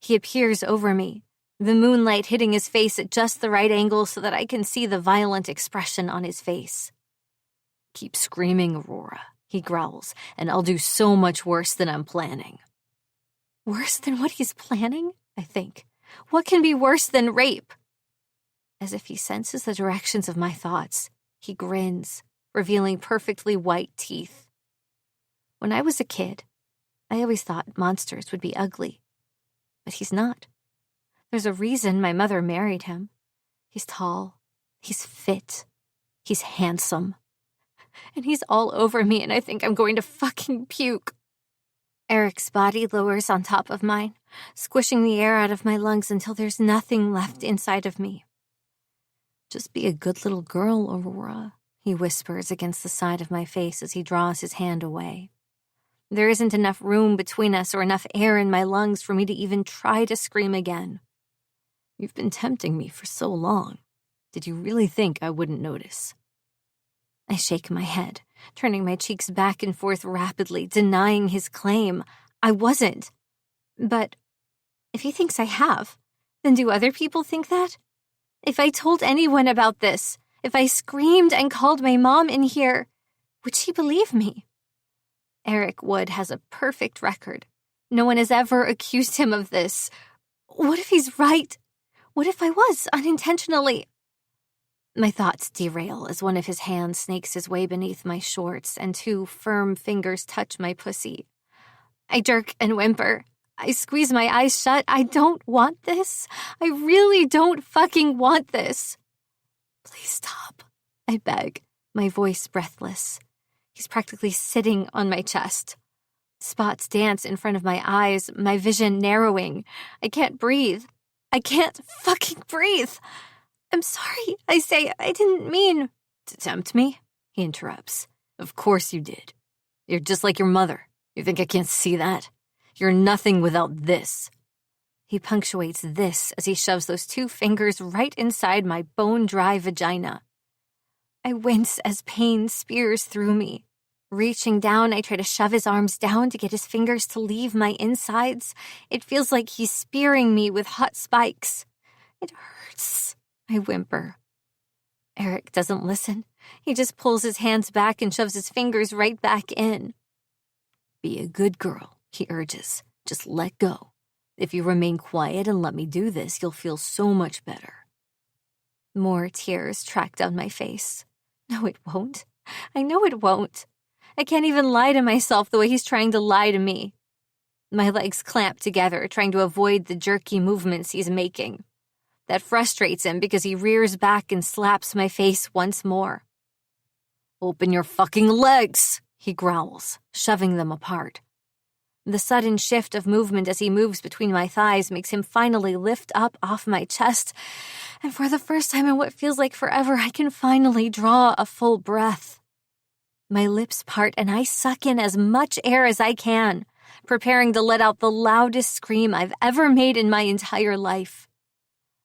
He appears over me, the moonlight hitting his face at just the right angle so that I can see the violent expression on his face. "Keep screaming, Aurora," he growls, "and I'll do so much worse than I'm planning." Worse than what he's planning? I think. What can be worse than rape? As if he senses the directions of my thoughts, he grins, revealing perfectly white teeth. When I was a kid, I always thought monsters would be ugly. But he's not. There's a reason my mother married him. He's tall, he's fit, he's handsome. And he's all over me, and I think I'm going to fucking puke. Eric's body lowers on top of mine, squishing the air out of my lungs until there's nothing left inside of me. "Just be a good little girl, Aurora," he whispers against the side of my face as he draws his hand away. There isn't enough room between us or enough air in my lungs for me to even try to scream again. "You've been tempting me for so long. Did you really think I wouldn't notice?" I shake my head, turning my cheeks back and forth rapidly, denying his claim. I wasn't. But if he thinks I have, then do other people think that? If I told anyone about this, if I screamed and called my mom in here, would she believe me? Eric Wood has a perfect record. No one has ever accused him of this. What if he's right? What if I was unintentionally? My thoughts derail as one of his hands snakes his way beneath my shorts and two firm fingers touch my pussy. I jerk and whimper. I squeeze my eyes shut. I don't want this. I really don't fucking want this. Please stop, I beg, my voice breathless. He's practically sitting on my chest. Spots dance in front of my eyes, my vision narrowing. I can't breathe. I can't fucking breathe. "I'm sorry," I say. "I didn't mean—" "To tempt me?" he interrupts. "Of course you did. You're just like your mother. You think I can't see that? You're nothing without this." He punctuates this as he shoves those two fingers right inside my bone-dry vagina. I wince as pain spears through me. Reaching down, I try to shove his arms down to get his fingers to leave my insides. It feels like he's spearing me with hot spikes. "It hurts," I whimper. Eric doesn't listen. He just pulls his hands back and shoves his fingers right back in. "Be a good girl," he urges. "Just let go. If you remain quiet and let me do this, you'll feel so much better." More tears track down my face. No, it won't. I know it won't. I can't even lie to myself the way he's trying to lie to me. My legs clamp together, trying to avoid the jerky movements he's making. That frustrates him because he rears back and slaps my face once more. "Open your fucking legs," he growls, shoving them apart. The sudden shift of movement as he moves between my thighs makes him finally lift up off my chest, and for the first time in what feels like forever, I can finally draw a full breath. My lips part and I suck in as much air as I can, preparing to let out the loudest scream I've ever made in my entire life.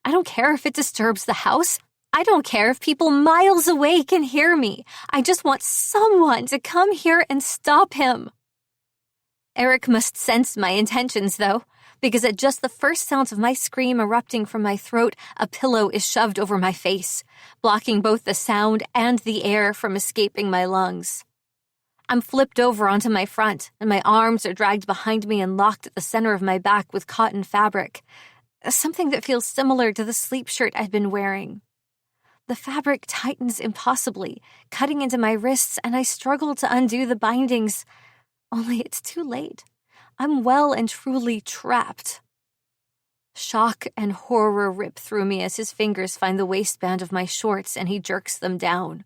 I don't care if it disturbs the house. I don't care if people miles away can hear me. I just want someone to come here and stop him. Eric must sense my intentions, though, because at just the first sounds of my scream erupting from my throat, a pillow is shoved over my face, blocking both the sound and the air from escaping my lungs. I'm flipped over onto my front, and my arms are dragged behind me and locked at the center of my back with cotton fabric, something that feels similar to the sleep shirt I'd been wearing. The fabric tightens impossibly, cutting into my wrists, and I struggle to undo the bindings. Only it's too late. I'm well and truly trapped. Shock and horror rip through me as his fingers find the waistband of my shorts and he jerks them down.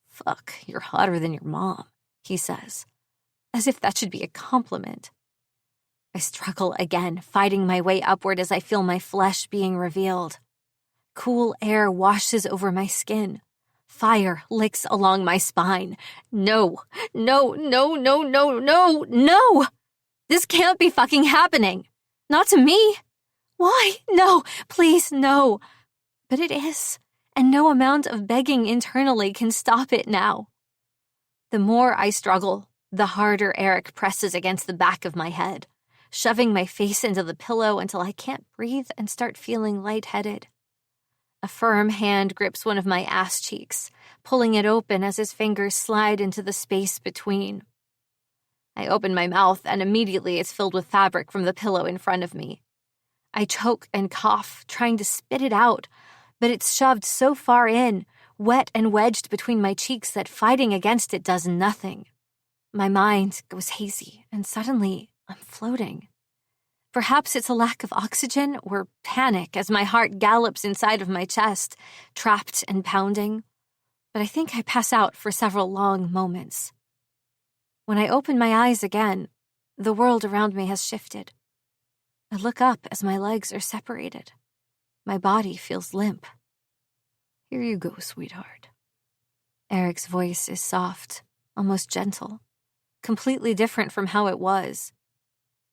"Fuck, you're hotter than your mom," he says, as if that should be a compliment. I struggle again, fighting my way upward as I feel my flesh being revealed. Cool air washes over my skin. Fire licks along my spine. No, no, no, no, no, no, no! This can't be fucking happening. Not to me. Why? No, please, no. But it is, and no amount of begging internally can stop it now. The more I struggle, the harder Eric presses against the back of my head, shoving my face into the pillow until I can't breathe and start feeling lightheaded. A firm hand grips one of my ass cheeks, pulling it open as his fingers slide into the space between. I open my mouth, and immediately it's filled with fabric from the pillow in front of me. I choke and cough, trying to spit it out, but it's shoved so far in, wet and wedged between my cheeks, that fighting against it does nothing. My mind goes hazy, and suddenly I'm floating. Perhaps it's a lack of oxygen or panic as my heart gallops inside of my chest, trapped and pounding. But I think I pass out for several long moments. When I open my eyes again, the world around me has shifted. I look up as my legs are separated. My body feels limp. "Here you go, sweetheart." Eric's voice is soft, almost gentle, completely different from how it was.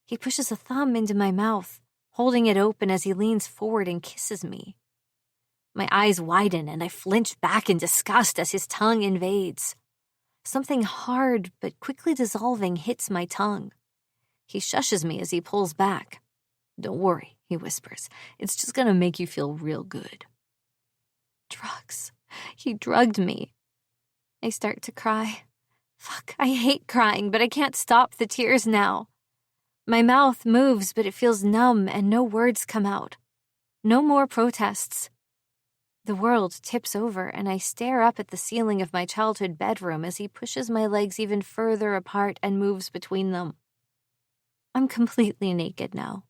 He pushes a thumb into my mouth, holding it open as he leans forward and kisses me. My eyes widen and I flinch back in disgust as his tongue invades. Something hard but quickly dissolving hits my tongue. He shushes me as he pulls back. "Don't worry," he whispers. "It's just gonna make you feel real good." Drugs. He drugged me. I start to cry. Fuck, I hate crying, but I can't stop the tears now. My mouth moves, but it feels numb and no words come out. No more protests. The world tips over and I stare up at the ceiling of my childhood bedroom as he pushes my legs even further apart and moves between them. I'm completely naked now.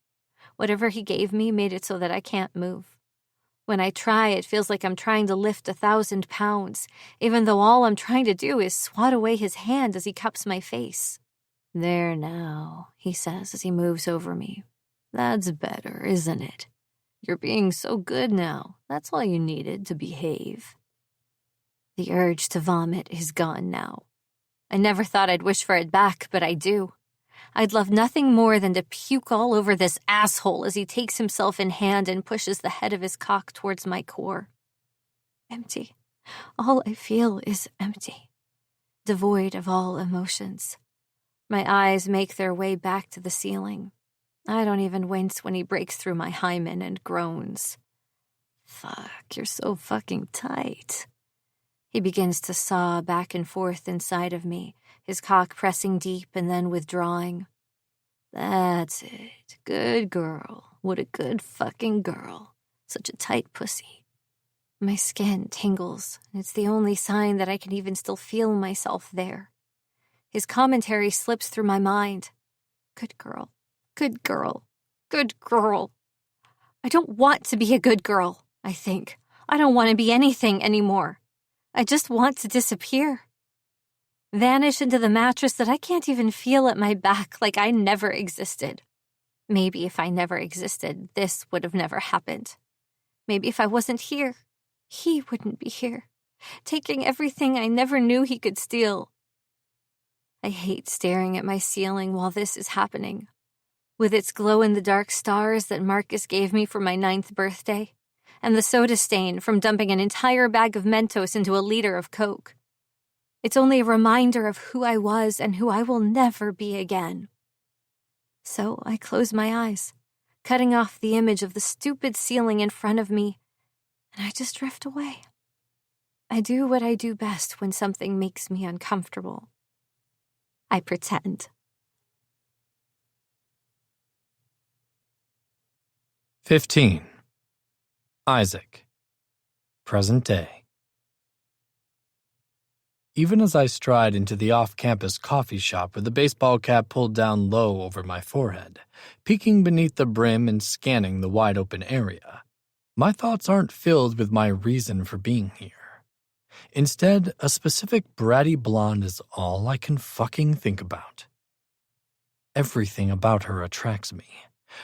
Whatever he gave me made it so that I can't move. When I try, it feels like I'm trying to lift 1,000 pounds, even though all I'm trying to do is swat away his hand as he cups my face. "There now," he says as he moves over me. "That's better, isn't it? You're being so good now. That's all you needed to behave." The urge to vomit is gone now. I never thought I'd wish for it back, but I do. I'd love nothing more than to puke all over this asshole as he takes himself in hand and pushes the head of his cock towards my core. Empty. All I feel is empty. Devoid of all emotions. My eyes make their way back to the ceiling. I don't even wince when he breaks through my hymen and groans. "Fuck, you're so fucking tight." He begins to saw back and forth inside of me, his cock pressing deep and then withdrawing. "That's it. Good girl. What a good fucking girl. Such a tight pussy." My skin tingles, and it's the only sign that I can even still feel myself there. His commentary slips through my mind. Good girl. Good girl. Good girl. I don't want to be a good girl, I think. I don't want to be anything anymore. I just want to disappear. Vanish into the mattress that I can't even feel at my back, like I never existed. Maybe if I never existed, this would have never happened. Maybe if I wasn't here, he wouldn't be here, taking everything I never knew he could steal. I hate staring at my ceiling while this is happening. With its glow-in-the-dark stars that Marcus gave me for my 9th birthday, and the soda stain from dumping an entire bag of Mentos into a liter of Coke. It's only a reminder of who I was and who I will never be again. So I close my eyes, cutting off the image of the stupid ceiling in front of me, and I just drift away. I do what I do best when something makes me uncomfortable. I pretend. 15. Isaac. Present day. Even as I stride into the off-campus coffee shop with the baseball cap pulled down low over my forehead, peeking beneath the brim and scanning the wide-open area, my thoughts aren't filled with my reason for being here. Instead, a specific bratty blonde is all I can fucking think about. Everything about her attracts me.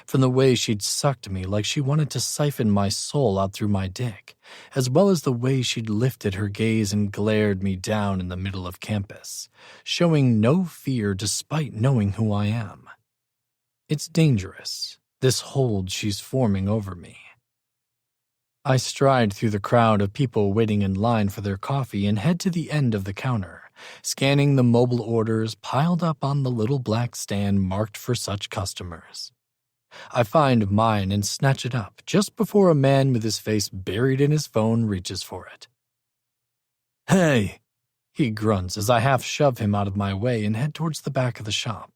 From the way she'd sucked me like she wanted to siphon my soul out through my dick, as well as the way she'd lifted her gaze and glared me down in the middle of campus, showing no fear despite knowing who I am. It's dangerous, this hold she's forming over me. I stride through the crowd of people waiting in line for their coffee and head to the end of the counter, scanning the mobile orders piled up on the little black stand marked for such customers. I find mine and snatch it up just before a man with his face buried in his phone reaches for it. "Hey!" he grunts as I half shove him out of my way and head towards the back of the shop.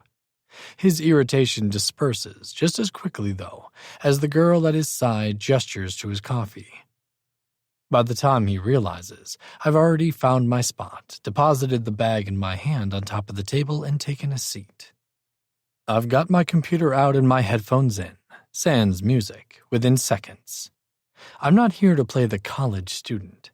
His irritation disperses just as quickly, though, as the girl at his side gestures to his coffee. By the time he realizes, I've already found my spot, deposited the bag in my hand on top of the table, and taken a seat. I've got my computer out and my headphones in, sans music, within seconds. I'm not here to play the college student.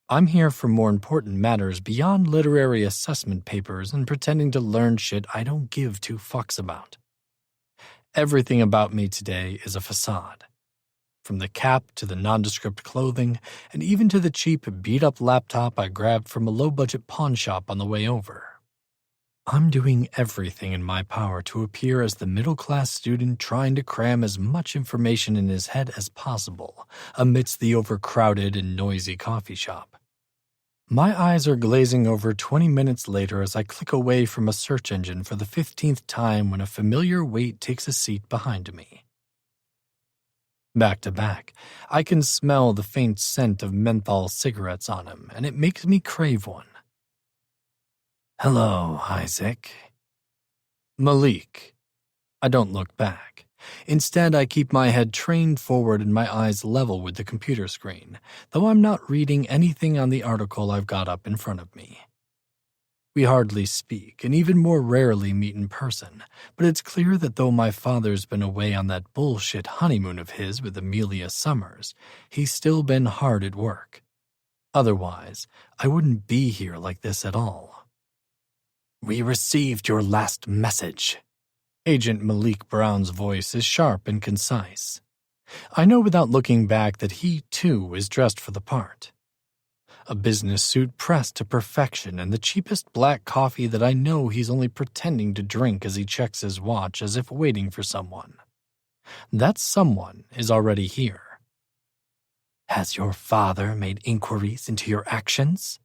I'm here for more important matters beyond literary assessment papers and pretending to learn shit I don't give two fucks about. Everything about me today is a facade. From the cap to the nondescript clothing, and even to the cheap, beat-up laptop I grabbed from a low-budget pawn shop on the way over. I'm doing everything in my power to appear as the middle-class student trying to cram as much information in his head as possible amidst the overcrowded and noisy coffee shop. My eyes are glazing over 20 minutes later as I click away from a search engine for the 15th time when a familiar weight takes a seat behind me. Back to back, I can smell the faint scent of menthol cigarettes on him, and it makes me crave one. "Hello, Isaac." "Malik." I don't look back. Instead, I keep my head trained forward and my eyes level with the computer screen, though I'm not reading anything on the article I've got up in front of me. We hardly speak, and even more rarely meet in person, but it's clear that though my father's been away on that bullshit honeymoon of his with Amelia Summers, he's still been hard at work. Otherwise, I wouldn't be here like this at all. "We received your last message." Agent Malik Brown's voice is sharp and concise. I know without looking back that he, too, is dressed for the part. A business suit pressed to perfection and the cheapest black coffee that I know he's only pretending to drink as he checks his watch as if waiting for someone. That someone is already here. "Has your father made inquiries into your actions?"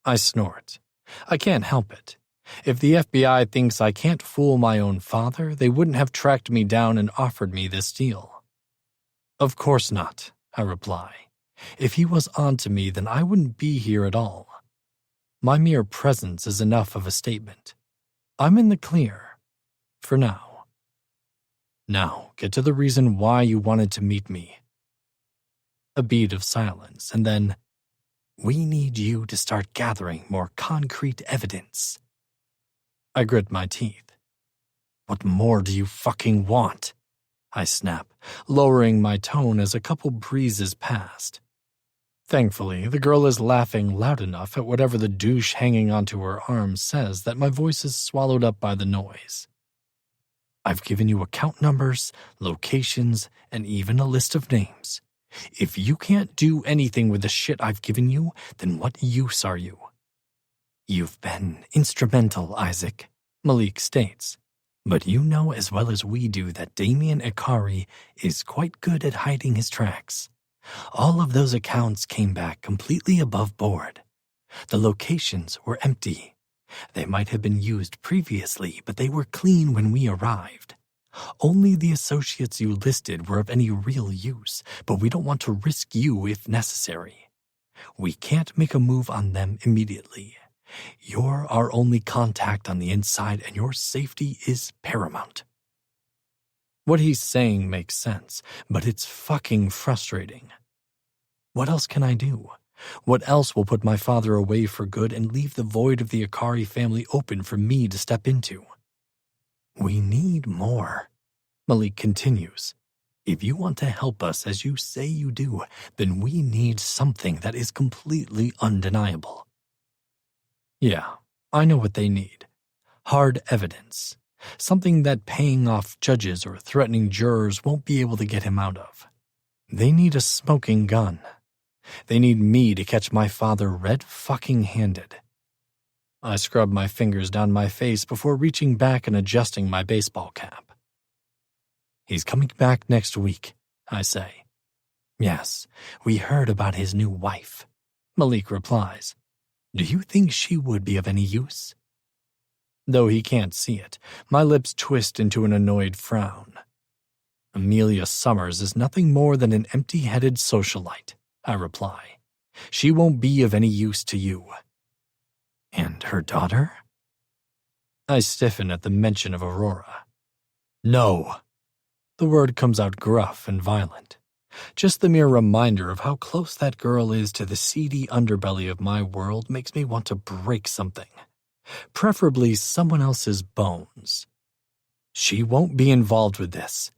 I snort. I can't help it. If the FBI thinks I can't fool my own father, they wouldn't have tracked me down and offered me this deal. "Of course not," I reply. If he was onto me, then I wouldn't be here at all. My mere presence is enough of a statement. I'm in the clear. For now. Now, get to the reason why you wanted to meet me. A beat of silence, and then, "We need you to start gathering more concrete evidence." I grit my teeth. "What more do you fucking want?" I snap, lowering my tone as a couple breezes passed. Thankfully, the girl is laughing loud enough at whatever the douche hanging onto her arm says that my voice is swallowed up by the noise. "I've given you account numbers, locations, and even a list of names. If you can't do anything with the shit I've given you, then what use are you?" "You've been instrumental, Isaac," Malik states. "But you know as well as we do that Damien Icarus is quite good at hiding his tracks. All of those accounts came back completely above board. The locations were empty. They might have been used previously, but they were clean when we arrived. Only the associates you listed were of any real use, but we don't want to risk you if necessary. We can't make a move on them immediately. You're our only contact on the inside, and your safety is paramount." What he's saying makes sense, but it's fucking frustrating. What else can I do? What else will put my father away for good and leave the void of the Akari family open for me to step into? "We need more," Malik continues. "If you want to help us as you say you do, then we need something that is completely undeniable." Yeah, I know what they need. Hard evidence. Something that paying off judges or threatening jurors won't be able to get him out of. They need a smoking gun. They need me to catch my father red-fucking-handed. I scrub my fingers down my face before reaching back and adjusting my baseball cap. "He's coming back next week," I say. "Yes, we heard about his new wife," Malik replies. Do you think she would be of any use? Though he can't see it, my lips twist into an annoyed frown. Amelia Summers is nothing more than an empty-headed socialite, I reply. She won't be of any use to you. And her daughter? I stiffen at the mention of Aurora. No. The word comes out gruff and violent. Just the mere reminder of how close that girl is to the seedy underbelly of my world makes me want to break something. Preferably someone else's bones. She won't be involved with this.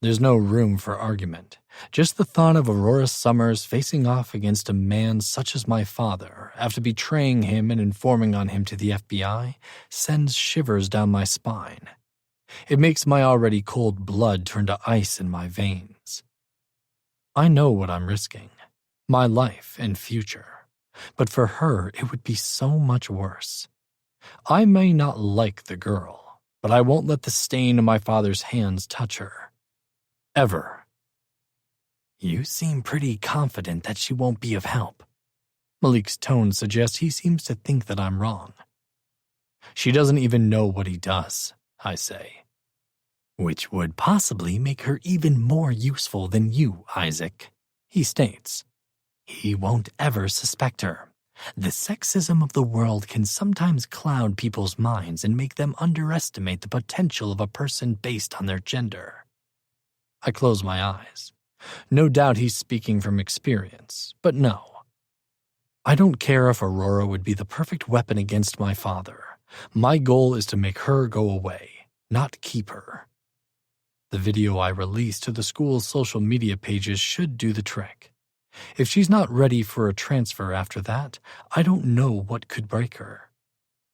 There's no room for argument. Just the thought of Aurora Summers facing off against a man such as my father after betraying him and informing on him to the FBI sends shivers down my spine. It makes my already cold blood turn to ice in my veins. I know what I'm risking, my life and future, but for her it would be so much worse. I may not like the girl, but I won't let the stain of my father's hands touch her. Ever. You seem pretty confident that she won't be of help. Malik's tone suggests he seems to think that I'm wrong. She doesn't even know what he does, I say. Which would possibly make her even more useful than you, Isaac, he states. He won't ever suspect her. The sexism of the world can sometimes cloud people's minds and make them underestimate the potential of a person based on their gender. I close my eyes. No doubt he's speaking from experience, but no. I don't care if Aurora would be the perfect weapon against my father. My goal is to make her go away, not keep her. The video I released to the school's social media pages should do the trick. If she's not ready for a transfer after that, I don't know what could break her.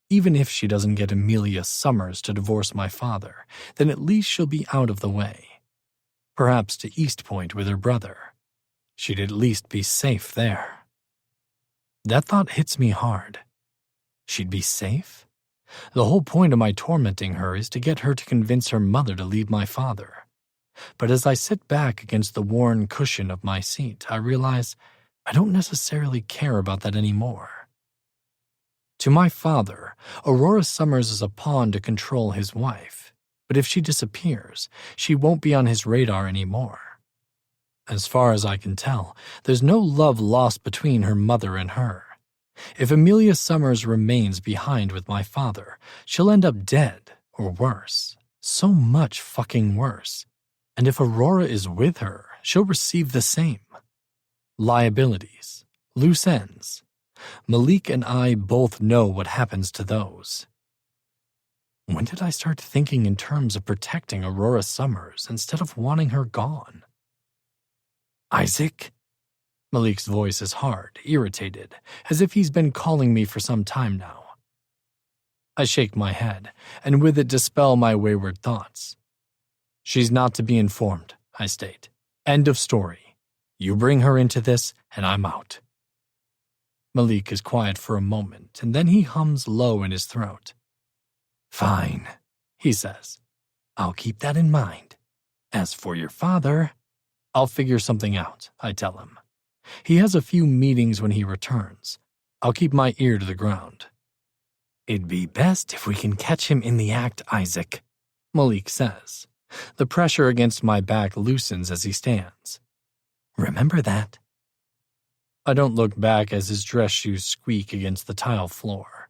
Even if she doesn't get Amelia Summers to divorce my father, then at least she'll be out of the way. Perhaps to East Point with her brother. She'd at least be safe there. That thought hits me hard. She'd be safe? The whole point of my tormenting her is to get her to convince her mother to leave my father. But as I sit back against the worn cushion of my seat, I realize I don't necessarily care about that anymore. To my father, Aurora Summers is a pawn to control his wife, but if she disappears, she won't be on his radar anymore. As far as I can tell, there's no love lost between her mother and her. If Amelia Summers remains behind with my father, she'll end up dead, or worse. So much fucking worse. And if Aurora is with her, she'll receive the same. Liabilities. Loose ends. Malik and I both know what happens to those. When did I start thinking in terms of protecting Aurora Summers instead of wanting her gone? Isaac? Malik's voice is hard, irritated, as if he's been calling me for some time now. I shake my head, and with it dispel my wayward thoughts. She's not to be informed, I state. End of story. You bring her into this, and I'm out. Malik is quiet for a moment, and then he hums low in his throat. Fine, he says. I'll keep that in mind. As for your father, I'll figure something out, I tell him. He has a few meetings when he returns. I'll keep my ear to the ground. It'd be best if we can catch him in the act, Isaac, Malik says. The pressure against my back loosens as he stands. Remember that? I don't look back as his dress shoes squeak against the tile floor.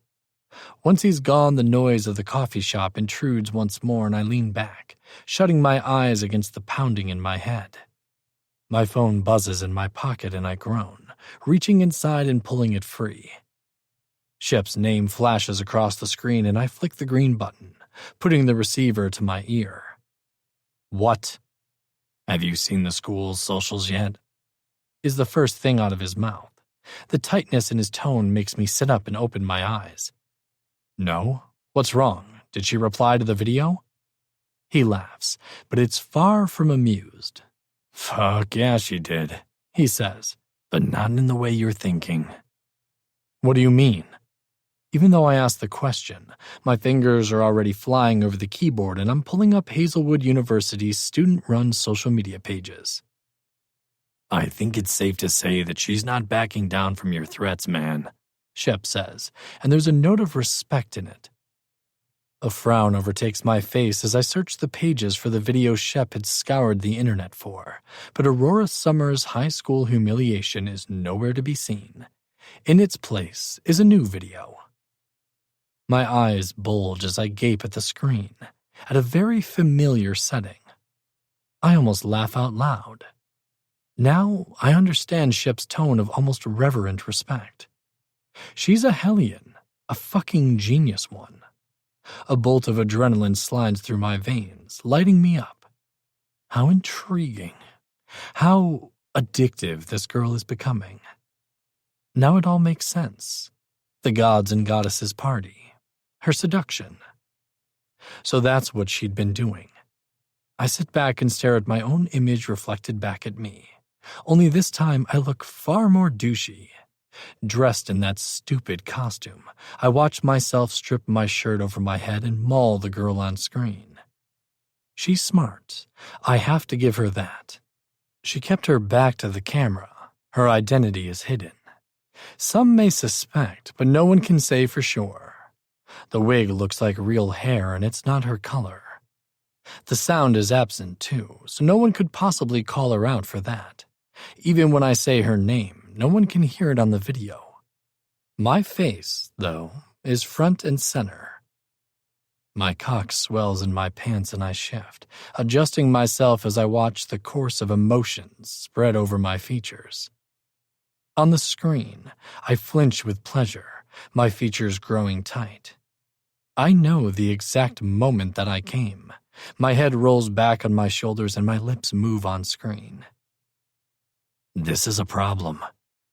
Once he's gone, the noise of the coffee shop intrudes once more, and I lean back, shutting my eyes against the pounding in my head. My phone buzzes in my pocket and I groan, reaching inside and pulling it free. Shep's name flashes across the screen and I flick the green button, putting the receiver to my ear. What? Have you seen the school's socials yet? Is the first thing out of his mouth. The tightness in his tone makes me sit up and open my eyes. No? What's wrong? Did she reply to the video? He laughs, but it's far from amused. Fuck yeah, she did, he says, but not in the way you're thinking. What do you mean? Even though I ask the question, my fingers are already flying over the keyboard and I'm pulling up Hazelwood University's student-run social media pages. I think it's safe to say that she's not backing down from your threats, man. Shep says, and there's a note of respect in it. A frown overtakes my face as I search the pages for the video Shep had scoured the internet for, but Aurora Summer's high school humiliation is nowhere to be seen. In its place is a new video. My eyes bulge as I gape at the screen, at a very familiar setting. I almost laugh out loud. Now I understand Shep's tone of almost reverent respect. She's a hellion, a fucking genius one. A bolt of adrenaline slides through my veins, lighting me up. How intriguing. How addictive this girl is becoming. Now it all makes sense. The gods and goddesses party. Her seduction. So that's what she'd been doing. I sit back and stare at my own image reflected back at me. Only this time I look far more douchey. Dressed in that stupid costume, I watch myself strip my shirt over my head and maul the girl on screen. She's smart. I have to give her that. She kept her back to the camera. Her identity is hidden. Some may suspect, but no one can say for sure. The wig looks like real hair and it's not her color. The sound is absent too, so no one could possibly call her out for that. Even when I say her name, no one can hear it on the video. My face, though, is front and center. My cock swells in my pants and I shift, adjusting myself as I watch the course of emotions spread over my features. On the screen, I flinch with pleasure, my features growing tight. I know the exact moment that I came. My head rolls back on my shoulders and my lips move on screen. "This is a problem,"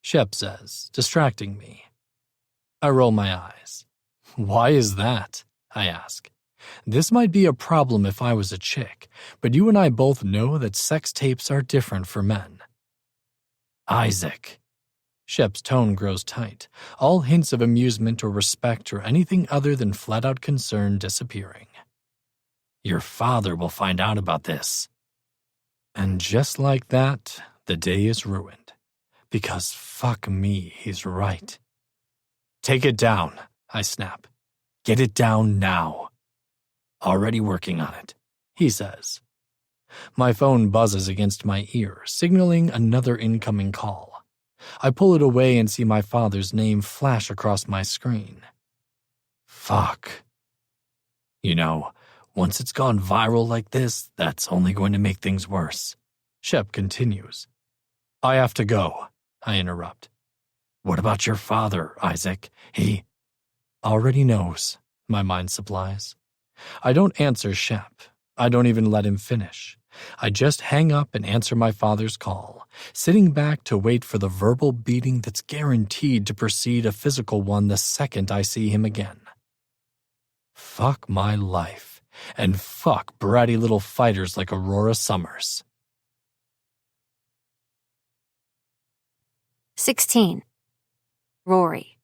Shep says, distracting me. I roll my eyes. "Why is that?" I ask. "This might be a problem if I was a chick, but you and I both know that sex tapes are different for men." "Isaac." Shep's tone grows tight, all hints of amusement or respect or anything other than flat-out concern disappearing. "Your father will find out about this." And just like that, the day is ruined. Because fuck me, he's right. "Take it down," I snap. "Get it down now." "Already working on it," he says. My phone buzzes against my ear, signaling another incoming call. I pull it away and see my father's name flash across my screen. Fuck. "You know, once it's gone viral like this, that's only going to make things worse," Shep continues. "I have to go," I interrupt. "What about your father, Isaac? He already knows," my mind supplies. I don't answer Shep. I don't even let him finish. I just hang up and answer my father's call, sitting back to wait for the verbal beating that's guaranteed to precede a physical one the second I see him again. Fuck my life, and fuck bratty little fighters like Aurora Summers. 16. Rory.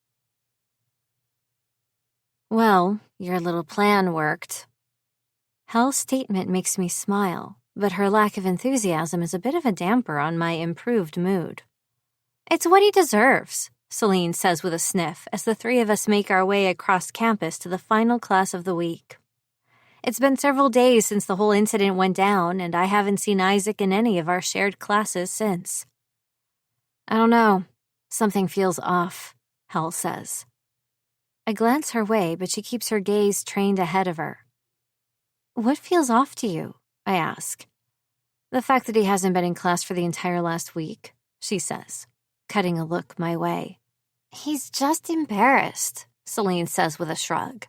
Well, your little plan worked. Hell's statement makes me smile, but her lack of enthusiasm is a bit of a damper on my improved mood. "It's what he deserves," Celine says with a sniff as the three of us make our way across campus to the final class of the week. It's been several days since the whole incident went down, and I haven't seen Isaac in any of our shared classes since. "I don't know. Something feels off," Hell says. I glance her way, but she keeps her gaze trained ahead of her. "What feels off to you?" I ask. "The fact that he hasn't been in class for the entire last week," she says, cutting a look my way. "He's just embarrassed," Celine says with a shrug.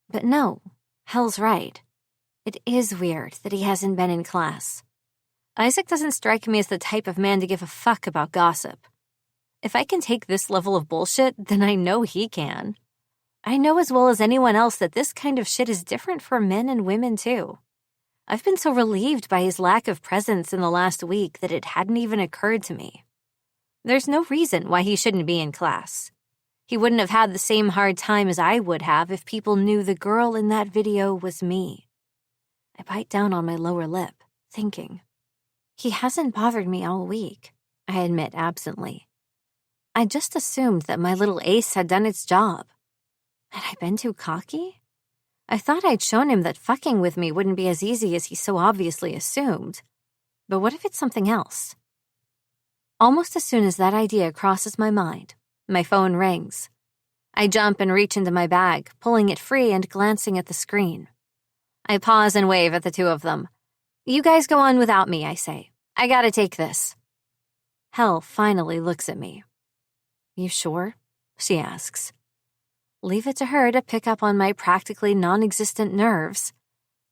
But no, Hell's right. It is weird that he hasn't been in class. Isaac doesn't strike me as the type of man to give a fuck about gossip. If I can take this level of bullshit, then I know he can. I know as well as anyone else that this kind of shit is different for men and women too. I've been so relieved by his lack of presence in the last week that it hadn't even occurred to me. There's no reason why he shouldn't be in class. He wouldn't have had the same hard time as I would have if people knew the girl in that video was me. I bite down on my lower lip, thinking. He hasn't bothered me all week, I admit absently. I just assumed that my little ace had done its job. Had I been too cocky? I thought I'd shown him that fucking with me wouldn't be as easy as he so obviously assumed. But what if it's something else? Almost as soon as that idea crosses my mind, my phone rings. I jump and reach into my bag, pulling it free and glancing at the screen. I pause and wave at the two of them. You guys go on without me, I say. I gotta take this. Hell finally looks at me. You sure? She asks. Leave it to her to pick up on my practically non-existent nerves.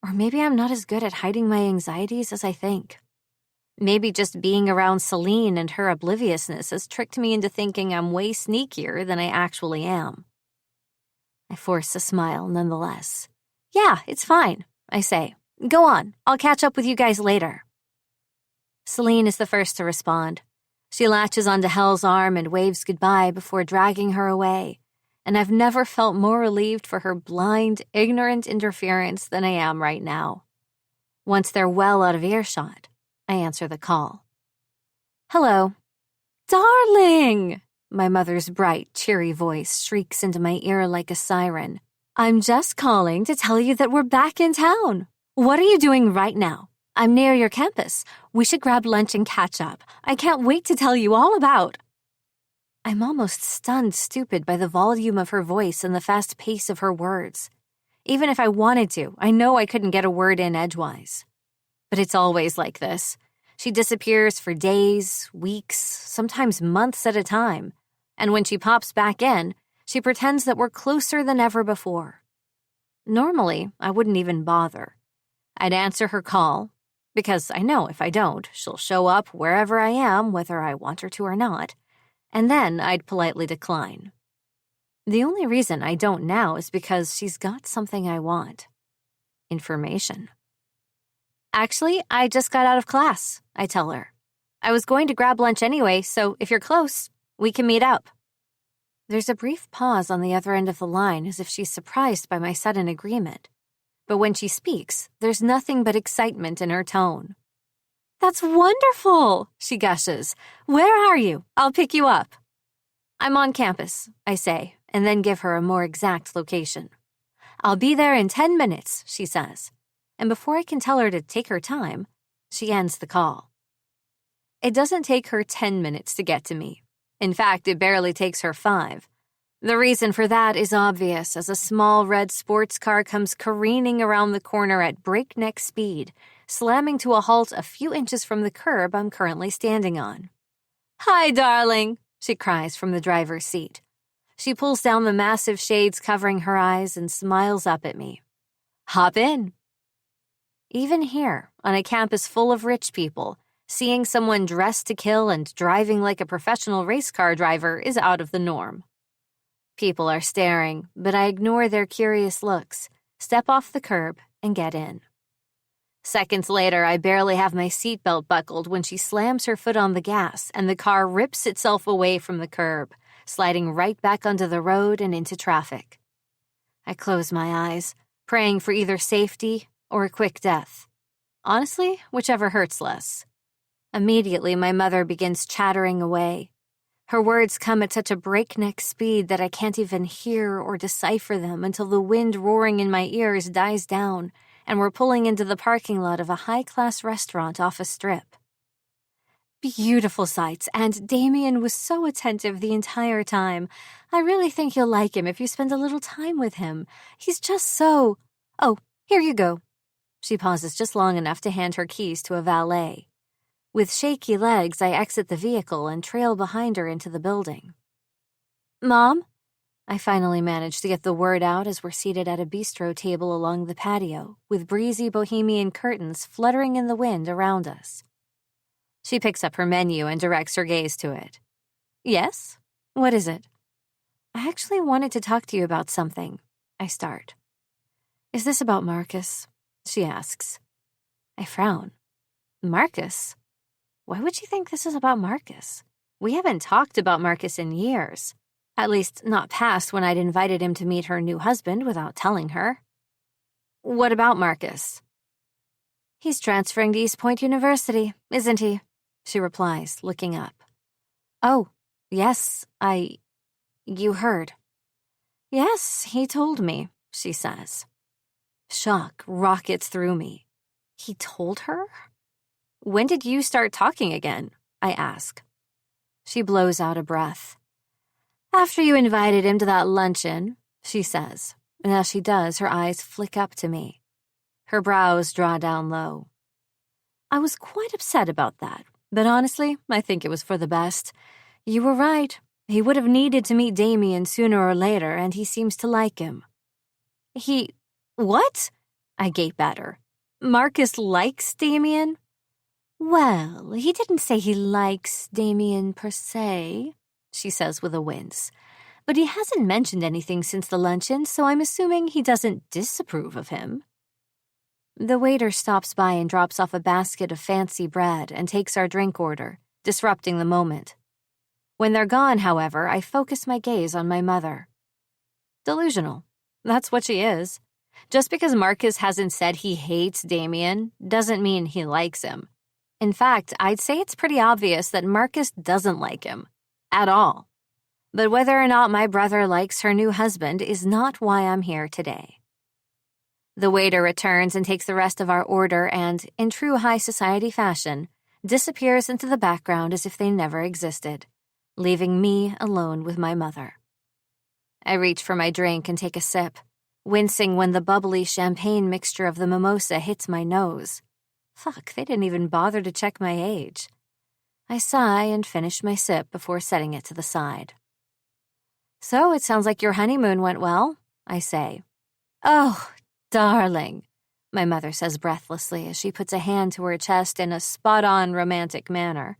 Or maybe I'm not as good at hiding my anxieties as I think. Maybe just being around Celine and her obliviousness has tricked me into thinking I'm way sneakier than I actually am. I force a smile nonetheless. Yeah, it's fine, I say. Go on, I'll catch up with you guys later. Celine is the first to respond. She latches onto Helle's arm and waves goodbye before dragging her away, and I've never felt more relieved for her blind, ignorant interference than I am right now. Once they're well out of earshot, I answer the call. Hello. Darling! My mother's bright, cheery voice shrieks into my ear like a siren. I'm just calling to tell you that we're back in town. What are you doing right now? I'm near your campus. We should grab lunch and catch up. I can't wait to tell you all about... I'm almost stunned stupid by the volume of her voice and the fast pace of her words. Even if I wanted to, I know I couldn't get a word in edgewise. But it's always like this. She disappears for days, weeks, sometimes months at a time. And when she pops back in, she pretends that we're closer than ever before. Normally, I wouldn't even bother. I'd answer her call, because I know if I don't, she'll show up wherever I am, whether I want her to or not, and then I'd politely decline. The only reason I don't now is because she's got something I want. Information. Actually, I just got out of class, I tell her. I was going to grab lunch anyway, so if you're close, we can meet up. There's a brief pause on the other end of the line as if she's surprised by my sudden agreement. But when she speaks, there's nothing but excitement in her tone. That's wonderful, she gushes. Where are you? I'll pick you up. I'm on campus, I say, and then give her a more exact location. I'll be there in 10 minutes, she says. And before I can tell her to take her time, she ends the call. It doesn't take her 10 minutes to get to me. In fact, it barely takes her 5. The reason for that is obvious as a small red sports car comes careening around the corner at breakneck speed, slamming to a halt a few inches from the curb I'm currently standing on. Hi, darling, she cries from the driver's seat. She pulls down the massive shades covering her eyes and smiles up at me. Hop in. Even here, on a campus full of rich people, seeing someone dressed to kill and driving like a professional race car driver is out of the norm. People are staring, but I ignore their curious looks, step off the curb, and get in. Seconds later, I barely have my seatbelt buckled when she slams her foot on the gas and the car rips itself away from the curb, sliding right back onto the road and into traffic. I close my eyes, praying for either safety or a quick death. Honestly, whichever hurts less. Immediately, my mother begins chattering away. Her words come at such a breakneck speed that I can't even hear or decipher them until the wind roaring in my ears dies down and we're pulling into the parking lot of a high-class restaurant off a strip. Beautiful sights, and Damien was so attentive the entire time. I really think you'll like him if you spend a little time with him. He's just so... Oh, here you go. She pauses just long enough to hand her keys to a valet. With shaky legs, I exit the vehicle and trail behind her into the building. Mom? I finally manage to get the word out as we're seated at a bistro table along the patio, with breezy bohemian curtains fluttering in the wind around us. She picks up her menu and directs her gaze to it. Yes? What is it? I actually wanted to talk to you about something. I start. Is this about Marcus? She asks. I frown. Marcus? Why would she think this is about Marcus? We haven't talked about Marcus in years. At least not past when I'd invited him to meet her new husband without telling her. What about Marcus? He's transferring to East Point University, isn't he? She replies, looking up. Oh, Yes, you heard. Yes, he told me, she says. Shock rockets through me. He told her? When did you start talking again? I ask. She blows out a breath. After you invited him to that luncheon, she says, and as she does, her eyes flick up to me. Her brows draw down low. I was quite upset about that, but honestly, I think it was for the best. You were right. He would have needed to meet Damien sooner or later, and he seems to like him. What? I gape at her. Marcus likes Damien? Well, he didn't say he likes Damien per se, she says with a wince. But he hasn't mentioned anything since the luncheon, so I'm assuming he doesn't disapprove of him. The waiter stops by and drops off a basket of fancy bread and takes our drink order, disrupting the moment. When they're gone, however, I focus my gaze on my mother. Delusional. That's what she is. Just because Marcus hasn't said he hates Damien doesn't mean he likes him. In fact, I'd say it's pretty obvious that Marcus doesn't like him. At all. But whether or not my brother likes her new husband is not why I'm here today. The waiter returns and takes the rest of our order and, in true high society fashion, disappears into the background as if they never existed, leaving me alone with my mother. I reach for my drink and take a sip, wincing when the bubbly champagne mixture of the mimosa hits my nose. Fuck, they didn't even bother to check my age. I sigh and finish my sip before setting it to the side. So it sounds like your honeymoon went well, I say. Oh, darling, my mother says breathlessly as she puts a hand to her chest in a spot-on romantic manner.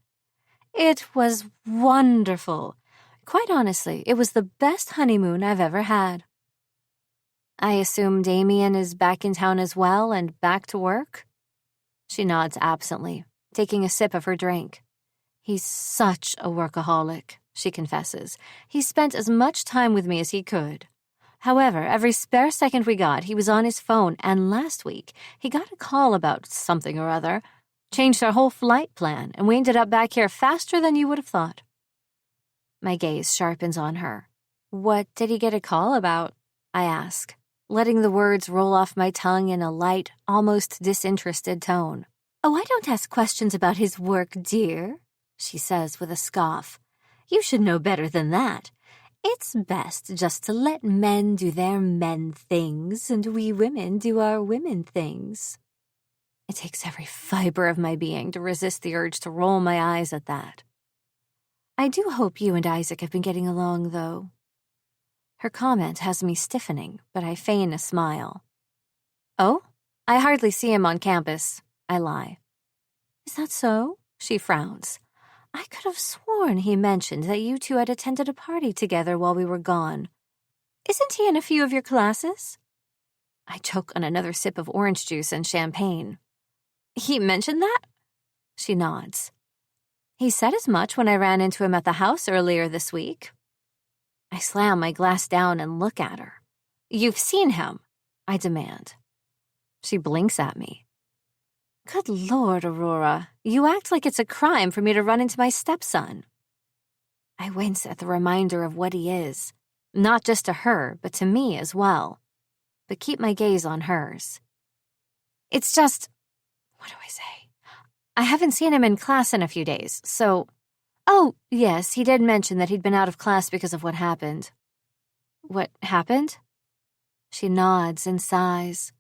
It was wonderful. Quite honestly, it was the best honeymoon I've ever had. I assume Damien is back in town as well and back to work? She nods absently, taking a sip of her drink. He's such a workaholic, she confesses. He spent as much time with me as he could. However, every spare second we got, he was on his phone, and last week, he got a call about something or other, changed our whole flight plan, and we ended up back here faster than you would have thought. My gaze sharpens on her. What did he get a call about? I ask, letting the words roll off my tongue in a light, almost disinterested tone. Oh, I don't ask questions about his work, dear, she says with a scoff. You should know better than that. It's best just to let men do their men things and we women do our women things. It takes every fiber of my being to resist the urge to roll my eyes at that. I do hope you and Isaac have been getting along, though. Her comment has me stiffening, but I feign a smile. Oh? I hardly see him on campus, I lie. Is that so? She frowns. I could have sworn he mentioned that you two had attended a party together while we were gone. Isn't he in a few of your classes? I choke on another sip of orange juice and champagne. He mentioned that? She nods. He said as much when I ran into him at the house earlier this week. I slam my glass down and look at her. You've seen him, I demand. She blinks at me. Good Lord, Aurora, you act like it's a crime for me to run into my stepson. I wince at the reminder of what he is, not just to her, but to me as well, but keep my gaze on hers. It's just, what do I say? I haven't seen him in class in a few days, so... Oh, yes, he did mention that he'd been out of class because of what happened. What happened? She nods and sighs.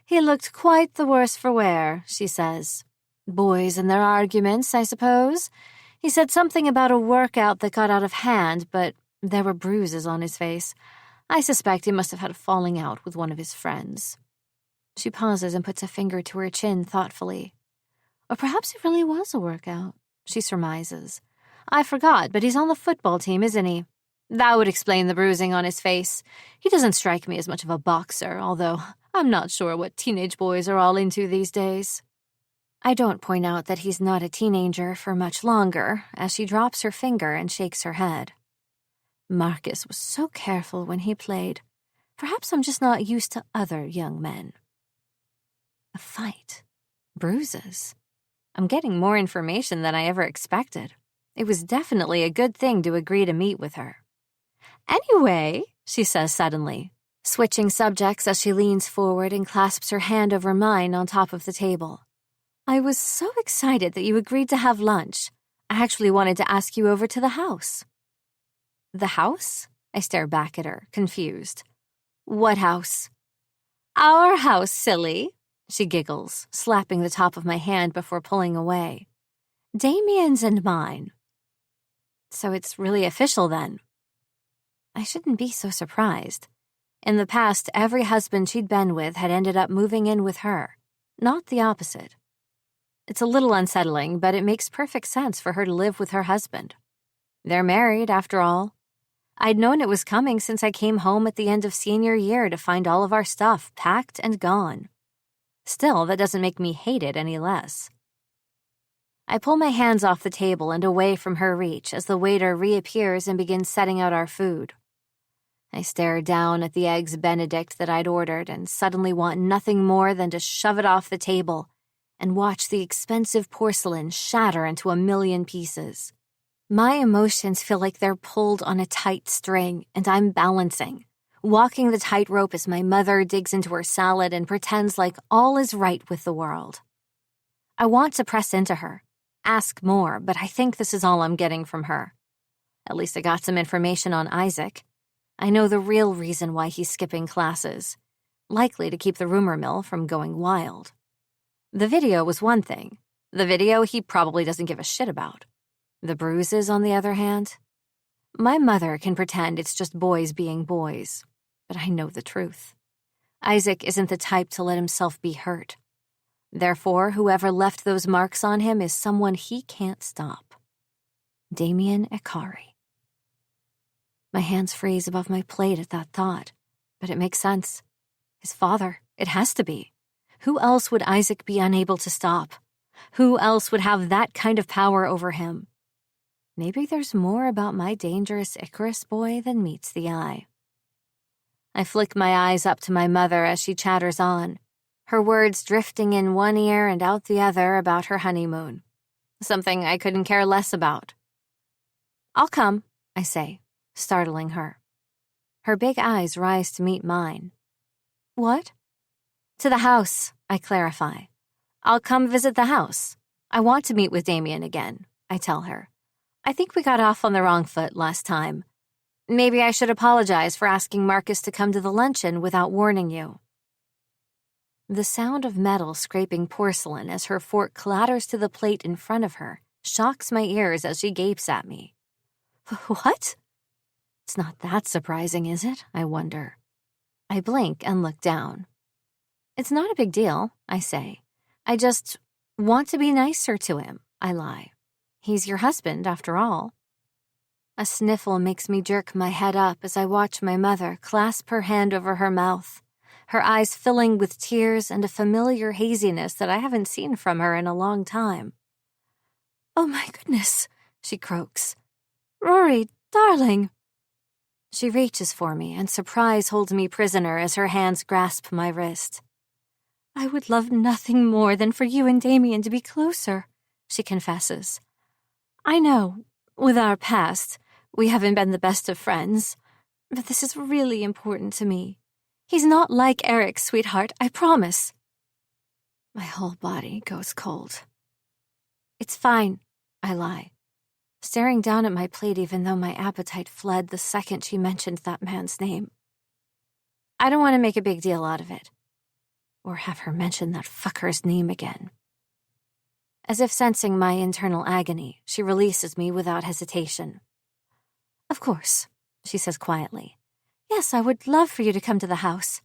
He looked quite the worse for wear, she says. Boys and their arguments, I suppose. He said something about a workout that got out of hand, but there were bruises on his face. I suspect he must have had a falling out with one of his friends. She pauses and puts a finger to her chin thoughtfully. Or perhaps it really was a workout, she surmises. I forgot, but he's on the football team, isn't he? That would explain the bruising on his face. He doesn't strike me as much of a boxer, although I'm not sure what teenage boys are all into these days. I don't point out that he's not a teenager for much longer, as she drops her finger and shakes her head. Marcus was so careful when he played. Perhaps I'm just not used to other young men. A fight. Bruises. I'm getting more information than I ever expected. It was definitely a good thing to agree to meet with her. "Anyway," she says suddenly, switching subjects as she leans forward and clasps her hand over mine on top of the table. "I was so excited that you agreed to have lunch. I actually wanted to ask you over to the house." "The house?" I stare back at her, confused. "What house?" "Our house, silly," she giggles, slapping the top of my hand before pulling away. "Damien's and mine." "So it's really official then?" I shouldn't be so surprised. In the past, every husband she'd been with had ended up moving in with her, not the opposite. It's a little unsettling, but it makes perfect sense for her to live with her husband. They're married, after all. I'd known it was coming since I came home at the end of senior year to find all of our stuff packed and gone. Still, that doesn't make me hate it any less. I pull my hands off the table and away from her reach as the waiter reappears and begins setting out our food. I stare down at the eggs Benedict that I'd ordered and suddenly want nothing more than to shove it off the table and watch the expensive porcelain shatter into a million pieces. My emotions feel like they're pulled on a tight string, and I'm balancing, walking the tightrope as my mother digs into her salad and pretends like all is right with the world. I want to press into her, ask more, but I think this is all I'm getting from her. At least I got some information on Isaac. I know the real reason why he's skipping classes, likely to keep the rumor mill from going wild. The video was one thing. The video he probably doesn't give a shit about. The bruises, on the other hand? My mother can pretend it's just boys being boys, but I know the truth. Isaac isn't the type to let himself be hurt. Therefore, whoever left those marks on him is someone he can't stop. Damien Ikari. My hands freeze above my plate at that thought, but it makes sense. His father, it has to be. Who else would Isaac be unable to stop? Who else would have that kind of power over him? Maybe there's more about my dangerous Icarus boy than meets the eye. I flick my eyes up to my mother as she chatters on, her words drifting in one ear and out the other about her honeymoon. Something I couldn't care less about. "I'll come," I say, startling her. Her big eyes rise to meet mine. "What?" "To the house," I clarify. "I'll come visit the house. I want to meet with Damien again," I tell her. "I think we got off on the wrong foot last time. Maybe I should apologize for asking Marcus to come to the luncheon without warning you." The sound of metal scraping porcelain as her fork clatters to the plate in front of her shocks my ears as she gapes at me. "What?" It's not that surprising, is it? I wonder. I blink and look down. "It's not a big deal," I say. "I just want to be nicer to him," I lie. "He's your husband, after all." A sniffle makes me jerk my head up as I watch my mother clasp her hand over her mouth, her eyes filling with tears and a familiar haziness that I haven't seen from her in a long time. "Oh my goodness," she croaks. "Rory, darling." She reaches for me, and surprise holds me prisoner as her hands grasp my wrist. "I would love nothing more than for you and Damien to be closer," she confesses. "I know, with our past, we haven't been the best of friends, but this is really important to me. He's not like Eric, sweetheart, I promise." My whole body goes cold. "It's fine," I lie, staring down at my plate even though my appetite fled the second she mentioned that man's name. I don't want to make a big deal out of it, or have her mention that fucker's name again. As if sensing my internal agony, she releases me without hesitation. "Of course," she says quietly. "Yes, I would love for you to come to the house.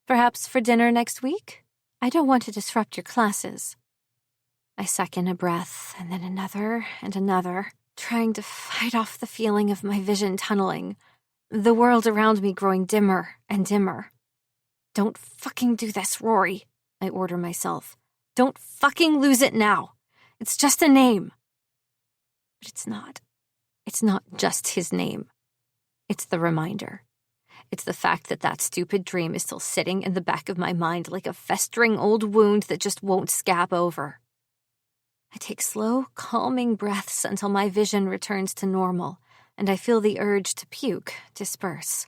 Perhaps for dinner next week? I don't want to disrupt your classes." I suck in a breath, and then another and another, trying to fight off the feeling of my vision tunneling, the world around me growing dimmer and dimmer. "Don't fucking do this, Rory," I order myself. "Don't fucking lose it now. It's just a name." But it's not. It's not just his name. It's the reminder. It's the fact that that stupid dream is still sitting in the back of my mind like a festering old wound that just won't scab over. I take slow, calming breaths until my vision returns to normal, and I feel the urge to puke disperse.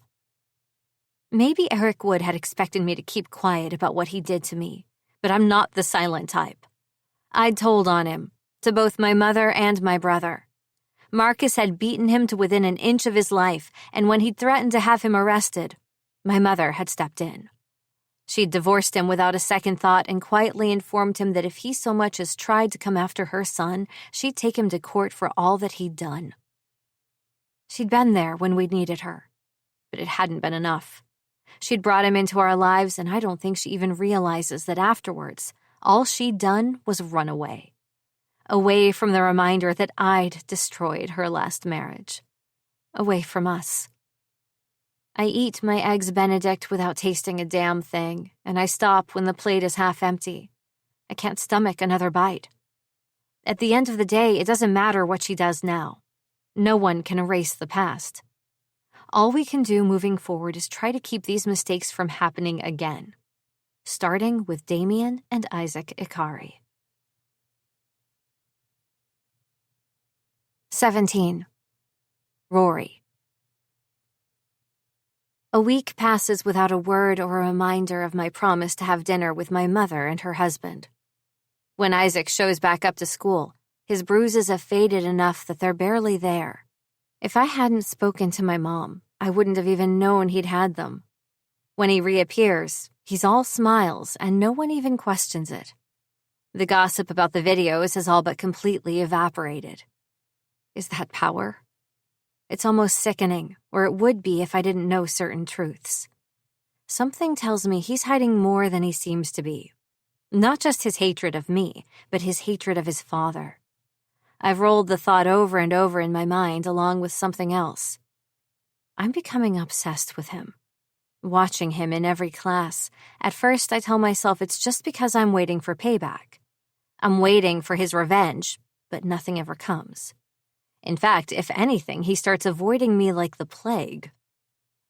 Maybe Eric Wood had expected me to keep quiet about what he did to me, but I'm not the silent type. I'd told on him, to both my mother and my brother. Marcus had beaten him to within an inch of his life, and when he'd threatened to have him arrested, my mother had stepped in. She'd divorced him without a second thought and quietly informed him that if he so much as tried to come after her son, she'd take him to court for all that he'd done. She'd been there when we'd needed her, but it hadn't been enough. She'd brought him into our lives, and I don't think she even realizes that afterwards, all she'd done was run away. Away from the reminder that I'd destroyed her last marriage. Away from us. I eat my Eggs Benedict without tasting a damn thing, and I stop when the plate is half empty. I can't stomach another bite. At the end of the day, it doesn't matter what she does now. No one can erase the past. All we can do moving forward is try to keep these mistakes from happening again, starting with Damien and Isaac Ikari. 17. Rory. A week passes without a word or a reminder of my promise to have dinner with my mother and her husband. When Isaac shows back up to school, his bruises have faded enough that they're barely there. If I hadn't spoken to my mom, I wouldn't have even known he'd had them. When he reappears, he's all smiles and no one even questions it. The gossip about the videos has all but completely evaporated. Is that power? It's almost sickening, or it would be if I didn't know certain truths. Something tells me he's hiding more than he seems to be. Not just his hatred of me, but his hatred of his father. I've rolled the thought over and over in my mind along with something else. I'm becoming obsessed with him. Watching him in every class, at first I tell myself it's just because I'm waiting for payback. I'm waiting for his revenge, but nothing ever comes. In fact, if anything, he starts avoiding me like the plague.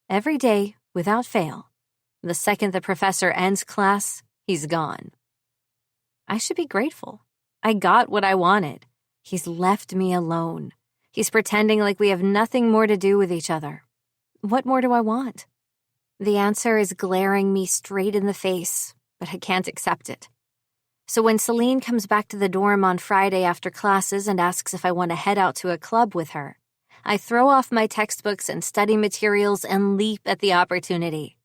Every day, without fail, the second the professor ends class, he's gone. I should be grateful. I got what I wanted. He's left me alone. He's pretending like we have nothing more to do with each other. What more do I want? The answer is glaring me straight in the face, but I can't accept it. So when Celine comes back to the dorm on Friday after classes and asks if I want to head out to a club with her, I throw off my textbooks and study materials and leap at the opportunity.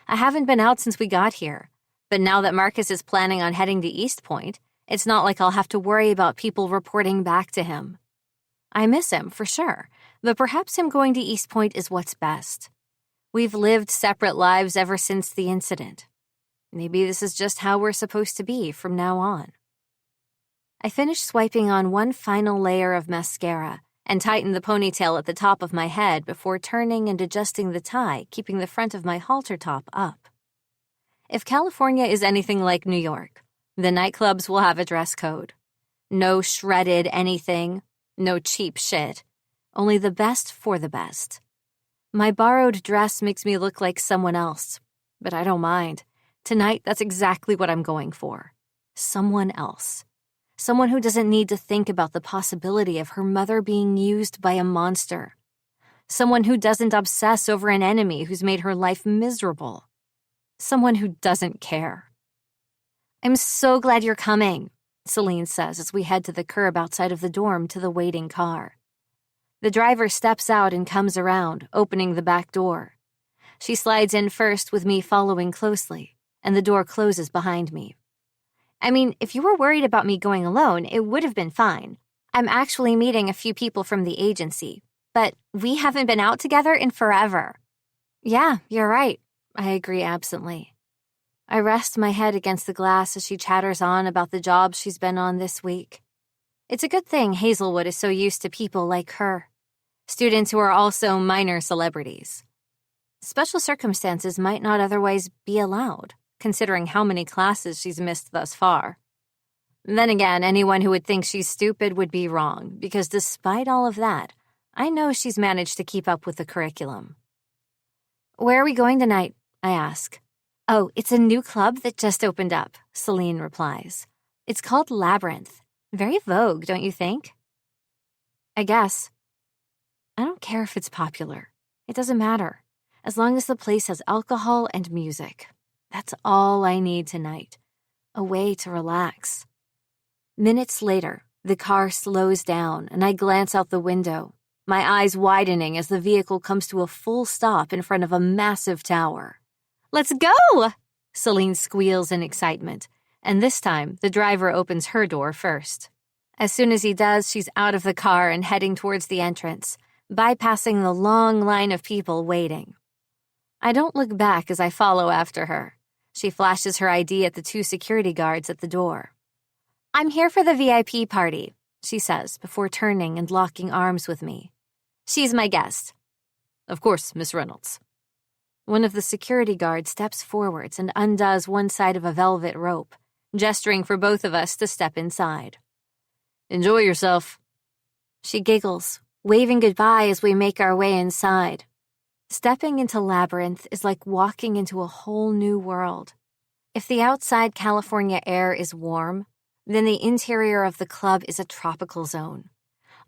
I haven't been out since we got here, but now that Marcus is planning on heading to East Point, it's not like I'll have to worry about people reporting back to him. I miss him, for sure, but perhaps him going to East Point is what's best. We've lived separate lives ever since the incident. Maybe this is just how we're supposed to be from now on. I finish swiping on one final layer of mascara and tighten the ponytail at the top of my head before turning and adjusting the tie, keeping the front of my halter top up. If California is anything like New York, the nightclubs will have a dress code. No shredded anything, no cheap shit, only the best for the best. My borrowed dress makes me look like someone else, but I don't mind. Tonight, that's exactly what I'm going for. Someone else. Someone who doesn't need to think about the possibility of her mother being used by a monster. Someone who doesn't obsess over an enemy who's made her life miserable. Someone who doesn't care. I'm so glad you're coming, Celine says as we head to the curb outside of the dorm to the waiting car. The driver steps out and comes around, opening the back door. She slides in first with me following closely, and the door closes behind me. I mean, if you were worried about me going alone, it would have been fine. I'm actually meeting a few people from the agency, but we haven't been out together in forever. Yeah, you're right, I agree absently. I rest my head against the glass as she chatters on about the jobs she's been on this week. It's a good thing Hazelwood is so used to people like her, students who are also minor celebrities. Special circumstances might not otherwise be allowed, considering how many classes she's missed thus far. Then again, anyone who would think she's stupid would be wrong, because despite all of that, I know she's managed to keep up with the curriculum. Where are we going tonight? I ask. Oh, it's a new club that just opened up, Celine replies. It's called Labyrinth. Very vogue, don't you think? I guess. I don't care if it's popular. It doesn't matter. As long as the place has alcohol and music. That's all I need tonight. A way to relax. Minutes later, the car slows down and I glance out the window, my eyes widening as the vehicle comes to a full stop in front of a massive tower. Let's go! Celine squeals in excitement, and this time the driver opens her door first. As soon as he does, she's out of the car and heading towards the entrance, bypassing the long line of people waiting. I don't look back as I follow after her. She flashes her ID at the 2 security guards at the door. I'm here for the VIP party, she says before turning and locking arms with me. She's my guest. Of course, Miss Reynolds. One of the security guards steps forwards and undoes one side of a velvet rope, gesturing for both of us to step inside. Enjoy yourself. She giggles, waving goodbye as we make our way inside. Stepping into Labyrinth is like walking into a whole new world. If the outside California air is warm, then the interior of the club is a tropical zone.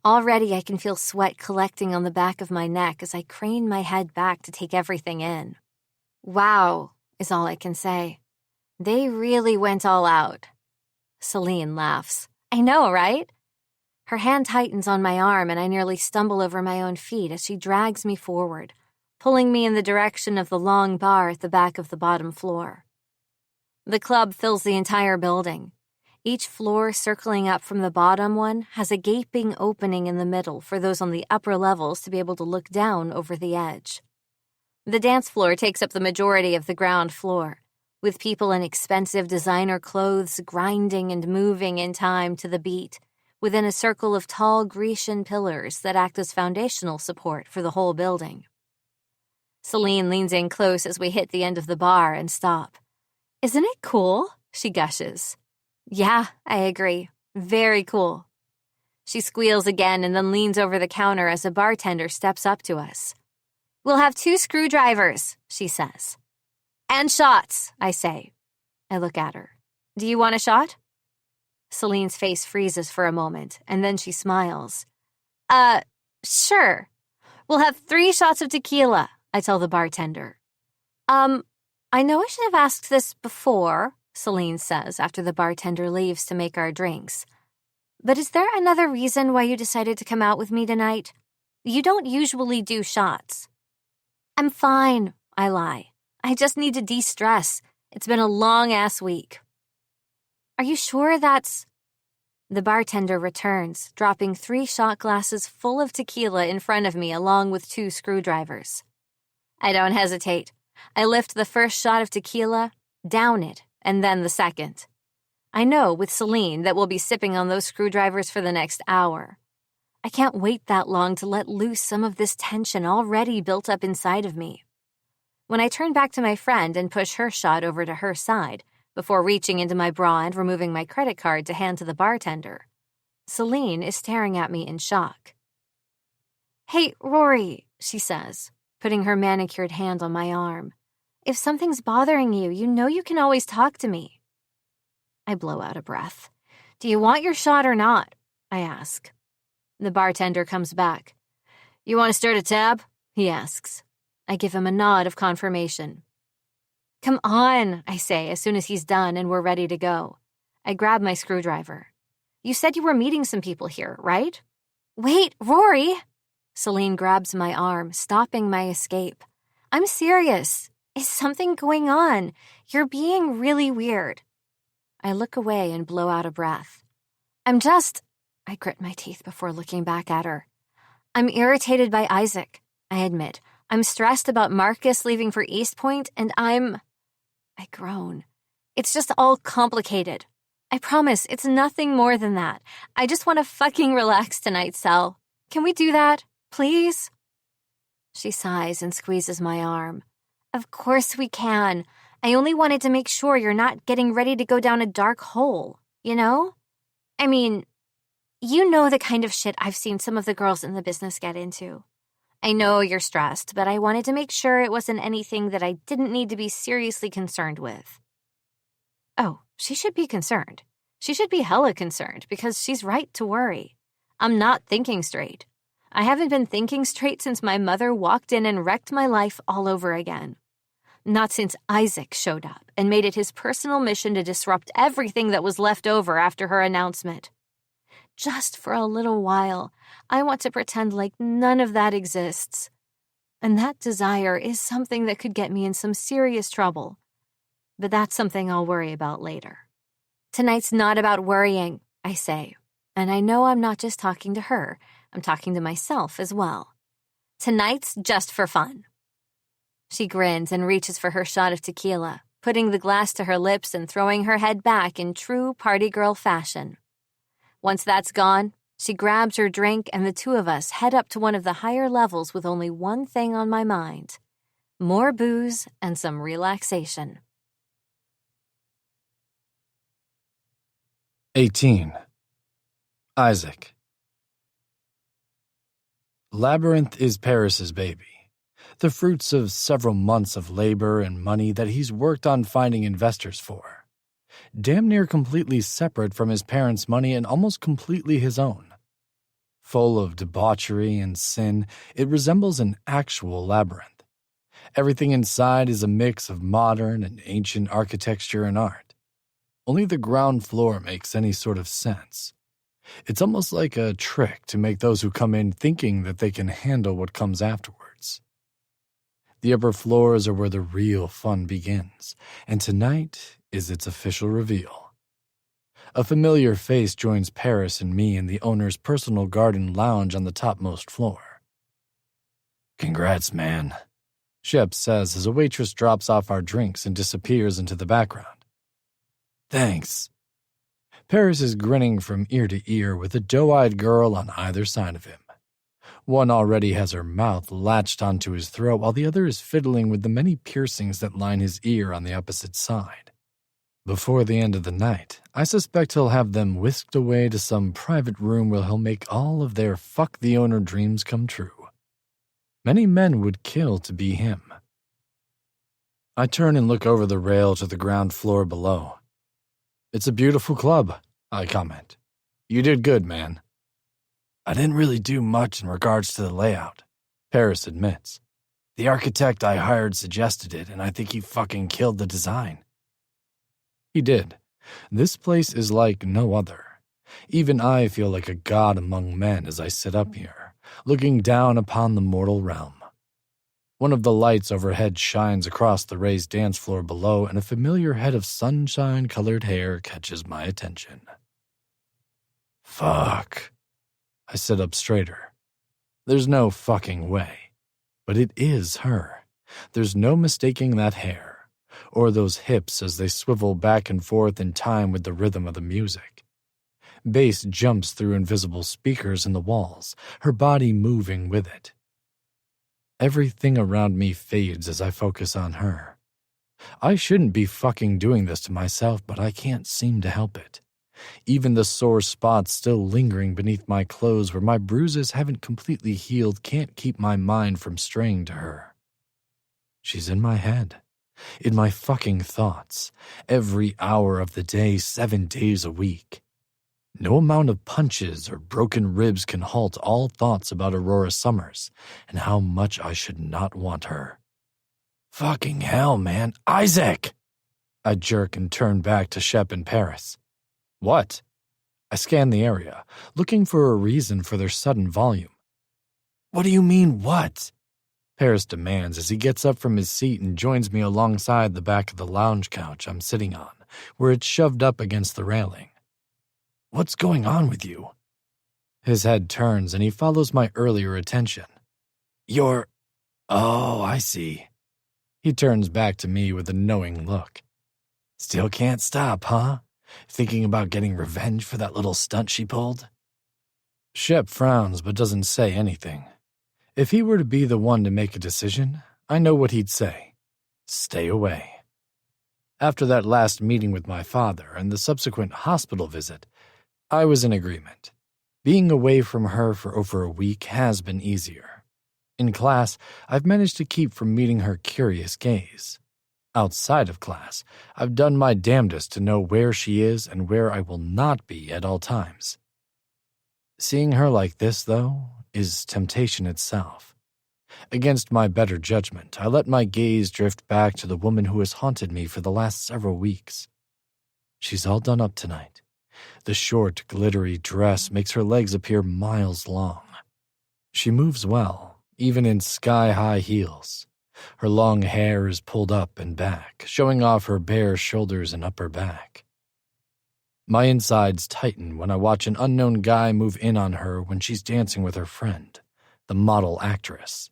Already I can feel sweat collecting on the back of my neck as I crane my head back to take everything in. Wow, is all I can say. They really went all out. Celine laughs. I know, right? Her hand tightens on my arm and I nearly stumble over my own feet as she drags me forward, pulling me in the direction of the long bar at the back of the bottom floor. The club fills the entire building. Each floor circling up from the bottom one has a gaping opening in the middle for those on the upper levels to be able to look down over the edge. The dance floor takes up the majority of the ground floor, with people in expensive designer clothes grinding and moving in time to the beat, within a circle of tall Grecian pillars that act as foundational support for the whole building. Celine leans in close as we hit the end of the bar and stop. Isn't it cool? She gushes. Yeah, I agree. Very cool. She squeals again and then leans over the counter as a bartender steps up to us. We'll have 2 screwdrivers, she says. And shots, I say. I look at her. Do you want a shot? Celine's face freezes for a moment, and then she smiles. Sure. We'll have 3 shots of tequila, I tell the bartender. I know I should have asked this before, Celine says after the bartender leaves to make our drinks. But is there another reason why you decided to come out with me tonight? You don't usually do shots. I'm fine, I lie. I just need to de-stress. It's been a long-ass week. Are you sure that's... The bartender returns, dropping 3 shot glasses full of tequila in front of me along with 2 screwdrivers. I don't hesitate. I lift the first shot of tequila, down it, and then the second. I know with Celine that we'll be sipping on those screwdrivers for the next hour. I can't wait that long to let loose some of this tension already built up inside of me. When I turn back to my friend and push her shot over to her side, before reaching into my bra and removing my credit card to hand to the bartender, Celine is staring at me in shock. Hey, Rory, she says, putting her manicured hand on my arm. If something's bothering you, you know you can always talk to me. I blow out a breath. Do you want your shot or not? I ask. The bartender comes back. You want to start a tab? He asks. I give him a nod of confirmation. Come on, I say as soon as he's done and we're ready to go. I grab my screwdriver. You said you were meeting some people here, right? Wait, Rory! Celine grabs my arm, stopping my escape. I'm serious. Is something going on? You're being really weird. I look away and blow out a breath. I grit my teeth before looking back at her. I'm irritated by Isaac, I admit. I'm stressed about Marcus leaving for East Point, and I groan. It's just all complicated. I promise, it's nothing more than that. I just want to fucking relax tonight, Sal. Can we do that, please? She sighs and squeezes my arm. Of course we can. I only wanted to make sure you're not getting ready to go down a dark hole, you know? I mean, you know the kind of shit I've seen some of the girls in the business get into. I know you're stressed, but I wanted to make sure it wasn't anything that I didn't need to be seriously concerned with. Oh, she should be concerned. She should be hella concerned because she's right to worry. I'm not thinking straight. I haven't been thinking straight since my mother walked in and wrecked my life all over again. Not since Isaac showed up and made it his personal mission to disrupt everything that was left over after her announcement. Just for a little while, I want to pretend like none of that exists. And that desire is something that could get me in some serious trouble. But that's something I'll worry about later. Tonight's not about worrying, I say. And I know I'm not just talking to her. I'm talking to myself as well. Tonight's just for fun. She grins and reaches for her shot of tequila, putting the glass to her lips and throwing her head back in true party girl fashion. Once that's gone, she grabs her drink and the two of us head up to one of the higher levels with only one thing on my mind: more booze and some relaxation. 18. Isaac. Labyrinth is Paris's baby, the fruits of several months of labor and money that he's worked on finding investors for. Damn near completely separate from his parents' money and almost completely his own. Full of debauchery and sin, it resembles an actual labyrinth. Everything inside is a mix of modern and ancient architecture and art. Only the ground floor makes any sort of sense. It's almost like a trick to make those who come in thinking that they can handle what comes afterwards. The upper floors are where the real fun begins, and tonight is its official reveal. A familiar face joins Paris and me in the owner's personal garden lounge on the topmost floor. "Congrats, man," Shep says as a waitress drops off our drinks and disappears into the background. "Thanks." Paris is grinning from ear to ear with a doe-eyed girl on either side of him. One already has her mouth latched onto his throat while the other is fiddling with the many piercings that line his ear on the opposite side. Before the end of the night, I suspect he'll have them whisked away to some private room where he'll make all of their fuck the owner dreams come true. Many men would kill to be him. I turn and look over the rail to the ground floor below. "It's a beautiful club," I comment. "You did good, man." "I didn't really do much in regards to the layout," Paris admits. "The architect I hired suggested it, and I think he fucking killed the design." He did. This place is like no other. Even I feel like a god among men as I sit up here, looking down upon the mortal realm. One of the lights overhead shines across the raised dance floor below, and a familiar head of sunshine-colored hair catches my attention. Fuck. I sit up straighter. There's no fucking way. But it is her. There's no mistaking that hair, or those hips as they swivel back and forth in time with the rhythm of the music. Bass jumps through invisible speakers in the walls, her body moving with it. Everything around me fades as I focus on her. I shouldn't be fucking doing this to myself, but I can't seem to help it. Even the sore spots still lingering beneath my clothes where my bruises haven't completely healed can't keep my mind from straying to her. She's in my head, in my fucking thoughts, every hour of the day, 7 days a week. No amount of punches or broken ribs can halt all thoughts about Aurora Summers and how much I should not want her. Fucking hell, man. Isaac! I jerk and turn back to Shep and Paris. What? I scan the area, looking for a reason for their sudden volume. What do you mean, what? Paris demands as he gets up from his seat and joins me alongside the back of the lounge couch I'm sitting on, where it's shoved up against the railing. What's going on with you? His head turns and he follows my earlier attention. You're... Oh, I see. He turns back to me with a knowing look. Still can't stop, huh? Thinking about getting revenge for that little stunt she pulled? Shep frowns but doesn't say anything. If he were to be the one to make a decision, I know what he'd say. Stay away. After that last meeting with my father and the subsequent hospital visit, I was in agreement. Being away from her for over a week has been easier. In class, I've managed to keep from meeting her curious gaze. Outside of class, I've done my damnedest to know where she is and where I will not be at all times. Seeing her like this, though, is temptation itself. Against my better judgment, I let my gaze drift back to the woman who has haunted me for the last several weeks. She's all done up tonight. The short, glittery dress makes her legs appear miles long. She moves well, even in sky-high heels. Her long hair is pulled up and back, showing off her bare shoulders and upper back. My insides tighten when I watch an unknown guy move in on her when she's dancing with her friend, the model actress.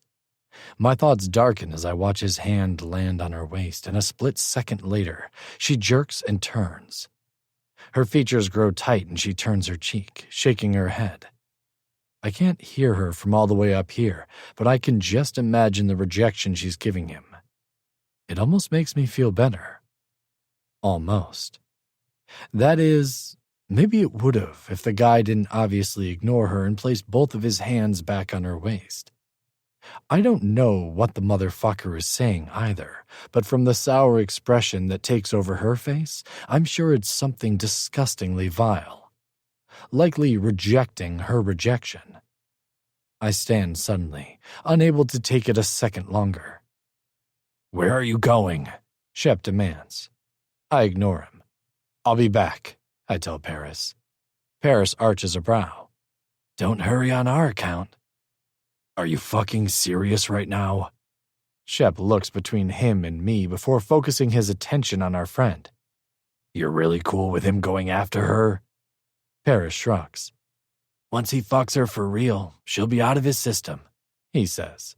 My thoughts darken as I watch his hand land on her waist, and a split second later, she jerks and turns. Her features grow tight and she turns her cheek, shaking her head. I can't hear her from all the way up here, but I can just imagine the rejection she's giving him. It almost makes me feel better. Almost. That is, maybe it would have if the guy didn't obviously ignore her and place both of his hands back on her waist. I don't know what the motherfucker is saying either, but from the sour expression that takes over her face, I'm sure it's something disgustingly vile. Likely rejecting her rejection. I stand suddenly, unable to take it a second longer. "Where are you going?" Shep demands. I ignore him. "I'll be back," I tell Paris. Paris arches a brow. "Don't hurry on our account." "Are you fucking serious right now?" Shep looks between him and me before focusing his attention on our friend. "You're really cool with him going after her?" Paris shrugs. "Once he fucks her for real, she'll be out of his system," he says.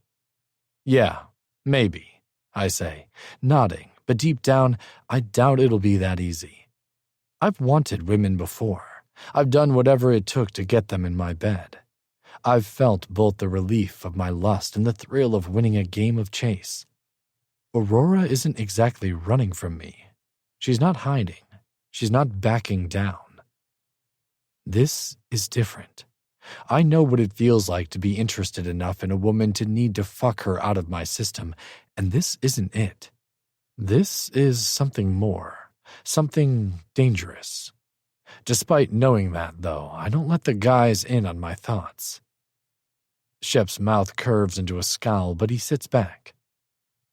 "Yeah, maybe," I say, nodding, but deep down, I doubt it'll be that easy. I've wanted women before. I've done whatever it took to get them in my bed. I've felt both the relief of my lust and the thrill of winning a game of chase. Aurora isn't exactly running from me. She's not hiding. She's not backing down. This is different. I know what it feels like to be interested enough in a woman to need to fuck her out of my system, and this isn't it. This is something more, something dangerous. Despite knowing that, though, I don't let the guys in on my thoughts. Shep's mouth curves into a scowl, but he sits back.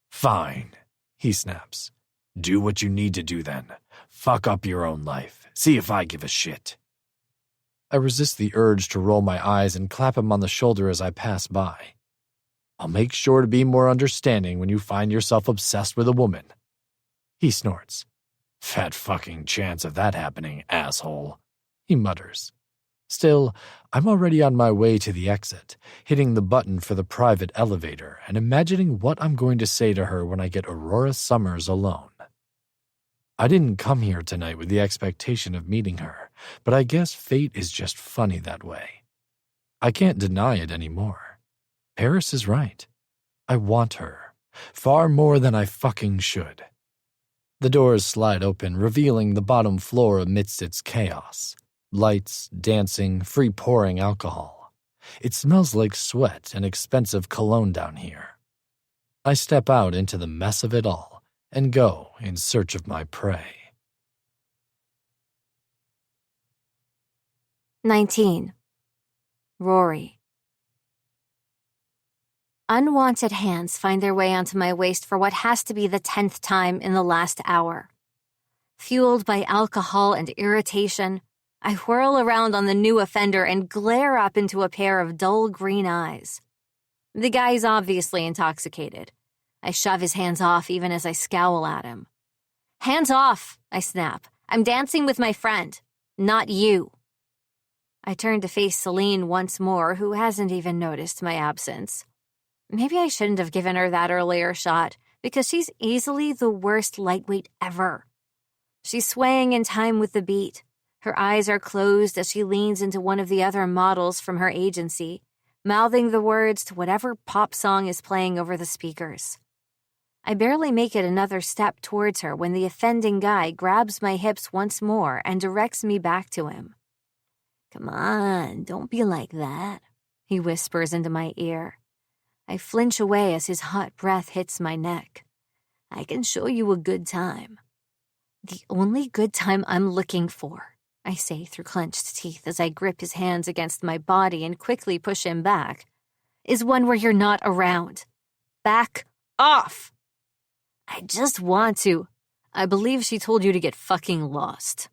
"Fine," he snaps. "Do what you need to do then. Fuck up your own life. See if I give a shit." I resist the urge to roll my eyes and clap him on the shoulder as I pass by. "I'll make sure to be more understanding when you find yourself obsessed with a woman." He snorts. "Fat fucking chance of that happening, asshole," he mutters. Still, I'm already on my way to the exit, hitting the button for the private elevator and imagining what I'm going to say to her when I get Aurora Summers alone. I didn't come here tonight with the expectation of meeting her, but I guess fate is just funny that way. I can't deny it anymore. Paris is right. I want her, far more than I fucking should. The doors slide open, revealing the bottom floor amidst its chaos. Lights, dancing, free-pouring alcohol. It smells like sweat and expensive cologne down here. I step out into the mess of it all and go in search of my prey. 19. Rory. Unwanted hands find their way onto my waist for what has to be the 10th time in the last hour. Fueled by alcohol and irritation, I whirl around on the new offender and glare up into a pair of dull green eyes. The guy's obviously intoxicated. I shove his hands off even as I scowl at him. "Hands off," I snap. "I'm dancing with my friend, not you." I turn to face Celine once more, who hasn't even noticed my absence. Maybe I shouldn't have given her that earlier shot, because she's easily the worst lightweight ever. She's swaying in time with the beat. Her eyes are closed as she leans into one of the other models from her agency, mouthing the words to whatever pop song is playing over the speakers. I barely make it another step towards her when the offending guy grabs my hips once more and directs me back to him. "Come on, don't be like that," he whispers into my ear. I flinch away as his hot breath hits my neck. I can show you a good time. The only good time I'm looking for, I say through clenched teeth as I grip his hands against my body and quickly push him back, is one where you're not around. Back off! I just want to. I believe she told you to get fucking lost.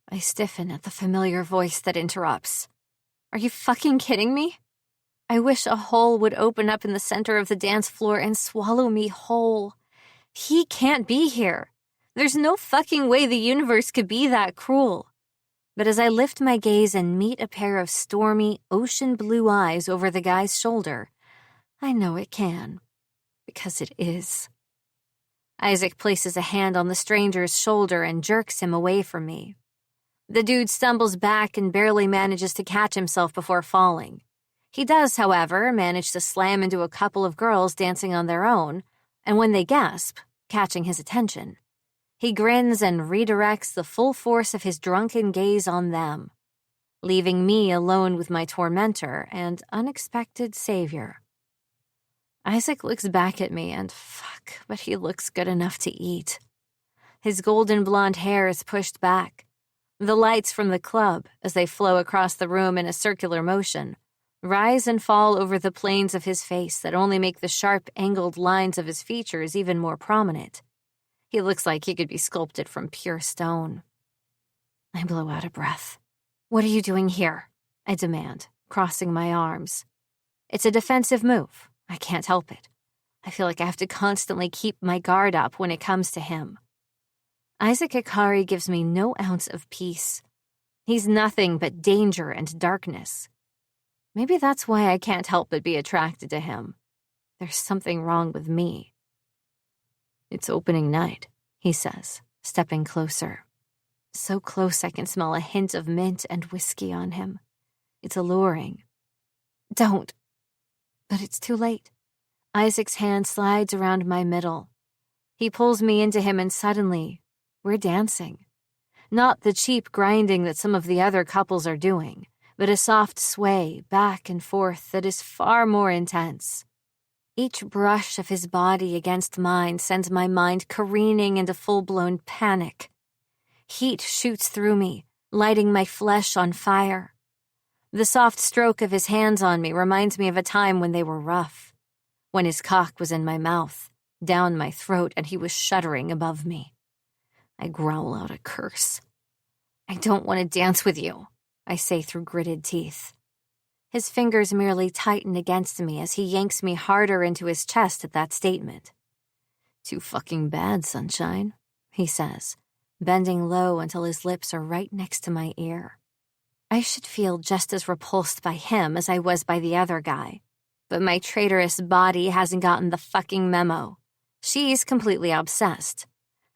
I stiffen at the familiar voice that interrupts. Are you fucking kidding me? I wish a hole would open up in the center of the dance floor and swallow me whole. He can't be here. There's no fucking way the universe could be that cruel. But as I lift my gaze and meet a pair of stormy, ocean blue eyes over the guy's shoulder, I know it can. Because it is. Isaac places a hand on the stranger's shoulder and jerks him away from me. The dude stumbles back and barely manages to catch himself before falling. He does, however, manage to slam into a couple of girls dancing on their own, and when they gasp, catching his attention, he grins and redirects the full force of his drunken gaze on them, leaving me alone with my tormentor and unexpected savior. Isaac looks back at me and fuck, but he looks good enough to eat. His golden blonde hair is pushed back. The lights from the club, as they flow across the room in a circular motion, rise and fall over the planes of his face that only make the sharp, angled lines of his features even more prominent. He looks like he could be sculpted from pure stone. I blow out a breath. What are you doing here? I demand, crossing my arms. It's a defensive move. I can't help it. I feel like I have to constantly keep my guard up when it comes to him. Isaac Ikari gives me no ounce of peace. He's nothing but danger and darkness. Maybe that's why I can't help but be attracted to him. There's something wrong with me. It's opening night, he says, stepping closer. So close I can smell a hint of mint and whiskey on him. It's alluring. Don't. But it's too late. Isaac's hand slides around my middle. He pulls me into him and suddenly, we're dancing. Not the cheap grinding that some of the other couples are doing, but a soft sway back and forth that is far more intense. Each brush of his body against mine sends my mind careening into full-blown panic. Heat shoots through me, lighting my flesh on fire. The soft stroke of his hands on me reminds me of a time when they were rough, when his cock was in my mouth, down my throat, and he was shuddering above me. I growl out a curse. I don't want to dance with you, I say through gritted teeth. His fingers merely tighten against me as he yanks me harder into his chest at that statement. Too fucking bad, sunshine, he says, bending low until his lips are right next to my ear. I should feel just as repulsed by him as I was by the other guy, but my traitorous body hasn't gotten the fucking memo. She's completely obsessed,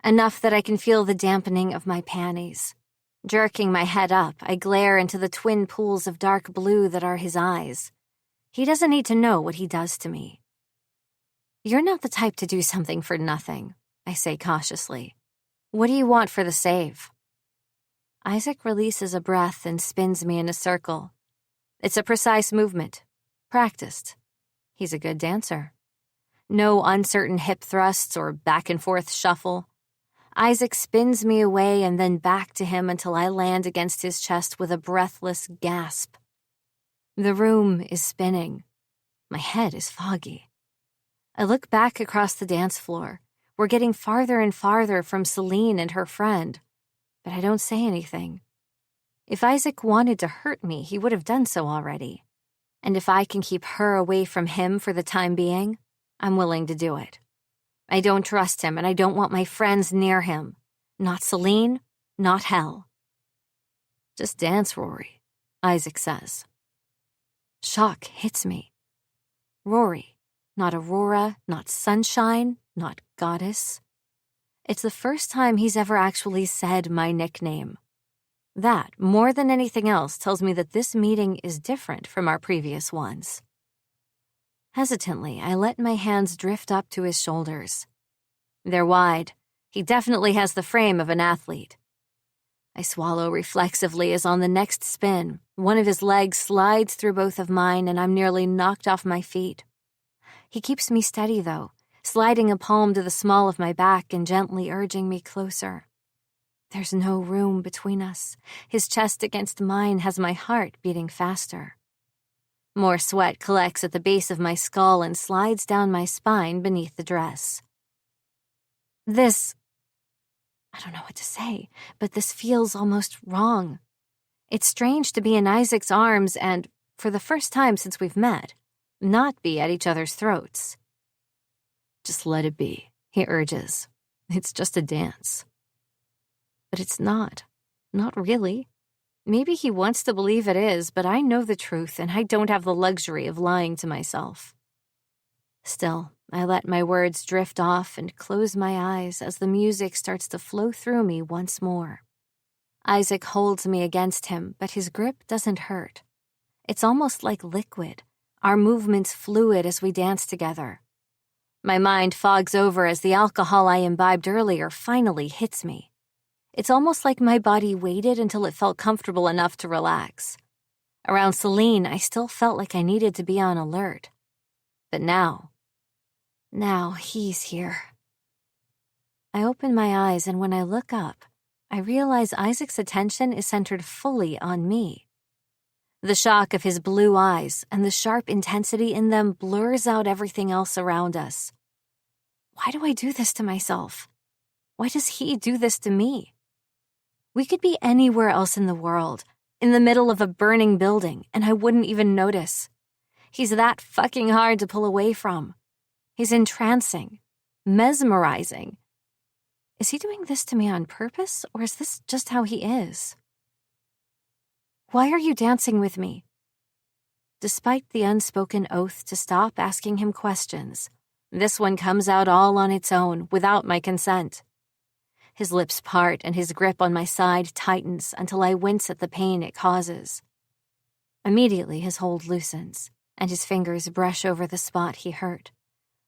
enough that I can feel the dampening of my panties. Jerking my head up, I glare into the twin pools of dark blue that are his eyes. He doesn't need to know what he does to me. You're not the type to do something for nothing, I say cautiously. What do you want for the save? Isaac releases a breath and spins me in a circle. It's a precise movement. Practiced. He's a good dancer. No uncertain hip thrusts or back and forth shuffle. Isaac spins me away and then back to him until I land against his chest with a breathless gasp. The room is spinning. My head is foggy. I look back across the dance floor. We're getting farther and farther from Celine and her friend, but I don't say anything. If Isaac wanted to hurt me, he would have done so already. And if I can keep her away from him for the time being, I'm willing to do it. I don't trust him, and I don't want my friends near him. Not Celine, not hell. Just dance, Rory, Isaac says. Shock hits me. Rory, not Aurora, not Sunshine, not Goddess. It's the first time he's ever actually said my nickname. That, more than anything else, tells me that this meeting is different from our previous ones. Hesitantly, I let my hands drift up to his shoulders. They're wide. He definitely has the frame of an athlete. I swallow reflexively as on the next spin, one of his legs slides through both of mine and I'm nearly knocked off my feet. He keeps me steady, though, sliding a palm to the small of my back and gently urging me closer. There's no room between us. His chest against mine has my heart beating faster. More sweat collects at the base of my skull and slides down my spine beneath the dress. I don't know what to say, but this feels almost wrong. It's strange to be in Isaac's arms and, for the first time since we've met, not be at each other's throats. Just let it be, he urges. It's just a dance. But it's not. Not really. Maybe he wants to believe it is, but I know the truth and I don't have the luxury of lying to myself. Still, I let my words drift off and close my eyes as the music starts to flow through me once more. Isaac holds me against him, but his grip doesn't hurt. It's almost like liquid, our movements fluid as we dance together. My mind fogs over as the alcohol I imbibed earlier finally hits me. It's almost like my body waited until it felt comfortable enough to relax. Around Celine, I still felt like I needed to be on alert. But now he's here. I open my eyes, and when I look up, I realize Isaac's attention is centered fully on me. The shock of his blue eyes and the sharp intensity in them blurs out everything else around us. Why do I do this to myself? Why does he do this to me? We could be anywhere else in the world, in the middle of a burning building, and I wouldn't even notice. He's that fucking hard to pull away from. He's entrancing, mesmerizing. Is he doing this to me on purpose, or is this just how he is? Why are you dancing with me? Despite the unspoken oath to stop asking him questions, this one comes out all on its own, without my consent. His lips part and his grip on my side tightens until I wince at the pain it causes. Immediately, his hold loosens, and his fingers brush over the spot he hurt,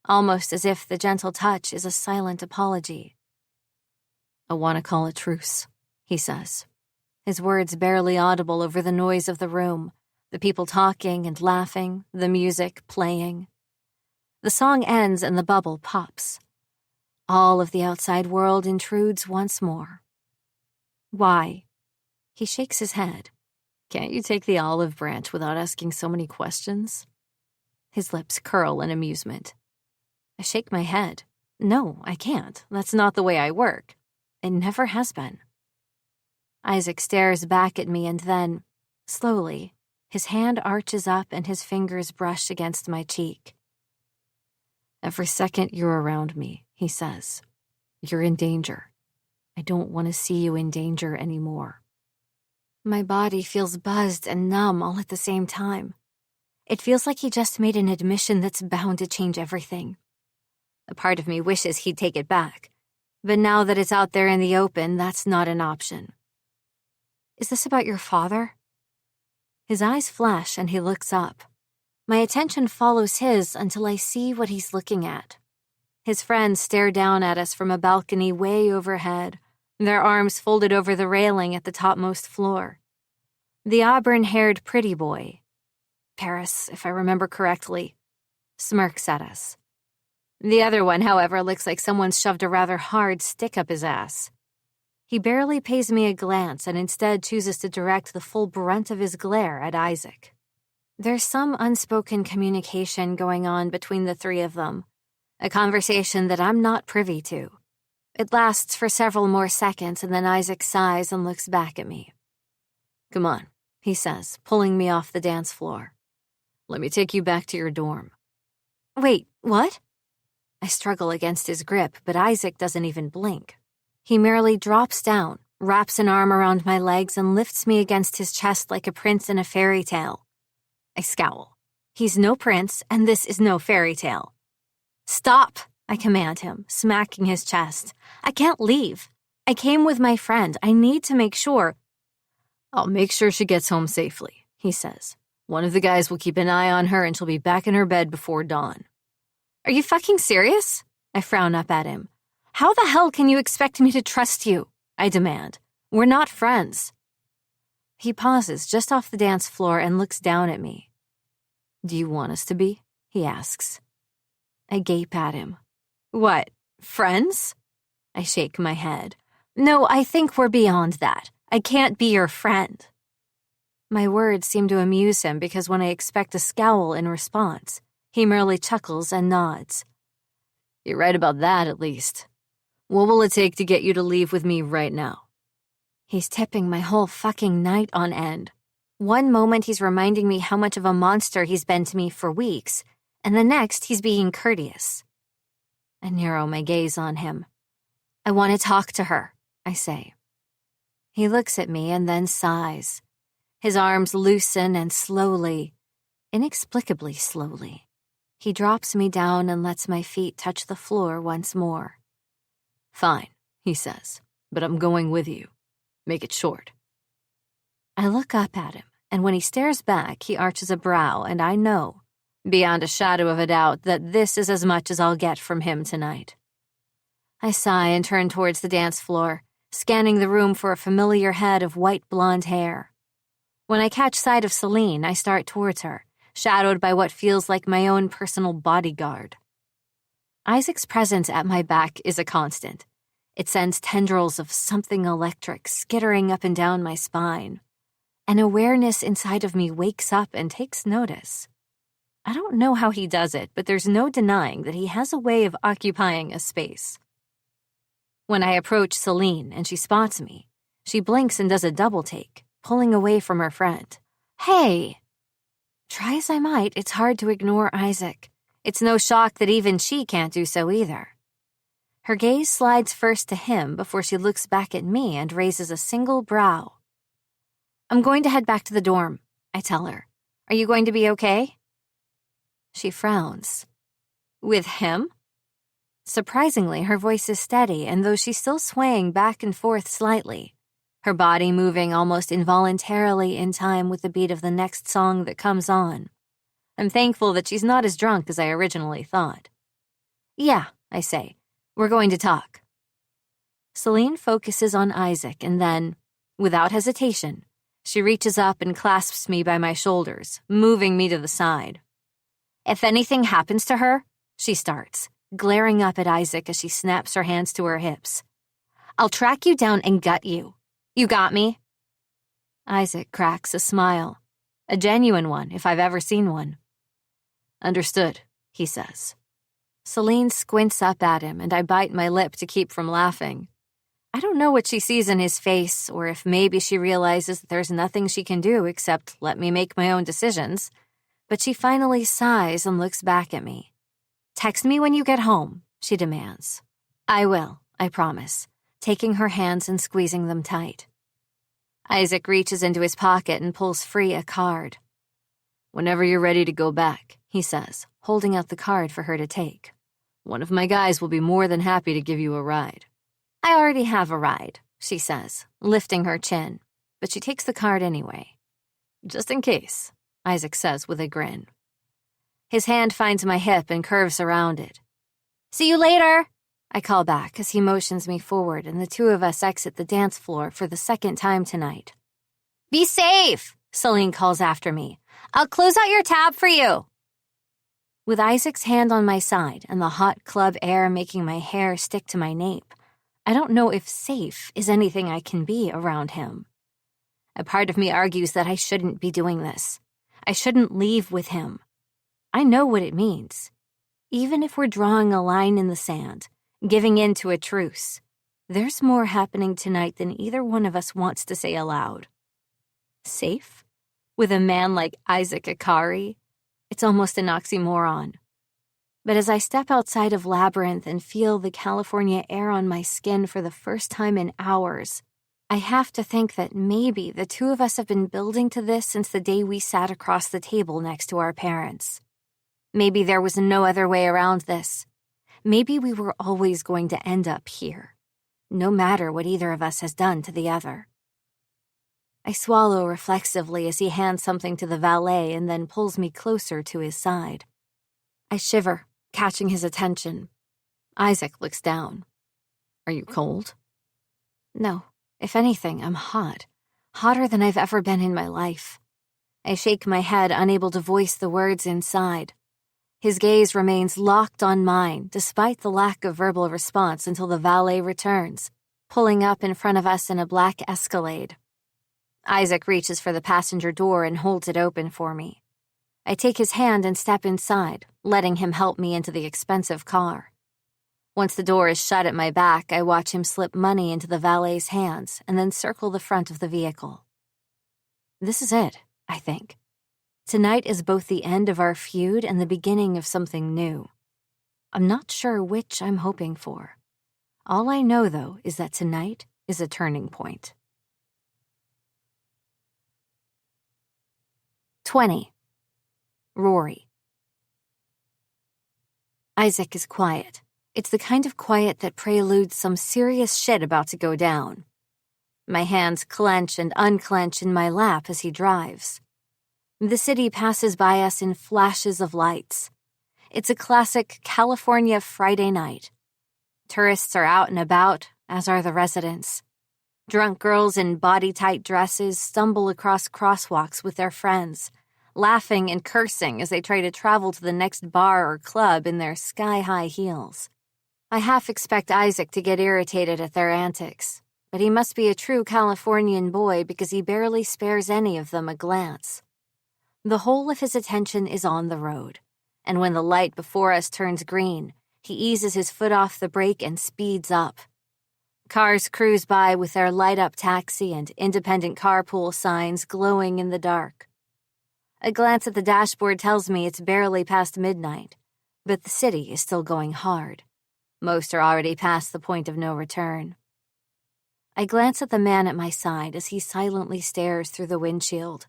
almost as if the gentle touch is a silent apology. I want to call a truce, he says, his words barely audible over the noise of the room, the people talking and laughing, the music playing. The song ends and the bubble pops. All of the outside world intrudes once more. Why? He shakes his head. Can't you take the olive branch without asking so many questions? His lips curl in amusement. I shake my head. No, I can't. That's not the way I work. It never has been. Isaac stares back at me and then, slowly, his hand arches up and his fingers brush against my cheek. Every second you're around me, he says, you're in danger. I don't want to see you in danger anymore. My body feels buzzed and numb all at the same time. It feels like he just made an admission that's bound to change everything. A part of me wishes he'd take it back, but now that it's out there in the open, that's not an option. Is this about your father? His eyes flash and he looks up. My attention follows his until I see what he's looking at. His friends stare down at us from a balcony way overhead, their arms folded over the railing at the topmost floor. The auburn-haired pretty boy, Paris, if I remember correctly, smirks at us. The other one, however, looks like someone's shoved a rather hard stick up his ass. He barely pays me a glance and instead chooses to direct the full brunt of his glare at Isaac. There's some unspoken communication going on between the three of them, a conversation that I'm not privy to. It lasts for several more seconds and then Isaac sighs and looks back at me. Come on, he says, pulling me off the dance floor. Let me take you back to your dorm. Wait, what? I struggle against his grip, but Isaac doesn't even blink. He merely drops down, wraps an arm around my legs, and lifts me against his chest like a prince in a fairy tale. I scowl. He's no prince, and this is no fairy tale. Stop, I command him, smacking his chest. I can't leave. I came with my friend. I need to make sure. I'll make sure she gets home safely, he says. One of the guys will keep an eye on her and she'll be back in her bed before dawn. Are you fucking serious? I frown up at him. How the hell can you expect me to trust you? I demand. We're not friends. He pauses just off the dance floor and looks down at me. Do you want us to be? He asks. I gape at him. What, friends? I shake my head. No, I think we're beyond that. I can't be your friend. My words seem to amuse him because when I expect a scowl in response, he merely chuckles and nods. You're right about that, at least. What will it take to get you to leave with me right now? He's tipping my whole fucking night on end. One moment he's reminding me how much of a monster he's been to me for weeks, and the next he's being courteous. I narrow my gaze on him. I want to talk to her, I say. He looks at me and then sighs. His arms loosen and slowly, inexplicably slowly, he drops me down and lets my feet touch the floor once more. Fine, he says, but I'm going with you. Make it short. I look up at him, and when he stares back, he arches a brow, and I know, beyond a shadow of a doubt, that this is as much as I'll get from him tonight. I sigh and turn towards the dance floor, scanning the room for a familiar head of white blonde hair. When I catch sight of Celine, I start towards her, shadowed by what feels like my own personal bodyguard. Isaac's presence at my back is a constant. It sends tendrils of something electric skittering up and down my spine. An awareness inside of me wakes up and takes notice. I don't know how he does it, but there's no denying that he has a way of occupying a space. When I approach Celine and she spots me, she blinks and does a double take, pulling away from her friend. Hey! Try as I might, it's hard to ignore Isaac. It's no shock that even she can't do so either. Her gaze slides first to him before she looks back at me and raises a single brow. I'm going to head back to the dorm, I tell her. Are you going to be okay? She frowns. With him? Surprisingly, her voice is steady, and though she's still swaying back and forth slightly, her body moving almost involuntarily in time with the beat of the next song that comes on. I'm thankful that she's not as drunk as I originally thought. Yeah, I say. We're going to talk. Celine focuses on Isaac and then, without hesitation, she reaches up and clasps me by my shoulders, moving me to the side. If anything happens to her, she starts, glaring up at Isaac as she snaps her hands to her hips. I'll track you down and gut you. You got me? Isaac cracks a smile. A genuine one, if I've ever seen one. Understood, he says. Celine squints up at him, and I bite my lip to keep from laughing. I don't know what she sees in his face, or if maybe she realizes that there's nothing she can do except let me make my own decisions, but she finally sighs and looks back at me. Text me when you get home, she demands. I will, I promise, taking her hands and squeezing them tight. Isaac reaches into his pocket and pulls free a card. Whenever you're ready to go back, he says, holding out the card for her to take. One of my guys will be more than happy to give you a ride. I already have a ride, she says, lifting her chin, but she takes the card anyway. Just in case, Isaac says with a grin. His hand finds my hip and curves around it. See you later, I call back as he motions me forward and the two of us exit the dance floor for the second time tonight. Be safe, Celine calls after me. I'll close out your tab for you. With Isaac's hand on my side and the hot club air making my hair stick to my nape, I don't know if safe is anything I can be around him. A part of me argues that I shouldn't be doing this. I shouldn't leave with him. I know what it means. Even if we're drawing a line in the sand, giving in to a truce, there's more happening tonight than either one of us wants to say aloud. Safe? With a man like Isaac Ikari? It's almost an oxymoron. But as I step outside of Labyrinth and feel the California air on my skin for the first time in hours, I have to think that maybe the two of us have been building to this since the day we sat across the table next to our parents. Maybe there was no other way around this. Maybe we were always going to end up here, no matter what either of us has done to the other. I swallow reflexively as he hands something to the valet and then pulls me closer to his side. I shiver, catching his attention. Isaac looks down. Are you cold? No. If anything, I'm hot. Hotter than I've ever been in my life. I shake my head, unable to voice the words inside. His gaze remains locked on mine despite the lack of verbal response until the valet returns, pulling up in front of us in a black Escalade. Isaac reaches for the passenger door and holds it open for me. I take his hand and step inside, letting him help me into the expensive car. Once the door is shut at my back, I watch him slip money into the valet's hands and then circle the front of the vehicle. This is it, I think. Tonight is both the end of our feud and the beginning of something new. I'm not sure which I'm hoping for. All I know, though, is that tonight is a turning point. 20. Rory. Isaac is quiet. It's the kind of quiet that preludes some serious shit about to go down. My hands clench and unclench in my lap as he drives. The city passes by us in flashes of lights. It's a classic California Friday night. Tourists are out and about, as are the residents. Drunk girls in body-tight dresses stumble across crosswalks with their friends, laughing and cursing as they try to travel to the next bar or club in their sky-high heels. I half expect Isaac to get irritated at their antics, but he must be a true Californian boy because he barely spares any of them a glance. The whole of his attention is on the road, and when the light before us turns green, he eases his foot off the brake and speeds up. Cars cruise by with their light-up taxi and independent carpool signs glowing in the dark. A glance at the dashboard tells me it's barely past midnight, but the city is still going hard. Most are already past the point of no return. I glance at the man at my side as he silently stares through the windshield,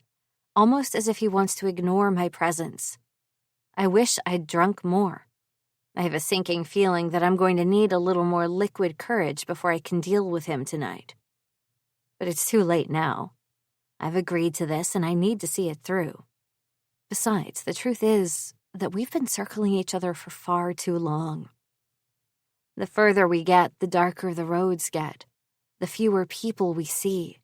almost as if he wants to ignore my presence. I wish I'd drunk more. I have a sinking feeling that I'm going to need a little more liquid courage before I can deal with him tonight. But it's too late now. I've agreed to this and I need to see it through. Besides, the truth is that we've been circling each other for far too long. The further we get, the darker the roads get, the fewer people we see.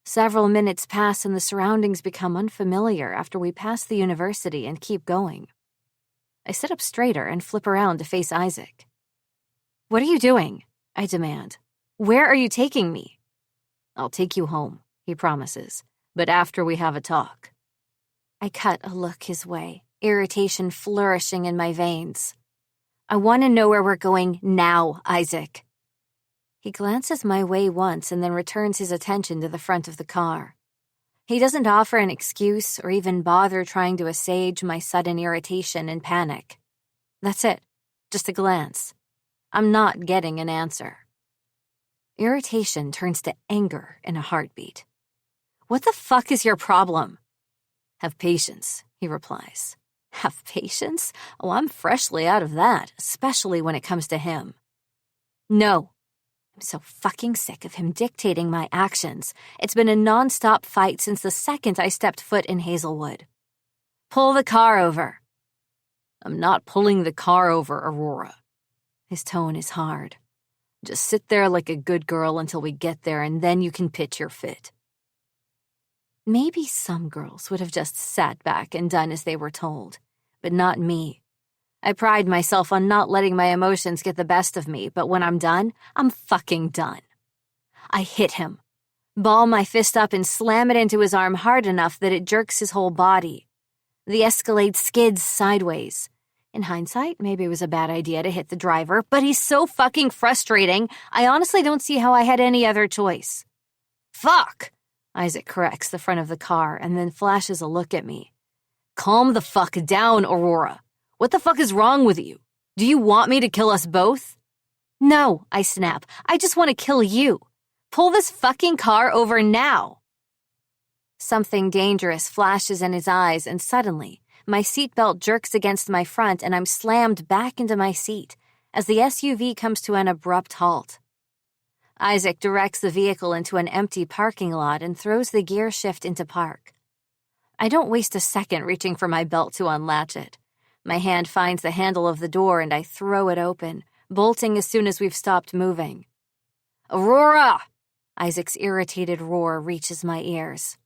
Several minutes pass and the surroundings become unfamiliar after we pass the university and keep going. I sit up straighter and flip around to face Isaac. "What are you doing?" I demand. "Where are you taking me?" "I'll take you home," he promises, "but after we have a talk." I cut a look his way, irritation flourishing in my veins. "I want to know where we're going now, Isaac." He glances my way once and then returns his attention to the front of the car. He doesn't offer an excuse or even bother trying to assuage my sudden irritation and panic. That's it, just a glance. I'm not getting an answer. Irritation turns to anger in a heartbeat. "What the fuck is your problem?" "Have patience," he replies. Have patience? Oh, I'm freshly out of that, especially when it comes to him. No. I'm so fucking sick of him dictating my actions. It's been a non-stop fight since the second I stepped foot in Hazelwood. Pull the car over. I'm not pulling the car over, Aurora. His tone is hard. Just sit there like a good girl until we get there, and then you can pitch your fit. Maybe some girls would have just sat back and done as they were told, but not me. I pride myself on not letting my emotions get the best of me, but when I'm done, I'm fucking done. I hit him, ball my fist up and slam it into his arm hard enough that it jerks his whole body. The Escalade skids sideways. In hindsight, maybe it was a bad idea to hit the driver, but he's so fucking frustrating, I honestly don't see how I had any other choice. Fuck! Isaac corrects the front of the car and then flashes a look at me. Calm the fuck down, Aurora. What the fuck is wrong with you? Do you want me to kill us both? No, I snap. I just want to kill you. Pull this fucking car over now. Something dangerous flashes in his eyes, and suddenly, my seatbelt jerks against my front and I'm slammed back into my seat as the SUV comes to an abrupt halt. Isaac directs the vehicle into an empty parking lot and throws the gear shift into park. I don't waste a second reaching for my belt to unlatch it. My hand finds the handle of the door and I throw it open, bolting as soon as we've stopped moving. Aurora! Isaac's irritated roar reaches my ears.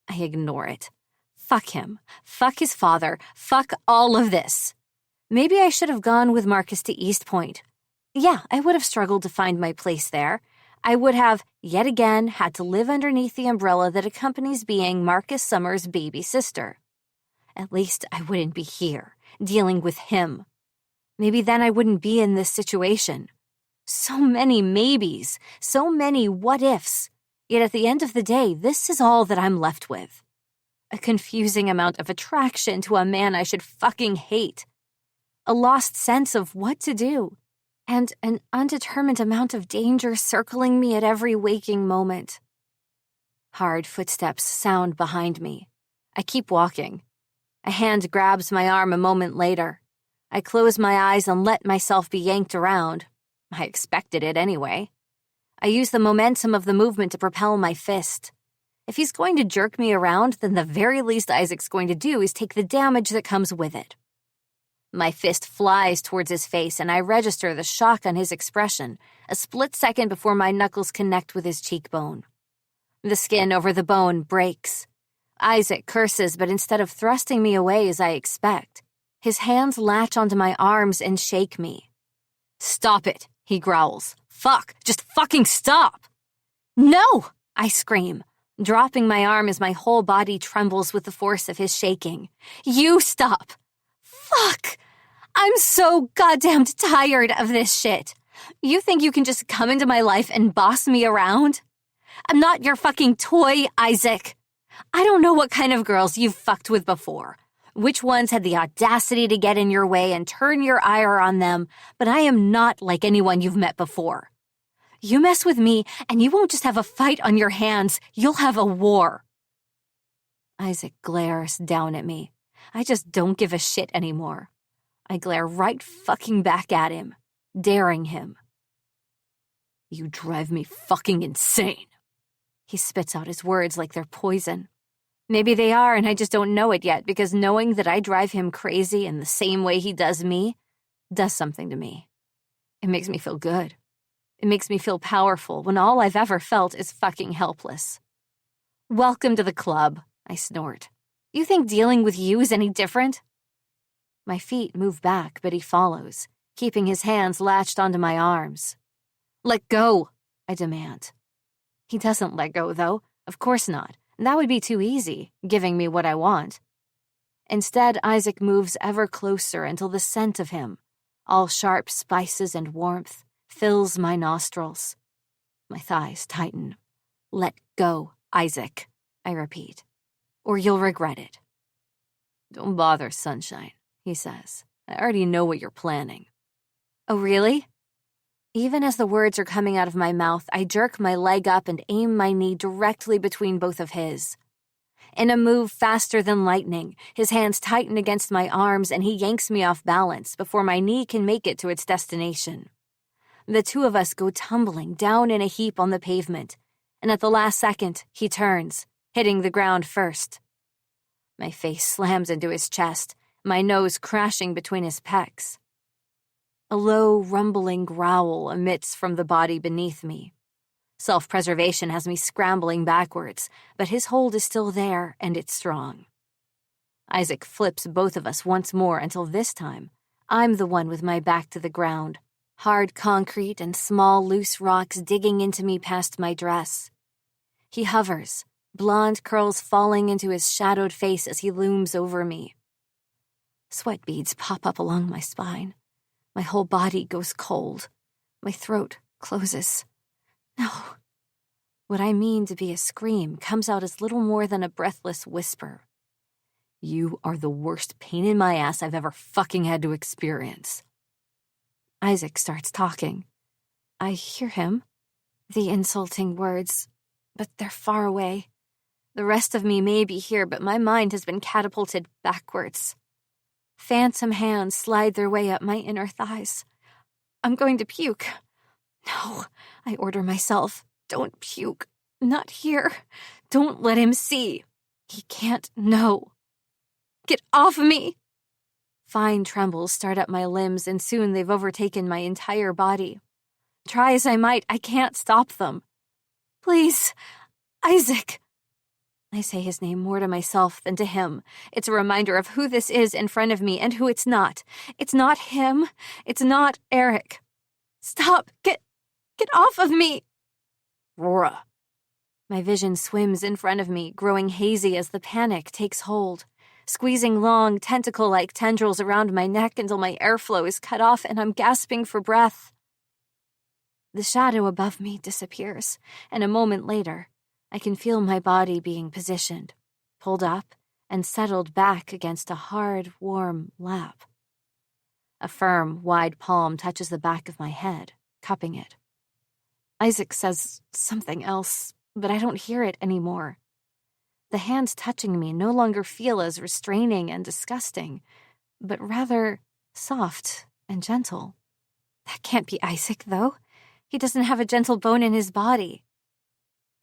I ignore it. Fuck him. Fuck his father. Fuck all of this. Maybe I should have gone with Marcus to East Point. Yeah, I would have struggled to find my place there. I would have, yet again, had to live underneath the umbrella that accompanies being Marcus Summers' baby sister. At least I wouldn't be here, dealing with him. Maybe then I wouldn't be in this situation. So many maybes, so many what-ifs. Yet at the end of the day, this is all that I'm left with. A confusing amount of attraction to a man I should fucking hate. A lost sense of what to do. And an undetermined amount of danger circling me at every waking moment. Hard footsteps sound behind me. I keep walking. A hand grabs my arm a moment later. I close my eyes and let myself be yanked around. I expected it anyway. I use the momentum of the movement to propel my fist. If he's going to jerk me around, then the very least Isaac's going to do is take the damage that comes with it. My fist flies towards his face, and I register the shock on his expression, a split second before my knuckles connect with his cheekbone. The skin over the bone breaks. Isaac curses, but instead of thrusting me away as I expect, his hands latch onto my arms and shake me. "Stop it," he growls. "Fuck, just fucking stop!" "No!" I scream, dropping my arm as my whole body trembles with the force of his shaking. "You stop!" Fuck! I'm so goddamn tired of this shit. You think you can just come into my life and boss me around? I'm not your fucking toy, Isaac. I don't know what kind of girls you've fucked with before, which ones had the audacity to get in your way and turn your ire on them, but I am not like anyone you've met before. You mess with me, and you won't just have a fight on your hands, you'll have a war. Isaac glares down at me. I just don't give a shit anymore. I glare right fucking back at him, daring him. You drive me fucking insane. He spits out his words like they're poison. Maybe they are, and I just don't know it yet, because knowing that I drive him crazy in the same way he does me does something to me. It makes me feel good. It makes me feel powerful when all I've ever felt is fucking helpless. Welcome to the club, I snort. You think dealing with you is any different? My feet move back, but he follows, keeping his hands latched onto my arms. Let go, I demand. He doesn't let go, though. Of course not. That would be too easy, giving me what I want. Instead, Isaac moves ever closer until the scent of him, all sharp spices and warmth, fills my nostrils. My thighs tighten. Let go, Isaac, I repeat, or you'll regret it. Don't bother, sunshine, he says. I already know what you're planning. Oh, really? Even as the words are coming out of my mouth, I jerk my leg up and aim my knee directly between both of his. In a move faster than lightning, his hands tighten against my arms and he yanks me off balance before my knee can make it to its destination. The two of us go tumbling down in a heap on the pavement, and at the last second, he turns, hitting the ground first. My face slams into his chest, my nose crashing between his pecs. A low, rumbling growl emits from the body beneath me. Self-preservation has me scrambling backwards, but his hold is still there, and it's strong. Isaac flips both of us once more until this time, I'm the one with my back to the ground, hard concrete and small, loose rocks digging into me past my dress. He hovers, blonde curls falling into his shadowed face as he looms over me. Sweat beads pop up along my spine. My whole body goes cold. My throat closes. No. What I mean to be a scream comes out as little more than a breathless whisper. You are the worst pain in my ass I've ever fucking had to experience. Isaac starts talking. I hear him, the insulting words, but they're far away. The rest of me may be here, but my mind has been catapulted backwards. Phantom hands slide their way up my inner thighs. I'm going to puke. No, I order myself. Don't puke. Not here. Don't let him see. He can't know. Get off me! Fine trembles start up my limbs, and soon they've overtaken my entire body. Try as I might, I can't stop them. Please, Isaac. I say his name more to myself than to him. It's a reminder of who this is in front of me and who it's not. It's not him. It's not Eric. Stop! Get off of me! Aurora. My vision swims in front of me, growing hazy as the panic takes hold, squeezing long, tentacle-like tendrils around my neck until my airflow is cut off and I'm gasping for breath. The shadow above me disappears, and a moment later, I can feel my body being positioned, pulled up, and settled back against a hard, warm lap. A firm, wide palm touches the back of my head, cupping it. Isaac says something else, but I don't hear it anymore. The hands touching me no longer feel as restraining and disgusting, but rather soft and gentle. That can't be Isaac, though. He doesn't have a gentle bone in his body.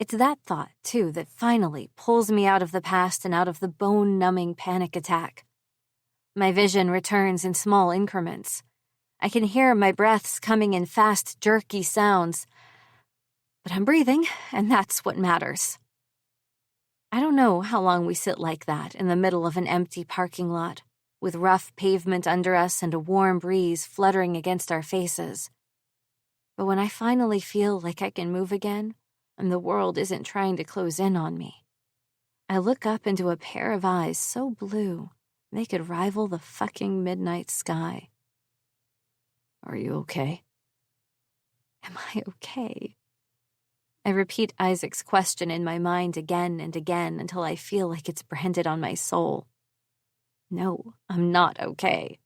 It's that thought, too, that finally pulls me out of the past and out of the bone-numbing panic attack. My vision returns in small increments. I can hear my breaths coming in fast, jerky sounds. But I'm breathing, and that's what matters. I don't know how long we sit like that in the middle of an empty parking lot, with rough pavement under us and a warm breeze fluttering against our faces. But when I finally feel like I can move again, and the world isn't trying to close in on me, I look up into a pair of eyes so blue they could rival the fucking midnight sky. Are you okay? Am I okay? I repeat Isaac's question in my mind again and again until I feel like it's branded on my soul. No, I'm not okay.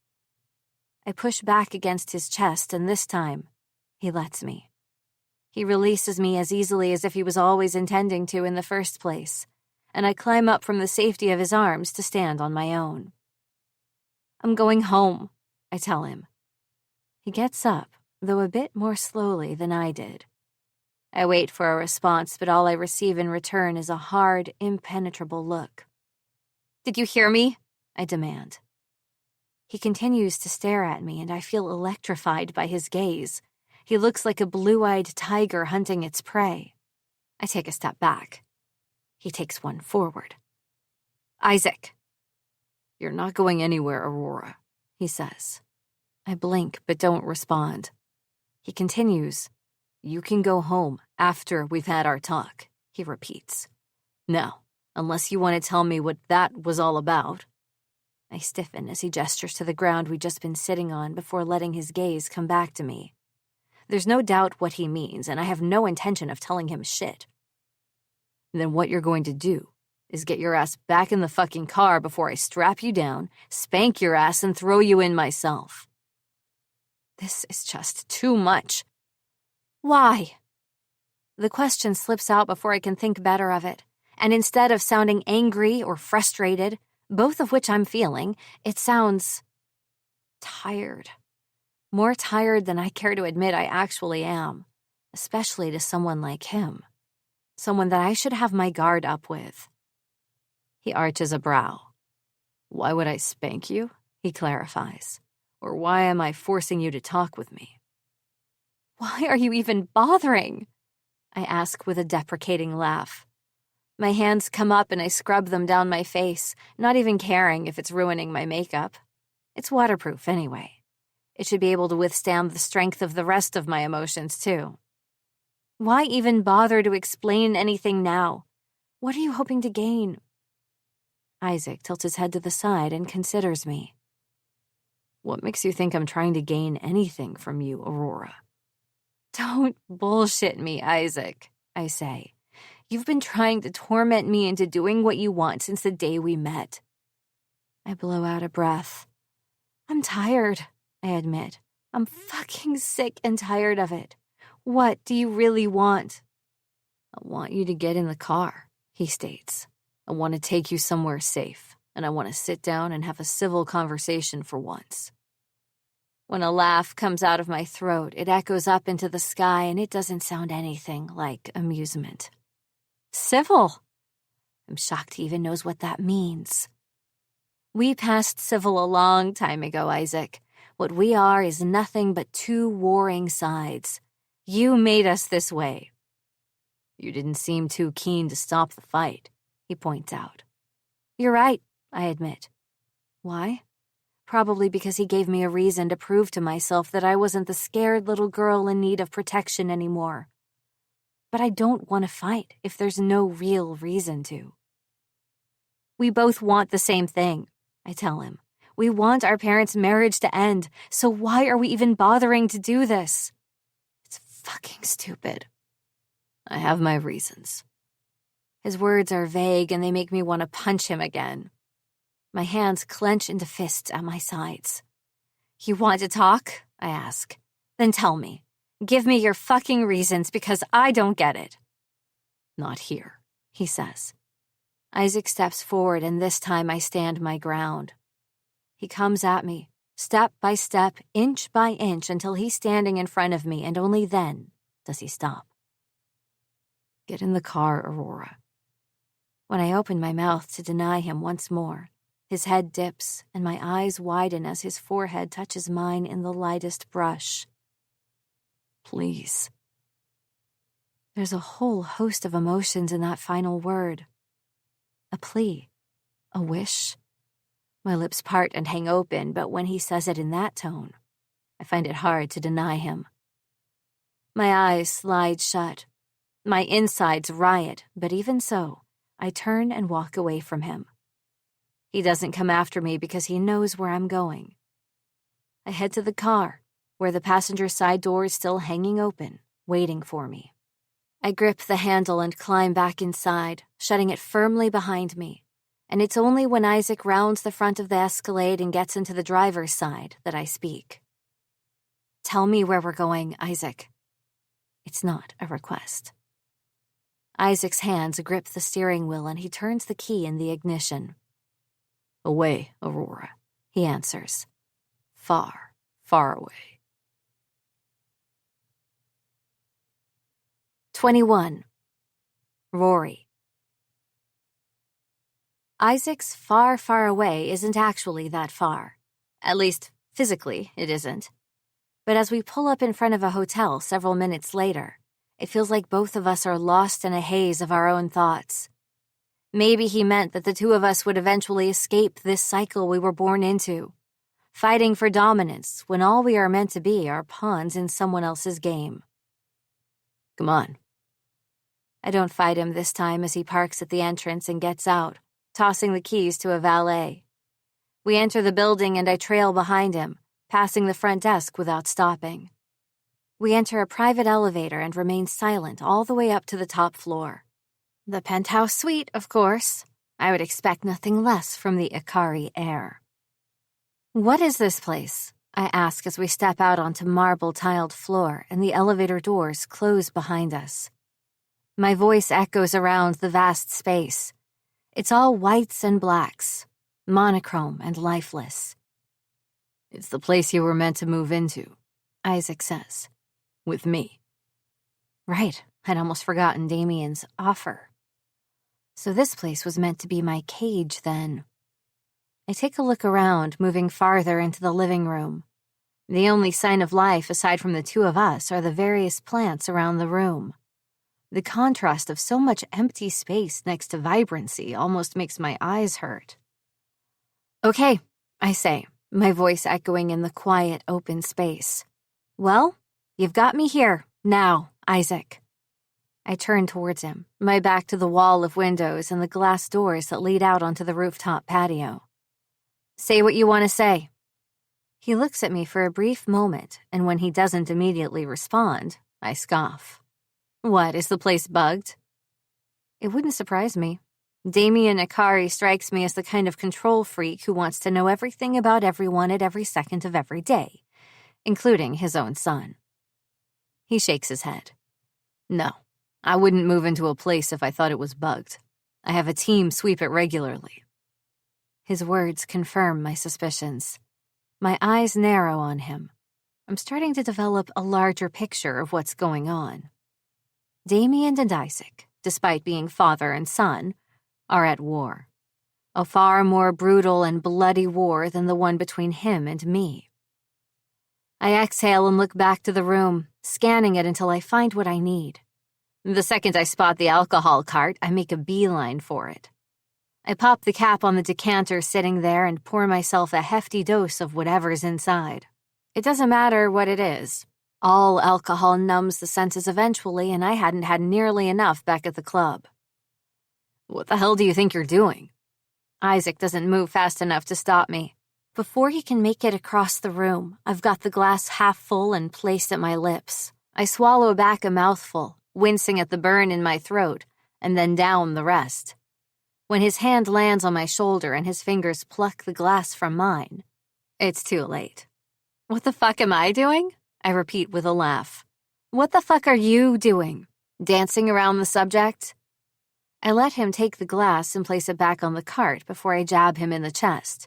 I push back against his chest, and this time, he lets me. He releases me as easily as if he was always intending to in the first place, and I climb up from the safety of his arms to stand on my own. I'm going home, I tell him. He gets up, though a bit more slowly than I did. I wait for a response, but all I receive in return is a hard, impenetrable look. Did you hear me? I demand. He continues to stare at me, and I feel electrified by his gaze. He looks like a blue-eyed tiger hunting its prey. I take a step back. He takes one forward. Isaac. You're not going anywhere, Aurora, he says. I blink, but don't respond. He continues. You can go home after we've had our talk, he repeats. Now, unless you want to tell me what that was all about. I stiffen as he gestures to the ground we'd just been sitting on before letting his gaze come back to me. There's no doubt what he means, and I have no intention of telling him shit. Then what you're going to do is get your ass back in the fucking car before I strap you down, spank your ass, and throw you in myself. This is just too much. Why? The question slips out before I can think better of it, and instead of sounding angry or frustrated, both of which I'm feeling, it sounds tired. More tired than I care to admit I actually am, especially to someone like him, someone that I should have my guard up with. He arches a brow. Why would I spank you? He clarifies. Or why am I forcing you to talk with me? Why are you even bothering? I ask with a deprecating laugh. My hands come up and I scrub them down my face, not even caring if it's ruining my makeup. It's waterproof anyway. It should be able to withstand the strength of the rest of my emotions, too. Why even bother to explain anything now? What are you hoping to gain? Isaac tilts his head to the side and considers me. What makes you think I'm trying to gain anything from you, Aurora? Don't bullshit me, Isaac, I say. You've been trying to torment me into doing what you want since the day we met. I blow out a breath. I'm tired, I admit. I'm fucking sick and tired of it. What do you really want? I want you to get in the car, he states. I want to take you somewhere safe, and I want to sit down and have a civil conversation for once. When a laugh comes out of my throat, it echoes up into the sky, and it doesn't sound anything like amusement. Civil? I'm shocked he even knows what that means. We passed civil a long time ago, Isaac. What we are is nothing but two warring sides. You made us this way. You didn't seem too keen to stop the fight, he points out. You're right, I admit. Why? Probably because he gave me a reason to prove to myself that I wasn't the scared little girl in need of protection anymore. But I don't want to fight if there's no real reason to. We both want the same thing, I tell him. We want our parents' marriage to end, so why are we even bothering to do this? It's fucking stupid. I have my reasons. His words are vague and they make me want to punch him again. My hands clench into fists at my sides. You want to talk? I ask. Then tell me. Give me your fucking reasons because I don't get it. Not here, he says. Isaac steps forward and this time I stand my ground. He comes at me, step by step, inch by inch, until he's standing in front of me, and only then does he stop. Get in the car, Aurora. When I open my mouth to deny him once more, his head dips and my eyes widen as his forehead touches mine in the lightest brush. Please. There's a whole host of emotions in that final word. A plea. A wish. My lips part and hang open, but when he says it in that tone, I find it hard to deny him. My eyes slide shut. My insides riot, but even so, I turn and walk away from him. He doesn't come after me because he knows where I'm going. I head to the car, where the passenger side door is still hanging open, waiting for me. I grip the handle and climb back inside, shutting it firmly behind me, and it's only when Isaac rounds the front of the Escalade and gets into the driver's side that I speak. Tell me where we're going, Isaac. It's not a request. Isaac's hands grip the steering wheel and he turns the key in the ignition. Away, Aurora, he answers. Far, far away. 21. Rory. Isaac's far, far away isn't actually that far. At least, physically, it isn't. But as we pull up in front of a hotel several minutes later, it feels like both of us are lost in a haze of our own thoughts. Maybe he meant that the two of us would eventually escape this cycle we were born into, fighting for dominance when all we are meant to be are pawns in someone else's game. Come on. I don't fight him this time as he parks at the entrance and gets out, tossing the keys to a valet. We enter the building and I trail behind him, passing the front desk without stopping. We enter a private elevator and remain silent all the way up to the top floor. The penthouse suite, of course. I would expect nothing less from the Icarus heir. What is this place? I ask as we step out onto marble-tiled floor and the elevator doors close behind us. My voice echoes around the vast space. It's all whites and blacks, monochrome and lifeless. It's the place you were meant to move into, Isaac says. With me. Right, I'd almost forgotten Damien's offer. So this place was meant to be my cage then. I take a look around, moving farther into the living room. The only sign of life aside from the two of us are the various plants around the room. The contrast of so much empty space next to vibrancy almost makes my eyes hurt. Okay, I say, my voice echoing in the quiet, open space. Well, you've got me here, now, Isaac. I turn towards him, my back to the wall of windows and the glass doors that lead out onto the rooftop patio. Say what you want to say. He looks at me for a brief moment, and when he doesn't immediately respond, I scoff. What, is the place bugged? It wouldn't surprise me. Damien Icarus strikes me as the kind of control freak who wants to know everything about everyone at every second of every day, including his own son. He shakes his head. No, I wouldn't move into a place if I thought it was bugged. I have a team sweep it regularly. His words confirm my suspicions. My eyes narrow on him. I'm starting to develop a larger picture of what's going on. Damien and Isaac, despite being father and son, are at war. A far more brutal and bloody war than the one between him and me. I exhale and look back to the room, scanning it until I find what I need. The second I spot the alcohol cart, I make a beeline for it, I pop the cap on the decanter sitting there and pour myself a hefty dose of whatever's inside. It doesn't matter what it is. All alcohol numbs the senses eventually, and I hadn't had nearly enough back at the club. What the hell do you think you're doing? Isaac doesn't move fast enough to stop me. Before he can make it across the room, I've got the glass half full and placed at my lips. I swallow back a mouthful, wincing at the burn in my throat, and then down the rest. When his hand lands on my shoulder and his fingers pluck the glass from mine, it's too late. What the fuck am I doing? I repeat with a laugh. What the fuck are you doing? Dancing around the subject? I let him take the glass and place it back on the cart before I jab him in the chest.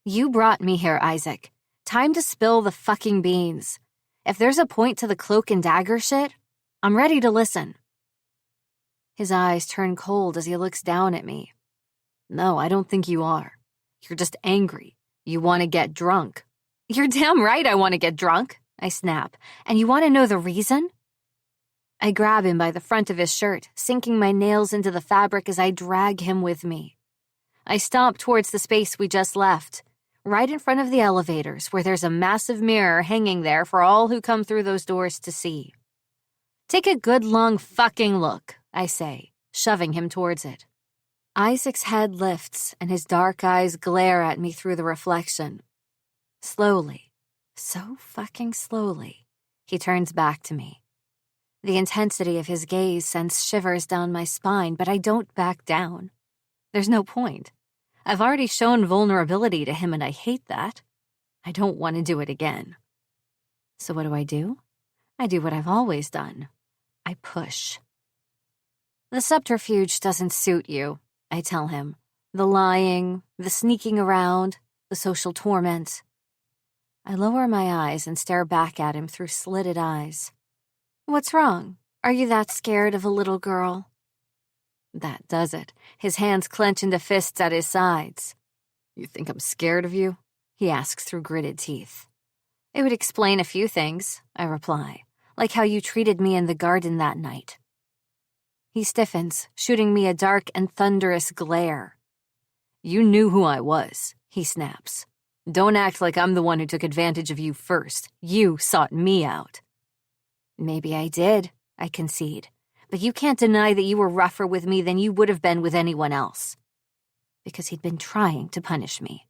You brought me here, Isaac. Time to spill the fucking beans. If there's a point to the cloak and dagger shit, I'm ready to listen. His eyes turn cold as he looks down at me. No, I don't think you are. You're just angry. You want to get drunk. You're damn right I want to get drunk, I snap. And you want to know the reason? I grab him by the front of his shirt, sinking my nails into the fabric as I drag him with me. I stomp towards the space we just left, right in front of the elevators where there's a massive mirror hanging there for all who come through those doors to see. Take a good long fucking look, I say, shoving him towards it. Isaac's head lifts and his dark eyes glare at me through the reflection. Slowly, so fucking slowly, he turns back to me. The intensity of his gaze sends shivers down my spine, but I don't back down. There's no point. I've already shown vulnerability to him and I hate that. I don't want to do it again. So what do? I do what I've always done. I push. The subterfuge doesn't suit you, I tell him. The lying, the sneaking around, the social torment. I lower my eyes and stare back at him through slitted eyes. What's wrong? Are you that scared of a little girl? That does it. His hands clench into fists at his sides. You think I'm scared of you? He asks through gritted teeth. It would explain a few things, I reply, like how you treated me in the garden that night. He stiffens, shooting me a dark and thunderous glare. You knew who I was, he snaps. Don't act like I'm the one who took advantage of you first. You sought me out. Maybe I did, I concede, but you can't deny that you were rougher with me than you would have been with anyone else. Because he'd been trying to punish me.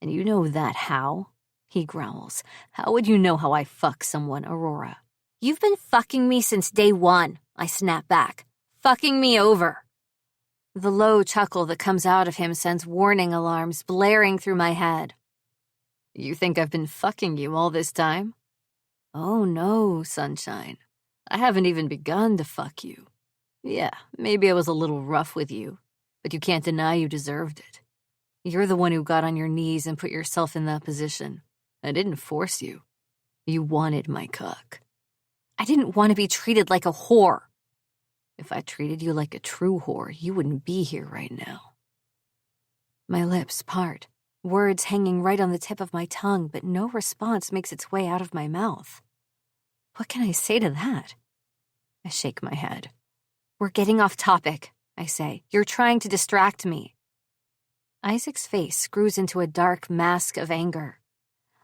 And you know that how? He growls. How would you know how I fuck someone, Aurora? You've been fucking me since day one, I snap back. Fucking me over. The low chuckle that comes out of him sends warning alarms blaring through my head. You think I've been fucking you all this time? Oh no, sunshine. I haven't even begun to fuck you. Yeah, maybe I was a little rough with you, but you can't deny you deserved it. You're the one who got on your knees and put yourself in that position. I didn't force you. You wanted my cock. I didn't want to be treated like a whore. If I treated you like a true whore, you wouldn't be here right now. My lips part, words hanging right on the tip of my tongue, but no response makes its way out of my mouth. What can I say to that? I shake my head. We're getting off topic, I say. You're trying to distract me. Isaac's face screws into a dark mask of anger.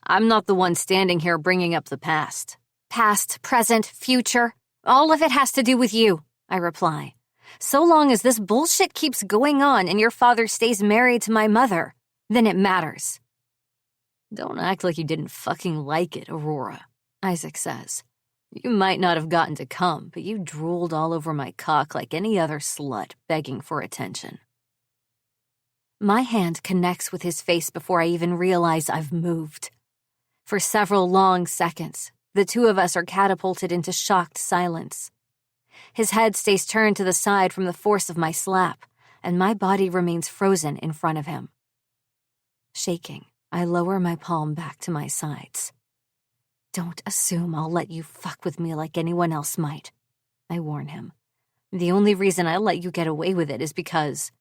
I'm not the one standing here bringing up the past. Past, present, future, all of it has to do with you, I reply. So long as this bullshit keeps going on and your father stays married to my mother, then it matters. Don't act like you didn't fucking like it, Aurora, Isaac says. You might not have gotten to come, but you drooled all over my cock like any other slut begging for attention. My hand connects with his face before I even realize I've moved. For several long seconds, the two of us are catapulted into shocked silence. His head stays turned to the side from the force of my slap, and my body remains frozen in front of him. Shaking, I lower my palm back to my sides. Don't assume I'll let you fuck with me like anyone else might, I warn him. The only reason I let you get away with it is because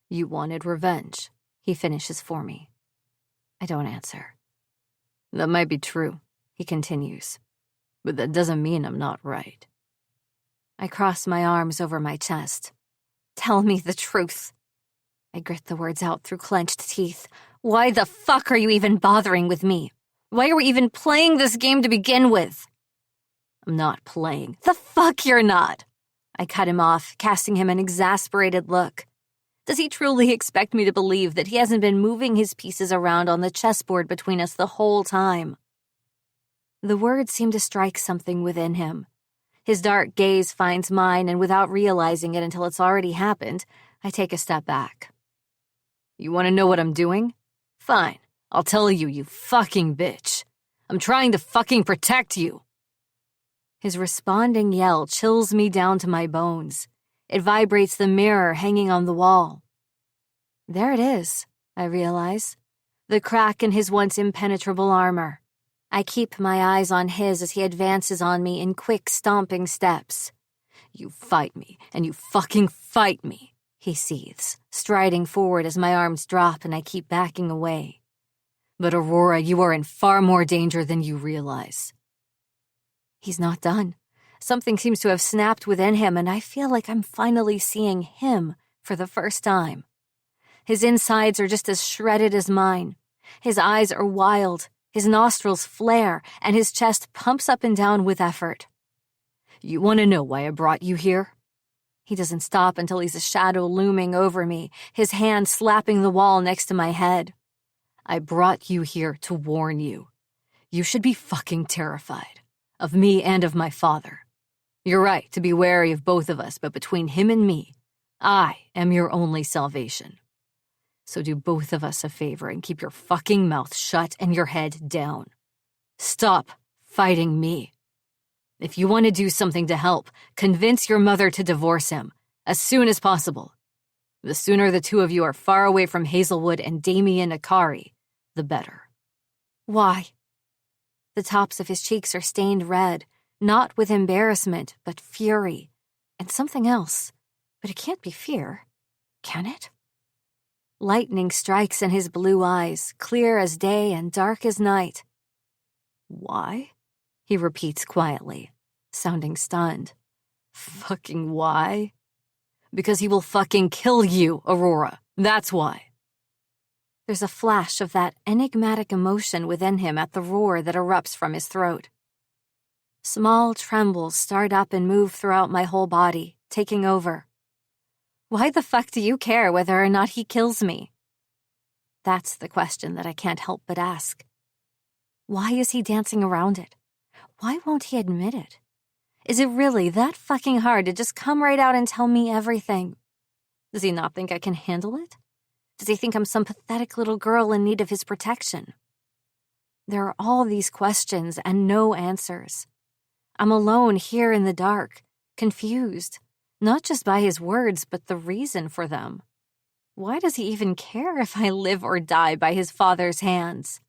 you wanted revenge, he finishes for me. I don't answer. That might be true, he continues, but that doesn't mean I'm not right. I cross my arms over my chest. Tell me the truth. I grit the words out through clenched teeth. Why the fuck are you even bothering with me? Why are we even playing this game to begin with? I'm not playing. The fuck you're not! I cut him off, casting him an exasperated look. Does he truly expect me to believe that he hasn't been moving his pieces around on the chessboard between us the whole time? The words seem to strike something within him. His dark gaze finds mine, and without realizing it until it's already happened, I take a step back. You want to know what I'm doing? Fine, I'll tell you, you fucking bitch. I'm trying to fucking protect you. His responding yell chills me down to my bones. It vibrates the mirror hanging on the wall. There it is, I realize. The crack in his once impenetrable armor. I keep my eyes on his as he advances on me in quick, stomping steps. You fight me, and you fucking fight me, he seethes, striding forward as my arms drop and I keep backing away. But Aurora, you are in far more danger than you realize. He's not done. Something seems to have snapped within him, and I feel like I'm finally seeing him for the first time. His insides are just as shredded as mine. His eyes are wild, his nostrils flare, and his chest pumps up and down with effort. You want to know why I brought you here? He doesn't stop until he's a shadow looming over me, his hand slapping the wall next to my head. I brought you here to warn you. You should be fucking terrified. Of me and of my father. You're right to be wary of both of us, but between him and me, I am your only salvation. So do both of us a favor and keep your fucking mouth shut and your head down. Stop fighting me. If you want to do something to help, convince your mother to divorce him, as soon as possible. The sooner the two of you are far away from Hazelwood and Damien Akari, the better. Why? The tops of his cheeks are stained red, not with embarrassment, but fury, and something else. But it can't be fear, can it? Lightning strikes in his blue eyes, clear as day and dark as night. Why? He repeats quietly, sounding stunned. Fucking why? Because he will fucking kill you, Aurora. That's why. There's a flash of that enigmatic emotion within him at the roar that erupts from his throat. Small trembles start up and move throughout my whole body, taking over. Why the fuck do you care whether or not he kills me? That's the question that I can't help but ask. Why is he dancing around it? Why won't he admit it? Is it really that fucking hard to just come right out and tell me everything? Does he not think I can handle it? Does he think I'm some pathetic little girl in need of his protection? There are all these questions and no answers. I'm alone here in the dark, confused, not just by his words, but the reason for them. Why does he even care if I live or die by his father's hands?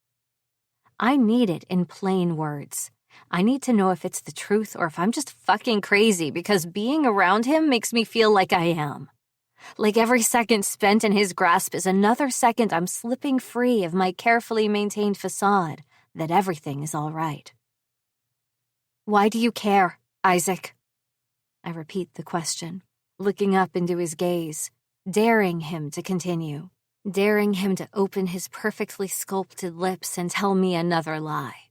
I need it in plain words. I need to know if it's the truth or if I'm just fucking crazy because being around him makes me feel like I am. Like every second spent in his grasp is another second I'm slipping free of my carefully maintained facade that everything is all right. Why do you care, Isaac? I repeat the question, looking up into his gaze, daring him to continue, daring him to open his perfectly sculpted lips and tell me another lie.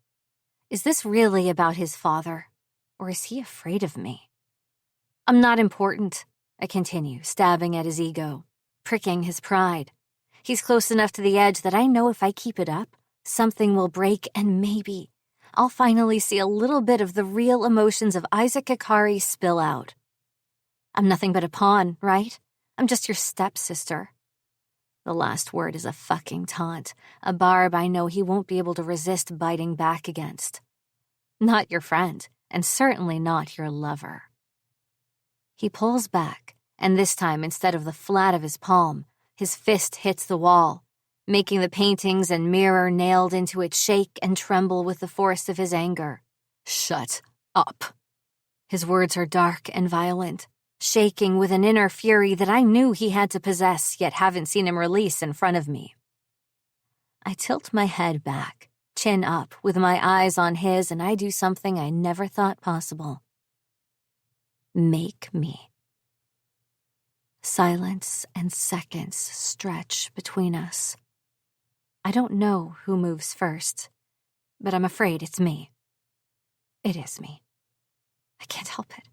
Is this really about his father, or is he afraid of me? I'm not important, I continue, stabbing at his ego, pricking his pride. He's close enough to the edge that I know if I keep it up, something will break and maybe I'll finally see a little bit of the real emotions of Isaac Akari spill out. I'm nothing but a pawn, right? I'm just your stepsister. The last word is a fucking taunt, a barb I know he won't be able to resist biting back against. Not your friend, and certainly not your lover. He pulls back, and this time, instead of the flat of his palm, his fist hits the wall, making the paintings and mirror nailed into it shake and tremble with the force of his anger. Shut up. His words are dark and violent, shaking with an inner fury that I knew he had to possess, yet haven't seen him release in front of me. I tilt my head back, chin up, with my eyes on his, and I do something I never thought possible. Make me. Silence and seconds stretch between us. I don't know who moves first, but I'm afraid it's me. It is me. I can't help it.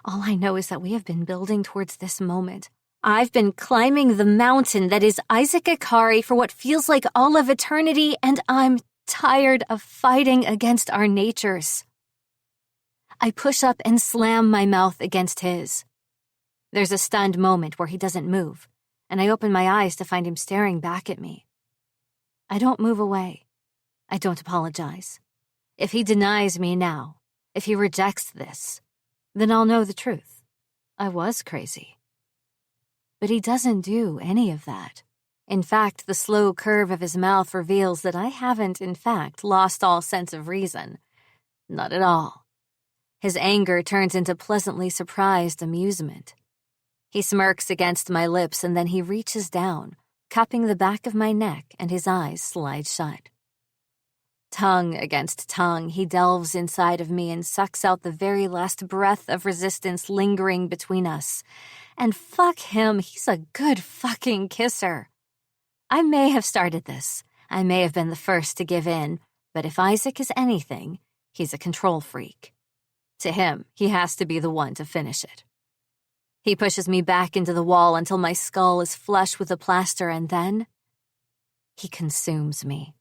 All I know is that we have been building towards this moment. I've been climbing the mountain that is Isaac Ikari for what feels like all of eternity, and I'm tired of fighting against our natures. I push up and slam my mouth against his. There's a stunned moment where he doesn't move, and I open my eyes to find him staring back at me. I don't move away. I don't apologize. If he denies me now, if he rejects this, then I'll know the truth. I was crazy. But he doesn't do any of that. In fact, the slow curve of his mouth reveals that I haven't, in fact, lost all sense of reason. Not at all. His anger turns into pleasantly surprised amusement. He smirks against my lips, and then he reaches down, cupping the back of my neck, and his eyes slide shut. Tongue against tongue, he delves inside of me and sucks out the very last breath of resistance lingering between us. And fuck him, he's a good fucking kisser. I may have started this. I may have been the first to give in, but if Isaac is anything, he's a control freak. To him, he has to be the one to finish it. He pushes me back into the wall until my skull is flush with the plaster, and then he consumes me.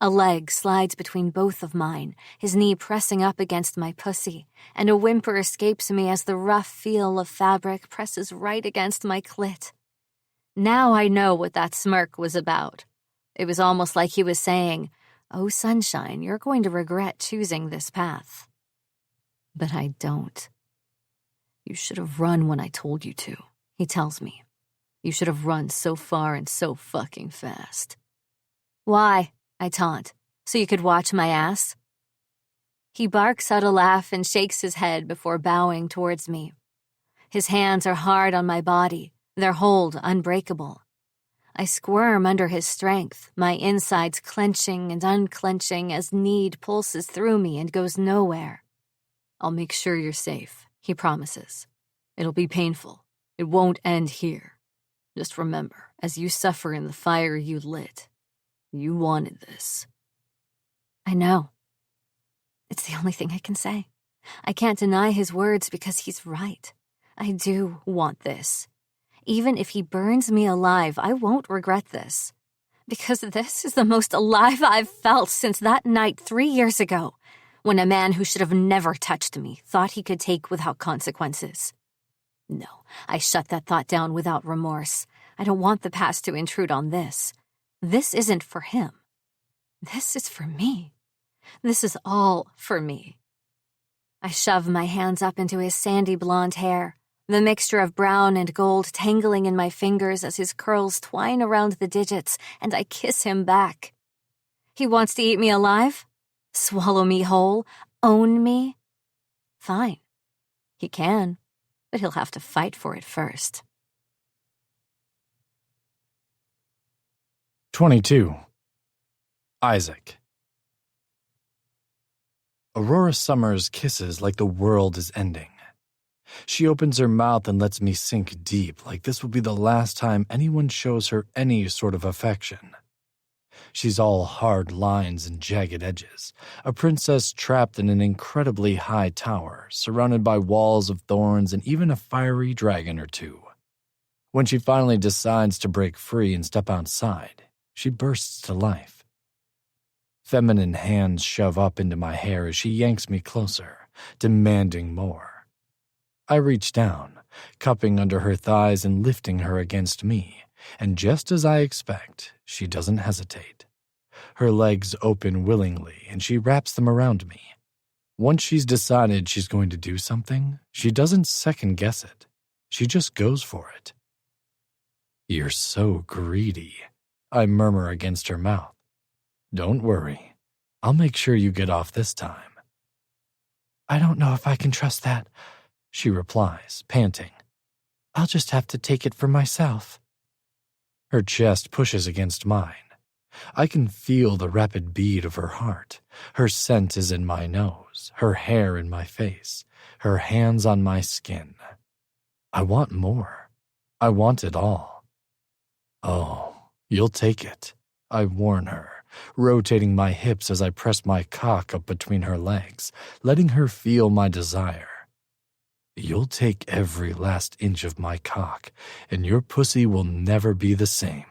A leg slides between both of mine, his knee pressing up against my pussy, and a whimper escapes me as the rough feel of fabric presses right against my clit. Now I know what that smirk was about. It was almost like he was saying, "Oh, sunshine, you're going to regret choosing this path." But I don't. "You should have run when I told you to," he tells me. "You should have run so far and so fucking fast." "Why?" I taunt. "So you could watch my ass?" He barks out a laugh and shakes his head before bowing towards me. His hands are hard on my body, their hold unbreakable. I squirm under his strength, my insides clenching and unclenching as need pulses through me and goes nowhere. "I'll make sure you're safe," he promises. "It'll be painful. It won't end here. Just remember, as you suffer in the fire you lit, you wanted this." I know. It's the only thing I can say. I can't deny his words because he's right. I do want this. Even if he burns me alive, I won't regret this. Because this is the most alive I've felt since that night 3 years ago, when a man who should have never touched me thought he could take without consequences. No, I shut that thought down without remorse. I don't want the past to intrude on this. This isn't for him. This is for me. This is all for me. I shove my hands up into his sandy blonde hair, the mixture of brown and gold tangling in my fingers as his curls twine around the digits, and I kiss him back. He wants to eat me alive? Swallow me whole? Own me? Fine. He can, but he'll have to fight for it first. 22. Isaac. Aurora Summers kisses like the world is ending. She opens her mouth and lets me sink deep, like this will be the last time anyone shows her any sort of affection. She's all hard lines and jagged edges, a princess trapped in an incredibly high tower, surrounded by walls of thorns and even a fiery dragon or two. When she finally decides to break free and step outside, she bursts to life. Feminine hands shove up into my hair as she yanks me closer, demanding more. I reach down, cupping under her thighs and lifting her against me, and just as I expect, she doesn't hesitate. Her legs open willingly, and she wraps them around me. Once she's decided she's going to do something, she doesn't second-guess it. She just goes for it. "You're so greedy," I murmur against her mouth. "Don't worry. I'll make sure you get off this time." "I don't know if I can trust that," she replies, panting. "I'll just have to take it for myself." Her chest pushes against mine. I can feel the rapid beat of her heart. Her scent is in my nose, her hair in my face, her hands on my skin. I want more. I want it all. Oh, you'll take it, I warn her, rotating my hips as I press my cock up between her legs, letting her feel my desire. You'll take every last inch of my cock, and your pussy will never be the same.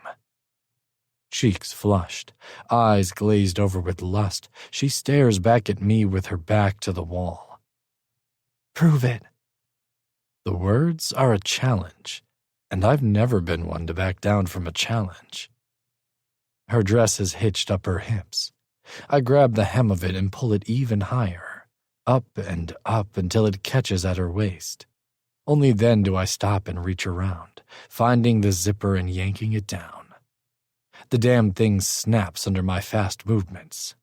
Cheeks flushed, eyes glazed over with lust, she stares back at me with her back to the wall. Prove it. The words are a challenge, and I've never been one to back down from a challenge. Her dress is hitched up her hips. I grab the hem of it and pull it even higher, up and up until it catches at her waist. Only then do I stop and reach around, finding the zipper and yanking it down. The damn thing snaps under my fast movements.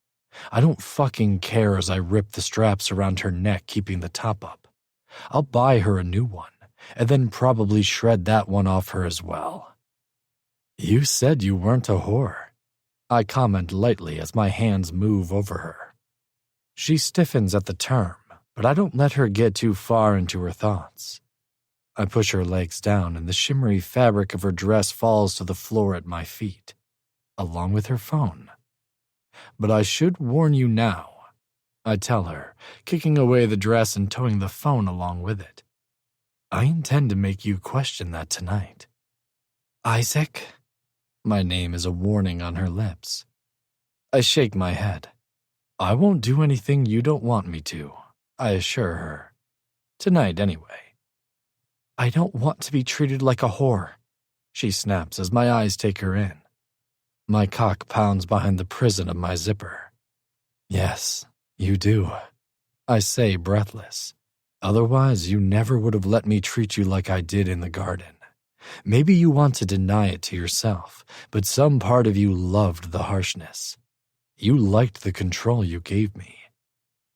I don't fucking care as I rip the straps around her neck, keeping the top up. I'll buy her a new one, and then probably shred that one off her as well. You said you weren't a whore, I comment lightly as my hands move over her. She stiffens at the term, but I don't let her get too far into her thoughts. I push her legs down and the shimmery fabric of her dress falls to the floor at my feet, along with her phone. But I should warn you now, I tell her, kicking away the dress and towing the phone along with it. I intend to make you question that tonight. Isaac? My name is a warning on her lips. I shake my head. I won't do anything you don't want me to, I assure her. Tonight, anyway. I don't want to be treated like a whore, she snaps as my eyes take her in. My cock pounds behind the prison of my zipper. Yes, you do, I say breathless. Otherwise, you never would have let me treat you like I did in the garden. Maybe you want to deny it to yourself, but some part of you loved the harshness. You liked the control you gave me.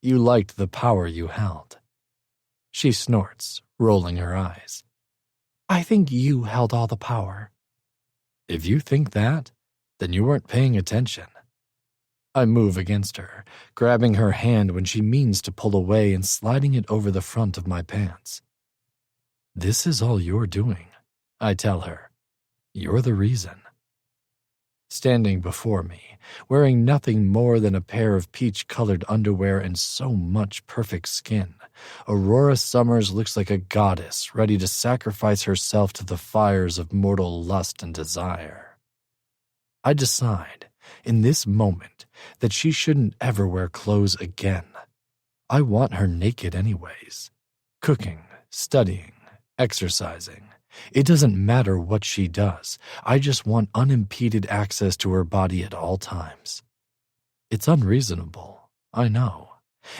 You liked the power you held. She snorts, rolling her eyes. I think you held all the power. If you think that, then you weren't paying attention. I move against her, grabbing her hand when she means to pull away and sliding it over the front of my pants. This is all you're doing, I tell her. You're the reason. Standing before me, wearing nothing more than a pair of peach-colored underwear and so much perfect skin, Aurora Summers looks like a goddess ready to sacrifice herself to the fires of mortal lust and desire. I decide, in this moment, that she shouldn't ever wear clothes again. I want her naked anyways. Cooking, studying, exercising. It doesn't matter what she does. I just want unimpeded access to her body at all times. It's unreasonable, I know.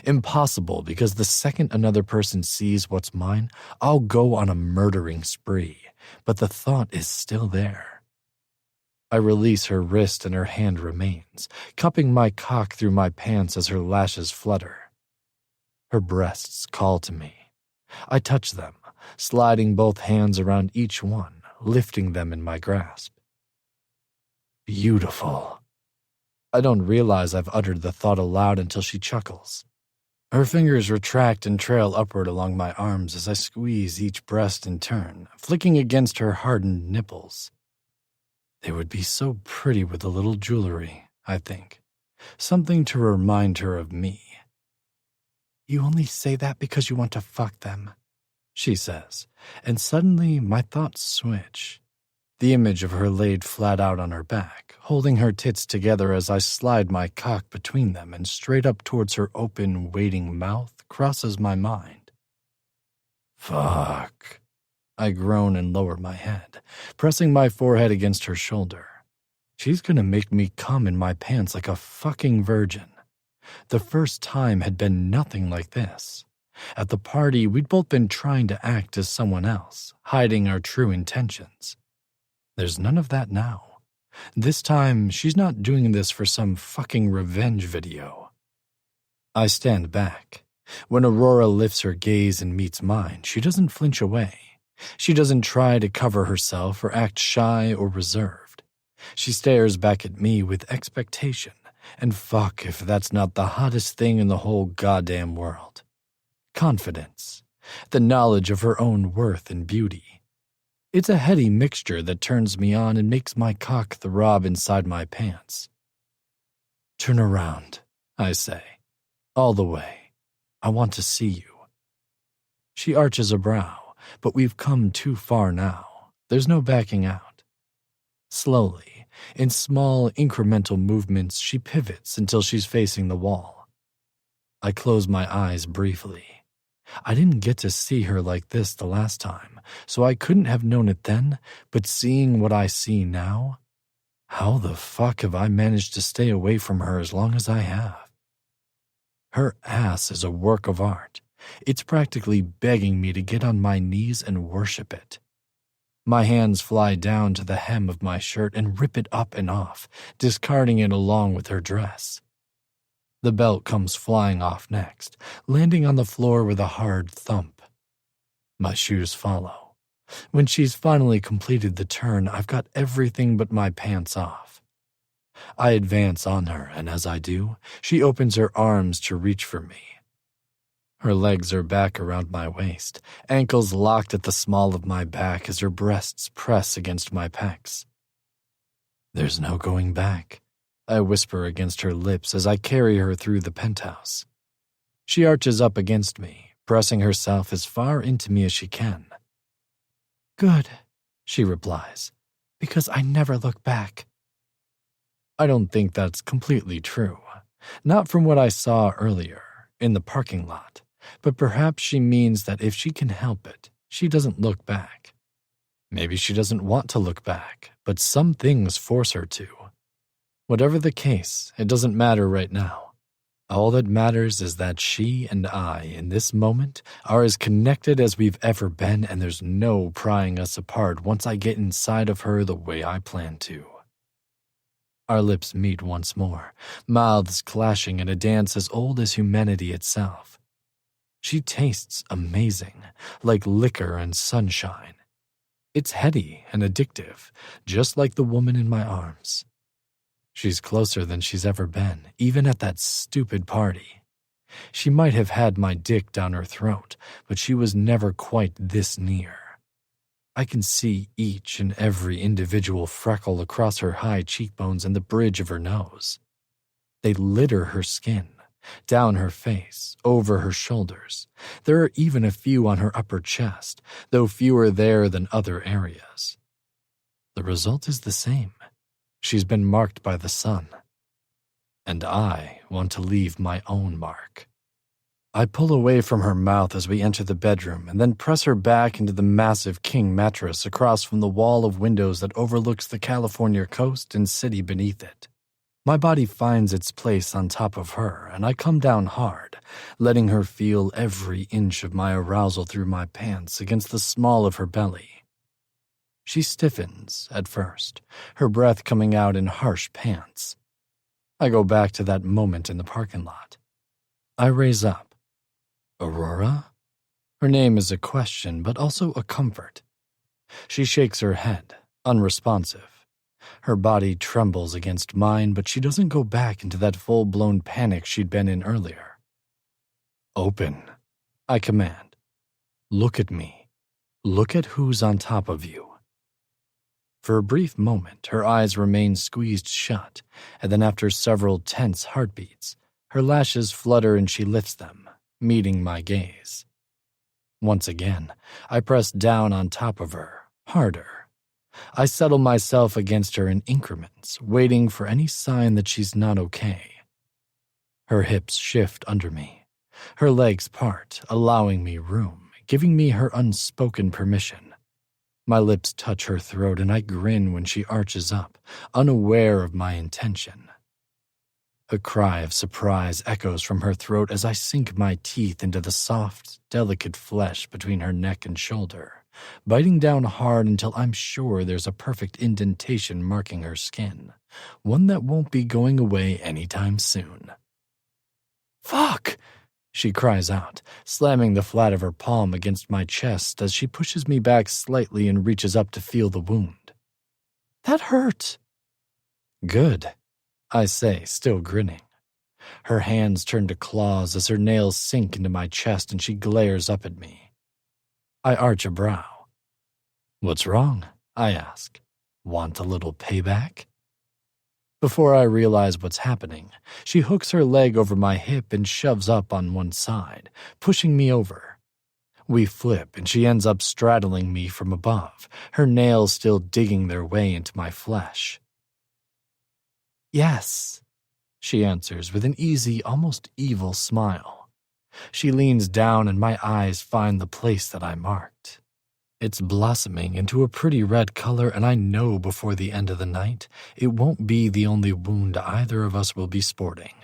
Impossible because the second another person sees what's mine, I'll go on a murdering spree, but the thought is still there. I release her wrist and her hand remains, cupping my cock through my pants as her lashes flutter. Her breasts call to me. I touch them, sliding both hands around each one, lifting them in my grasp. Beautiful. I don't realize I've uttered the thought aloud until she chuckles. Her fingers retract and trail upward along my arms as I squeeze each breast in turn, flicking against her hardened nipples. They would be so pretty with a little jewelry, I think. Something to remind her of me. You only say that because you want to fuck them, she says, and suddenly my thoughts switch. The image of her laid flat out on her back, holding her tits together as I slide my cock between them and straight up towards her open, waiting mouth, crosses my mind. Fuck. I groan and lower my head, pressing my forehead against her shoulder. She's gonna make me come in my pants like a fucking virgin. The first time had been nothing like this. At the party, we'd both been trying to act as someone else, hiding our true intentions. There's none of that now. This time, she's not doing this for some fucking revenge video. I stand back. When Aurora lifts her gaze and meets mine, she doesn't flinch away. She doesn't try to cover herself or act shy or reserved. She stares back at me with expectation, and fuck if that's not the hottest thing in the whole goddamn world. Confidence. The knowledge of her own worth and beauty. It's a heady mixture that turns me on and makes my cock throb inside my pants. "Turn around," I say. "All the way. I want to see you." She arches a brow, but we've come too far now. There's no backing out. Slowly, in small incremental movements, she pivots until she's facing the wall. I close my eyes briefly. I didn't get to see her like this the last time, so I couldn't have known it then, but seeing what I see now, how the fuck have I managed to stay away from her as long as I have? Her ass is a work of art. It's practically begging me to get on my knees and worship it. My hands fly down to the hem of my shirt and rip it up and off, discarding it along with her dress. The belt comes flying off next, landing on the floor with a hard thump. My shoes follow. When she's finally completed the turn, I've got everything but my pants off. I advance on her, and as I do, she opens her arms to reach for me. Her legs are back around my waist, ankles locked at the small of my back as her breasts press against my pecs. "There's no going back," I whisper against her lips as I carry her through the penthouse. She arches up against me, pressing herself as far into me as she can. "Good," she replies, "because I never look back." I don't think that's completely true. Not from what I saw earlier, in the parking lot, but perhaps she means that if she can help it, she doesn't look back. Maybe she doesn't want to look back, but some things force her to. Whatever the case, it doesn't matter right now. All that matters is that she and I, in this moment, are as connected as we've ever been, and there's no prying us apart once I get inside of her the way I plan to. Our lips meet once more, mouths clashing in a dance as old as humanity itself. She tastes amazing, like liquor and sunshine. It's heady and addictive, just like the woman in my arms. She's closer than she's ever been, even at that stupid party. She might have had my dick down her throat, but she was never quite this near. I can see each and every individual freckle across her high cheekbones and the bridge of her nose. They litter her skin, down her face, over her shoulders. There are even a few on her upper chest, though fewer there than other areas. The result is the same. She's been marked by the sun. And I want to leave my own mark. I pull away from her mouth as we enter the bedroom and then press her back into the massive king mattress across from the wall of windows that overlooks the California coast and city beneath it. My body finds its place on top of her, and I come down hard, letting her feel every inch of my arousal through my pants against the small of her belly. She stiffens at first, her breath coming out in harsh pants. I go back to that moment in the parking lot. I raise up. "Aurora?" Her name is a question, but also a comfort. She shakes her head, unresponsive. Her body trembles against mine, but she doesn't go back into that full-blown panic she'd been in earlier. "Open," I command. "Look at me. Look at who's on top of you." For a brief moment, her eyes remain squeezed shut, and then after several tense heartbeats, her lashes flutter and she lifts them, meeting my gaze. Once again, I press down on top of her, harder. I settle myself against her in increments, waiting for any sign that she's not okay. Her hips shift under me. Her legs part, allowing me room, giving me her unspoken permission. My lips touch her throat and I grin when she arches up, unaware of my intention. A cry of surprise echoes from her throat as I sink my teeth into the soft, delicate flesh between her neck and shoulder, biting down hard until I'm sure there's a perfect indentation marking her skin, one that won't be going away anytime soon. "Fuck!" she cries out, slamming the flat of her palm against my chest as she pushes me back slightly and reaches up to feel the wound. "That hurt." "Good," I say, still grinning. Her hands turn to claws as her nails sink into my chest and she glares up at me. I arch a brow. "What's wrong?" I ask. "Want a little payback?" Before I realize what's happening, she hooks her leg over my hip and shoves up on one side, pushing me over. We flip, and she ends up straddling me from above, her nails still digging their way into my flesh. "Yes," she answers with an easy, almost evil smile. She leans down, and my eyes find the place that I marked. It's blossoming into a pretty red color, and I know before the end of the night, it won't be the only wound either of us will be sporting.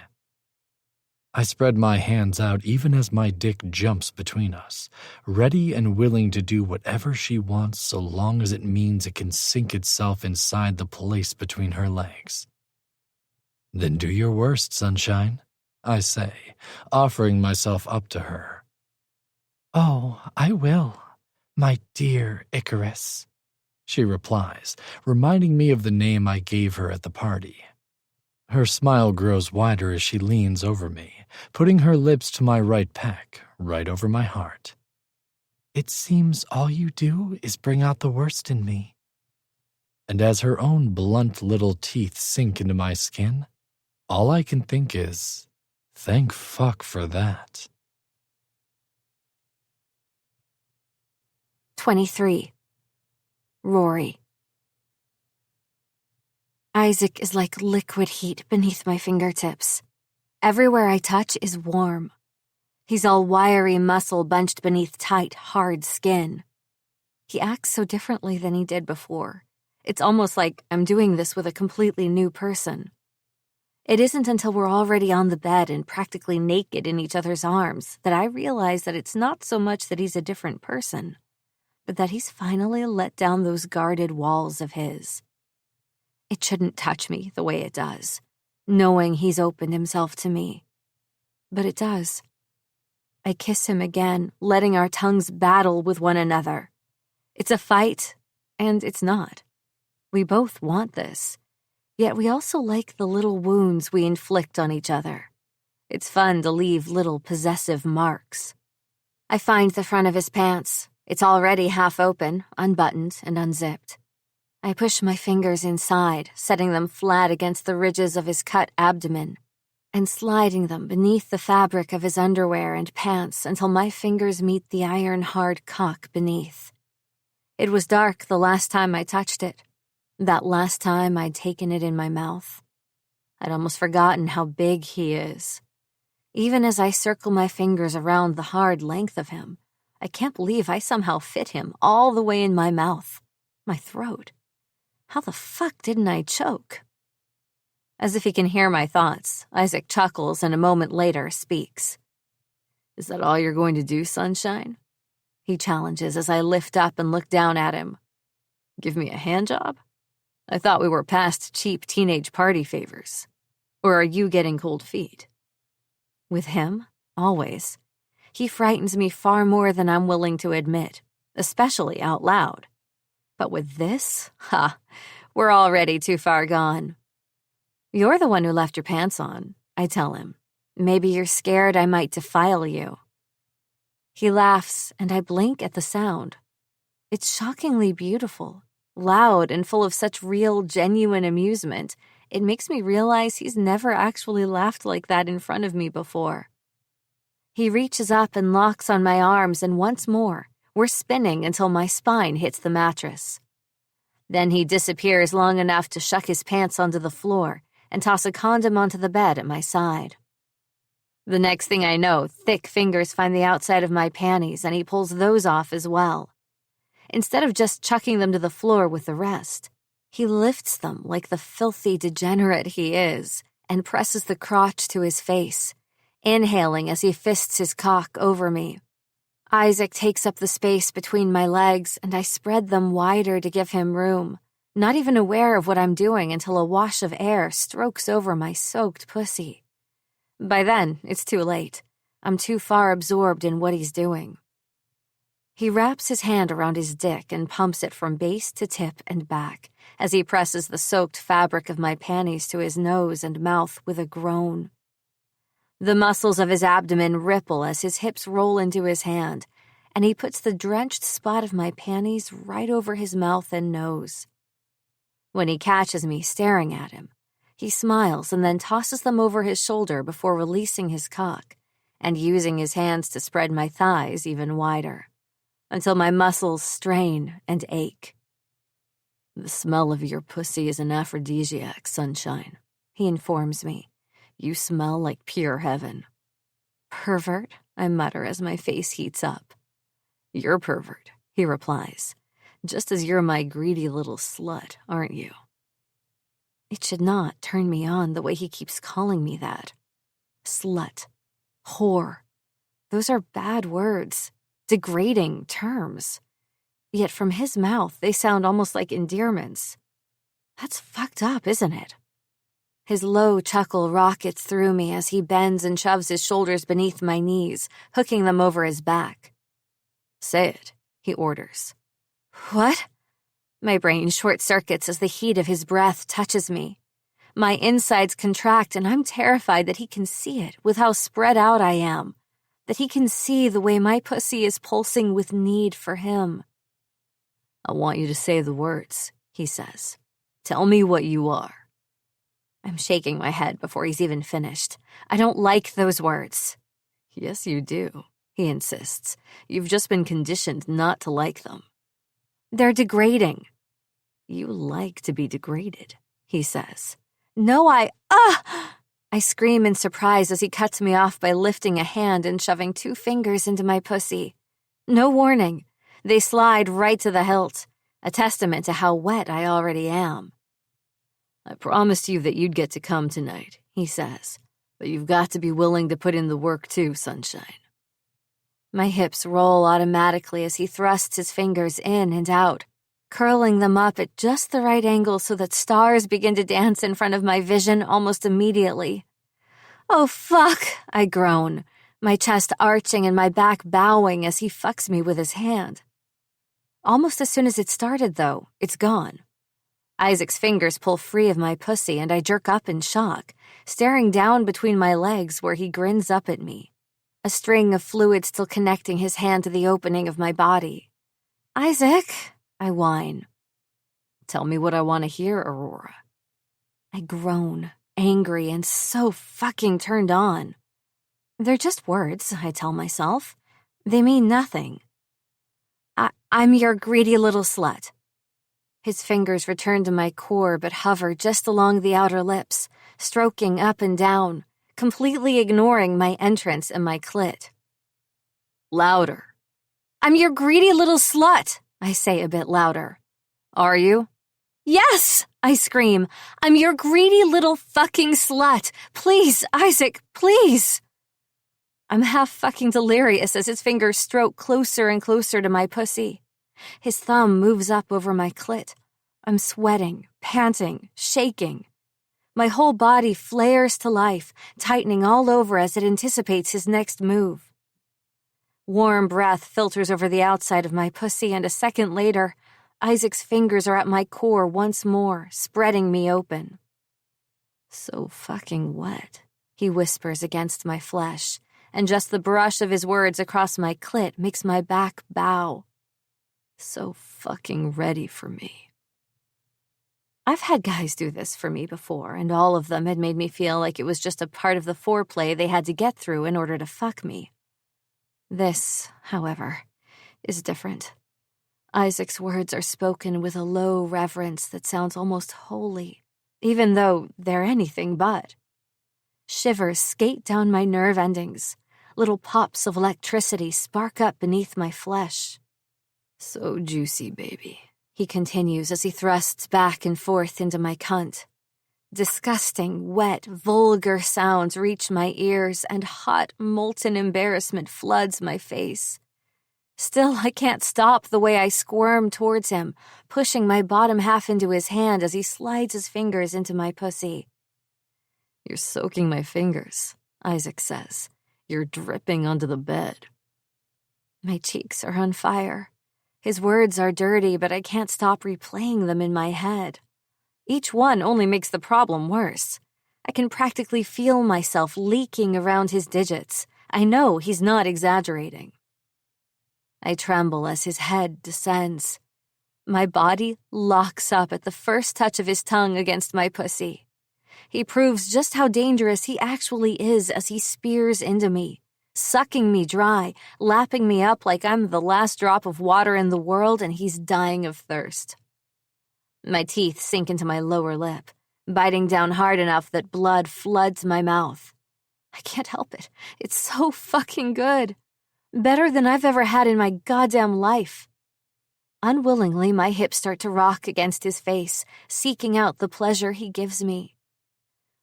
I spread my hands out even as my dick jumps between us, ready and willing to do whatever she wants so long as it means it can sink itself inside the place between her legs. "Then do your worst, sunshine," I say, offering myself up to her. "Oh, I will, my dear Icarus," she replies, reminding me of the name I gave her at the party. Her smile grows wider as she leans over me, putting her lips to my right pec, right over my heart. "It seems all you do is bring out the worst in me." And as her own blunt little teeth sink into my skin, all I can think is, thank fuck for that. 23. Rory. Isaac is like liquid heat beneath my fingertips. Everywhere I touch is warm. He's all wiry muscle bunched beneath tight, hard skin. He acts so differently than he did before. It's almost like I'm doing this with a completely new person. It isn't until we're already on the bed and practically naked in each other's arms that I realize that it's not so much that he's a different person, but that he's finally let down those guarded walls of his. It shouldn't touch me the way it does, knowing he's opened himself to me. But it does. I kiss him again, letting our tongues battle with one another. It's a fight, and it's not. We both want this, yet we also like the little wounds we inflict on each other. It's fun to leave little possessive marks. I find the front of his pants. It's already half open, unbuttoned and unzipped. I push my fingers inside, setting them flat against the ridges of his cut abdomen, and sliding them beneath the fabric of his underwear and pants until my fingers meet the iron-hard cock beneath. It was dark the last time I touched it, that last time I'd taken it in my mouth. I'd almost forgotten how big he is. Even as I circle my fingers around the hard length of him, I can't believe I somehow fit him all the way in my mouth, my throat. How the fuck didn't I choke? As if he can hear my thoughts, Isaac chuckles and a moment later speaks. "Is that all you're going to do, sunshine?" He challenges as I lift up and look down at him. "Give me a handjob? I thought we were past cheap teenage party favors. Or are you getting cold feet?" With him, always. He frightens me far more than I'm willing to admit, especially out loud. But with this, we're already too far gone. "You're the one who left your pants on," I tell him. "Maybe you're scared I might defile you." He laughs, and I blink at the sound. It's shockingly beautiful, loud, and full of such real, genuine amusement. It makes me realize he's never actually laughed like that in front of me before. He reaches up and locks on my arms, and once more, we're spinning until my spine hits the mattress. Then he disappears long enough to shuck his pants onto the floor and toss a condom onto the bed at my side. The next thing I know, thick fingers find the outside of my panties, and he pulls those off as well. Instead of just chucking them to the floor with the rest, he lifts them like the filthy degenerate he is and presses the crotch to his face, inhaling as he fists his cock over me. Isaac takes up the space between my legs, and I spread them wider to give him room, not even aware of what I'm doing until a wash of air strokes over my soaked pussy. By then, it's too late. I'm too far absorbed in what he's doing. He wraps his hand around his dick and pumps it from base to tip and back as he presses the soaked fabric of my panties to his nose and mouth with a groan. The muscles of his abdomen ripple as his hips roll into his hand, and he puts the drenched spot of my panties right over his mouth and nose. When he catches me staring at him, he smiles and then tosses them over his shoulder before releasing his cock and using his hands to spread my thighs even wider, until my muscles strain and ache. "The smell of your pussy is an aphrodisiac, sunshine," he informs me. "You smell like pure heaven." "Pervert," I mutter as my face heats up. "You're pervert," he replies, "just as you're my greedy little slut, aren't you?" It should not turn me on the way he keeps calling me that. Slut. Whore. Those are bad words, degrading terms. Yet from his mouth, they sound almost like endearments. That's fucked up, isn't it? His low chuckle rockets through me as he bends and shoves his shoulders beneath my knees, hooking them over his back. "Say it," he orders. "What?" My brain short-circuits as the heat of his breath touches me. My insides contract, and I'm terrified that he can see it with how spread out I am, that he can see the way my pussy is pulsing with need for him. "I want you to say the words," he says. "Tell me what you are." I'm shaking my head before he's even finished. "I don't like those words." "Yes, you do," he insists. "You've just been conditioned not to like them." "They're degrading." "You like to be degraded," he says. "No, I scream in surprise as he cuts me off by lifting a hand and shoving 2 fingers into my pussy. No warning. They slide right to the hilt, a testament to how wet I already am. "I promised you that you'd get to come tonight," he says, "but you've got to be willing to put in the work too, sunshine." My hips roll automatically as he thrusts his fingers in and out, curling them up at just the right angle so that stars begin to dance in front of my vision almost immediately. "Oh, fuck," I groan, my chest arching and my back bowing as he fucks me with his hand. Almost as soon as it started, though, it's gone. Isaac's fingers pull free of my pussy and I jerk up in shock, staring down between my legs where he grins up at me, a string of fluid still connecting his hand to the opening of my body. "Isaac," I whine. "Tell me what I want to hear, Aurora." I groan, angry and so fucking turned on. "They're just words," I tell myself. "They mean nothing." I'm your greedy little slut." His fingers return to my core but hover just along the outer lips, stroking up and down, completely ignoring my entrance and my clit. "Louder." "I'm your greedy little slut," I say a bit louder. "Are you?" "Yes," I scream. "I'm your greedy little fucking slut. Please, Isaac, please." I'm half fucking delirious as his fingers stroke closer and closer to my pussy. His thumb moves up over my clit. I'm sweating, panting, shaking. My whole body flares to life, tightening all over as it anticipates his next move. Warm breath filters over the outside of my pussy, and a second later, Isaac's fingers are at my core once more, spreading me open. "So fucking wet," he whispers against my flesh, and just the brush of his words across my clit makes my back bow. "So fucking ready for me." I've had guys do this for me before, and all of them had made me feel like it was just a part of the foreplay they had to get through in order to fuck me. This, however, is different. Isaac's words are spoken with a low reverence that sounds almost holy, even though they're anything but. Shivers skate down my nerve endings. Little pops of electricity spark up beneath my flesh. "So juicy, baby," he continues as he thrusts back and forth into my cunt. Disgusting, wet, vulgar sounds reach my ears, and hot, molten embarrassment floods my face. Still, I can't stop the way I squirm towards him, pushing my bottom half into his hand as he slides his fingers into my pussy. "You're soaking my fingers," Isaac says. "You're dripping onto the bed." My cheeks are on fire. His words are dirty, but I can't stop replaying them in my head. Each one only makes the problem worse. I can practically feel myself leaking around his digits. I know he's not exaggerating. I tremble as his head descends. My body locks up at the first touch of his tongue against my pussy. He proves just how dangerous he actually is as he spears into me, sucking me dry, lapping me up like I'm the last drop of water in the world and he's dying of thirst. My teeth sink into my lower lip, biting down hard enough that blood floods my mouth. I can't help it. It's so fucking good. Better than I've ever had in my goddamn life. Unwillingly, my hips start to rock against his face, seeking out the pleasure he gives me.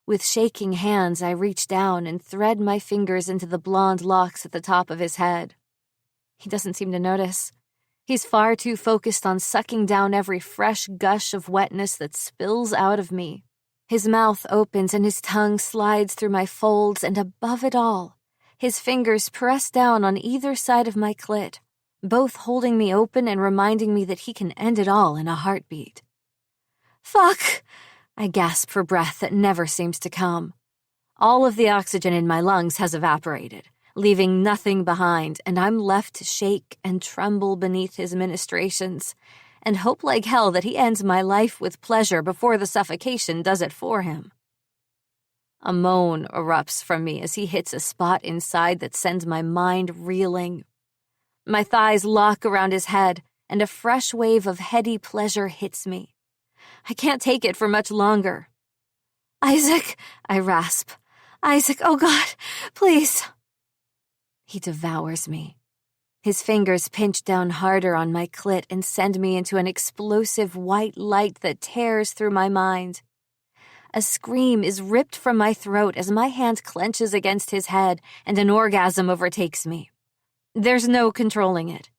With shaking hands, I reach down and thread my fingers into the blonde locks at the top of his head. He doesn't seem to notice. He's far too focused on sucking down every fresh gush of wetness that spills out of me. His mouth opens and his tongue slides through my folds, and above it all, his fingers press down on either side of my clit, both holding me open and reminding me that he can end it all in a heartbeat. Fuck! I gasp for breath that never seems to come. All of the oxygen in my lungs has evaporated, leaving nothing behind, and I'm left to shake and tremble beneath his ministrations, and hope like hell that he ends my life with pleasure before the suffocation does it for him. A moan erupts from me as he hits a spot inside that sends my mind reeling. My thighs lock around his head, and a fresh wave of heady pleasure hits me. I can't take it for much longer. Isaac, I rasp. Isaac, oh God, please. He devours me. His fingers pinch down harder on my clit and send me into an explosive white light that tears through my mind. A scream is ripped from my throat as my hand clenches against his head and an orgasm overtakes me. There's no controlling it.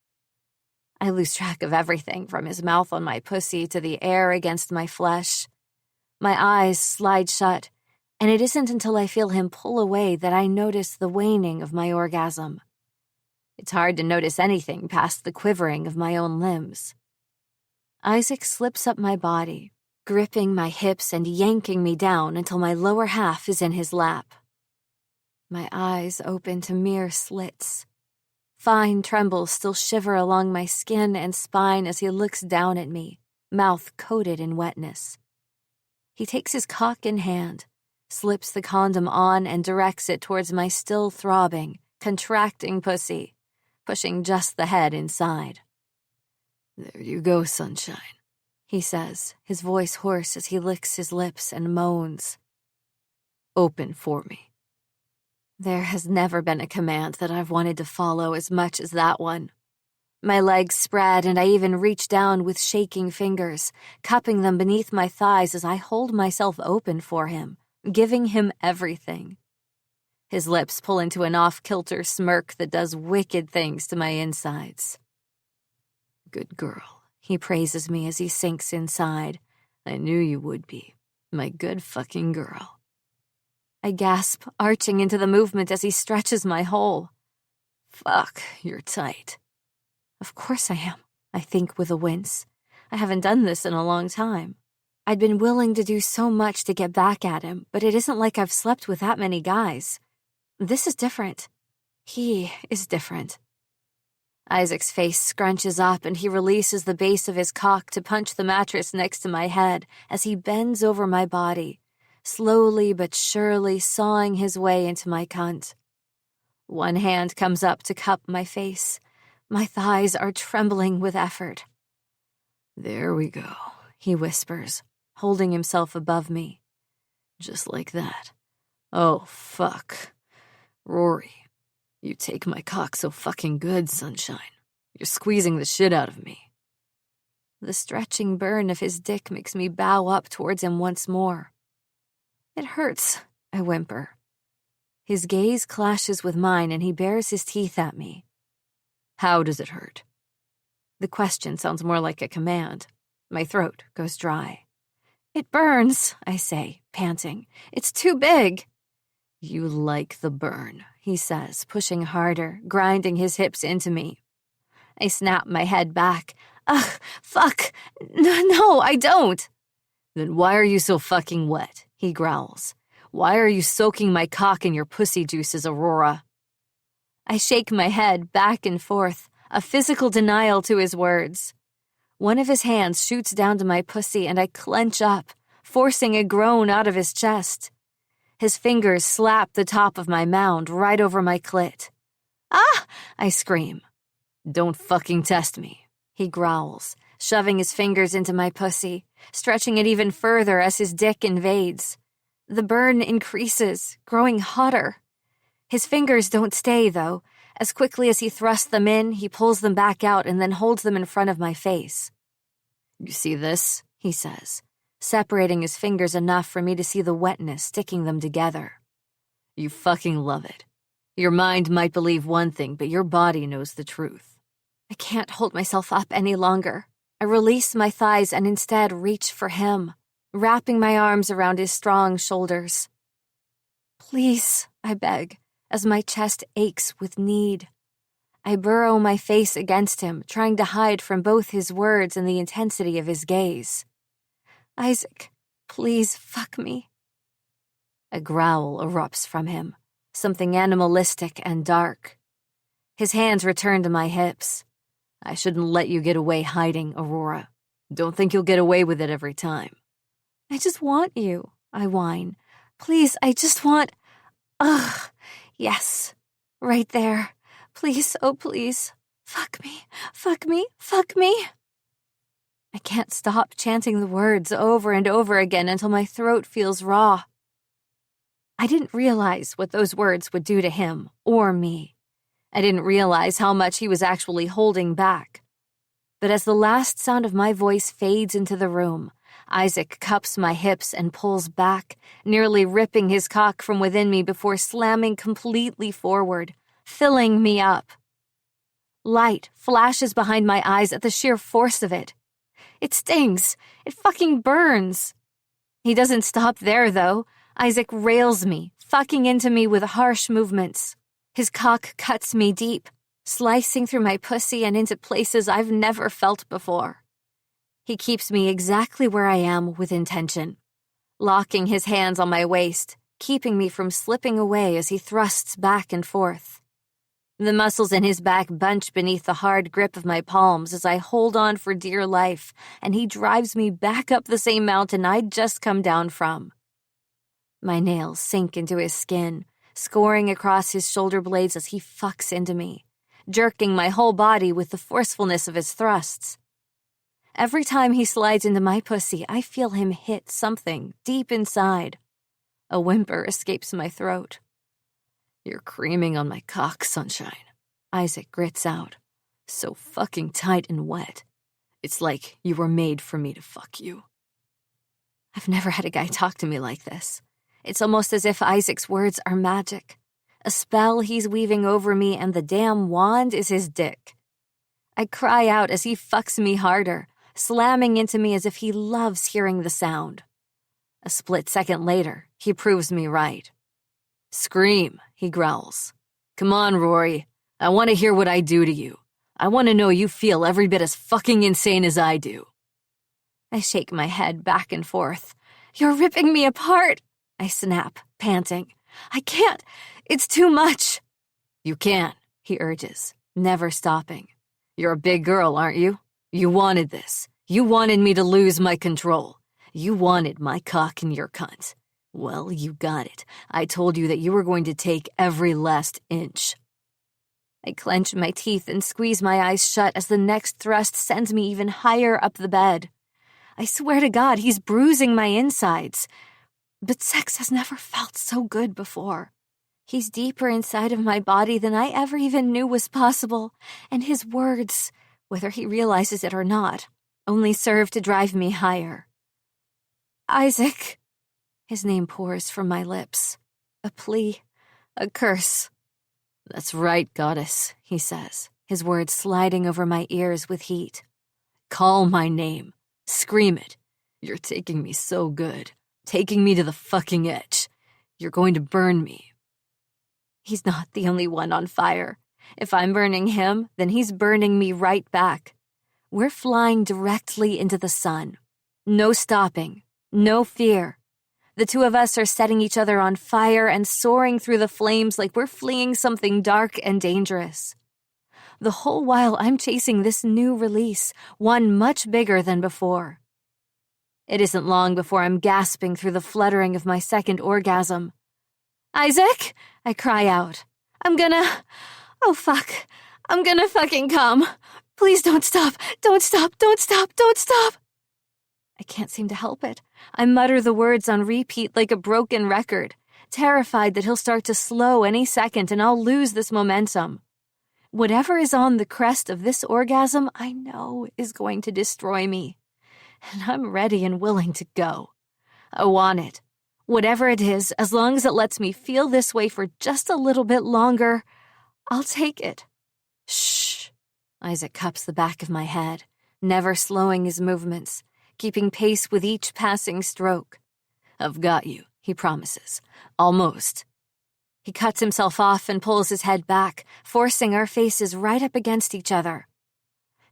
I lose track of everything from his mouth on my pussy to the air against my flesh. My eyes slide shut, and it isn't until I feel him pull away that I notice the waning of my orgasm. It's hard to notice anything past the quivering of my own limbs. Isaac slips up my body, gripping my hips and yanking me down until my lower half is in his lap. My eyes open to mere slits. Fine trembles still shiver along my skin and spine as he looks down at me, mouth coated in wetness. He takes his cock in hand, slips the condom on and directs it towards my still throbbing, contracting pussy, pushing just the head inside. "There you go, sunshine," he says, his voice hoarse as he licks his lips and moans. "Open for me." There has never been a command that I've wanted to follow as much as that one. My legs spread and I even reach down with shaking fingers, cupping them beneath my thighs as I hold myself open for him, giving him everything. His lips pull into an off-kilter smirk that does wicked things to my insides. "Good girl," he praises me as he sinks inside. "I knew you would be. My good fucking girl." I gasp, arching into the movement as he stretches my hole. "Fuck, you're tight." Of course I am, I think with a wince. I haven't done this in a long time. I'd been willing to do so much to get back at him, but it isn't like I've slept with that many guys. This is different. He is different. Isaac's face scrunches up and he releases the base of his cock to punch the mattress next to my head as he bends over my body, slowly but surely sawing his way into my cunt. One hand comes up to cup my face. My thighs are trembling with effort. "There we go," he whispers, holding himself above me. "Just like that. Oh, fuck. Rory, you take my cock so fucking good, sunshine. You're squeezing the shit out of me." The stretching burn of his dick makes me bow up towards him once more. "It hurts," I whimper. His gaze clashes with mine and he bares his teeth at me. "How does it hurt?" The question sounds more like a command. My throat goes dry. "It burns," I say, panting. "It's too big." "You like the burn," he says, pushing harder, grinding his hips into me. I snap my head back. "Ugh, fuck. No, I don't." "Then why are you so fucking wet?" he growls. "Why are you soaking my cock in your pussy juices, Aurora?" I shake my head back and forth, a physical denial to his words. One of his hands shoots down to my pussy and I clench up, forcing a groan out of his chest. His fingers slap the top of my mound right over my clit. "Ah!" I scream. "Don't fucking test me," he growls, shoving his fingers into my pussy, stretching it even further as his dick invades. The burn increases, growing hotter. His fingers don't stay, though. As quickly as he thrusts them in, he pulls them back out and then holds them in front of my face. "You see this?" he says, separating his fingers enough for me to see the wetness sticking them together. "You fucking love it. Your mind might believe one thing, but your body knows the truth." I can't hold myself up any longer. I release my thighs and instead reach for him, wrapping my arms around his strong shoulders. "Please," I beg, as my chest aches with need. I burrow my face against him, trying to hide from both his words and the intensity of his gaze. "Isaac, please fuck me." A growl erupts from him, something animalistic and dark. His hands return to my hips. "I shouldn't let you get away hiding, Aurora. Don't think you'll get away with it every time." "I just want you," I whine. "Please, I just want... Ugh, yes, right there. Please, oh please, fuck me, fuck me, fuck me." I can't stop chanting the words over and over again until my throat feels raw. I didn't realize what those words would do to him or me. I didn't realize how much he was actually holding back. But as the last sound of my voice fades into the room, Isaac cups my hips and pulls back, nearly ripping his cock from within me before slamming completely forward, filling me up. Light flashes behind my eyes at the sheer force of it. It stings. It fucking burns. He doesn't stop there, though. Isaac rails me, fucking into me with harsh movements. His cock cuts me deep, slicing through my pussy and into places I've never felt before. He keeps me exactly where I am with intention, locking his hands on my waist, keeping me from slipping away as he thrusts back and forth. The muscles in his back bunch beneath the hard grip of my palms as I hold on for dear life, and he drives me back up the same mountain I'd just come down from. My nails sink into his skin, scoring across his shoulder blades as he fucks into me, jerking my whole body with the forcefulness of his thrusts. Every time he slides into my pussy, I feel him hit something deep inside. A whimper escapes my throat. "You're creaming on my cock, sunshine," Isaac grits out. "So fucking tight and wet. It's like you were made for me to fuck you." I've never had a guy talk to me like this. It's almost as if Isaac's words are magic. A spell he's weaving over me, and the damn wand is his dick. I cry out as he fucks me harder, slamming into me as if he loves hearing the sound. A split second later, he proves me right. "Scream," he growls. "Come on, Rory. I want to hear what I do to you. I want to know you feel every bit as fucking insane as I do." I shake my head back and forth. "You're ripping me apart," I snap, panting. "I can't. It's too much." "You can," he urges, never stopping. "You're a big girl, aren't you? You wanted this. You wanted me to lose my control. You wanted my cock in your cunt. Well, you got it. I told you that you were going to take every last inch." I clench my teeth and squeeze my eyes shut as the next thrust sends me even higher up the bed. I swear to God, he's bruising my insides. But sex has never felt so good before. He's deeper inside of my body than I ever even knew was possible, and his words, whether he realizes it or not, only serve to drive me higher. "Isaac." His name pours from my lips. A plea, a curse. "That's right, goddess," he says, his words sliding over my ears with heat. "Call my name. Scream it. You're taking me so good. Taking me to the fucking edge. You're going to burn me." He's not the only one on fire. If I'm burning him, then he's burning me right back. We're flying directly into the sun. No stopping. No fear. The two of us are setting each other on fire and soaring through the flames like we're fleeing something dark and dangerous. the whole while I'm chasing this new release, one much bigger than before. It isn't long before I'm gasping through the fluttering of my second orgasm. "Isaac!" I cry out. Oh fuck. I'm gonna fucking come. Please don't stop. Don't stop. Don't stop. Don't stop. I can't seem to help it. I mutter the words on repeat like a broken record, terrified that he'll start to slow any second and I'll lose this momentum. Whatever is on the crest of this orgasm, I know is going to destroy me. And I'm ready and willing to go. I want it. Whatever it is, as long as it lets me feel this way for just a little bit longer, I'll take it. Shh. Isaac cups the back of my head, never slowing his movements, keeping pace with each passing stroke. "I've got you," he promises. "Almost." He cuts himself off and pulls his head back, forcing our faces right up against each other.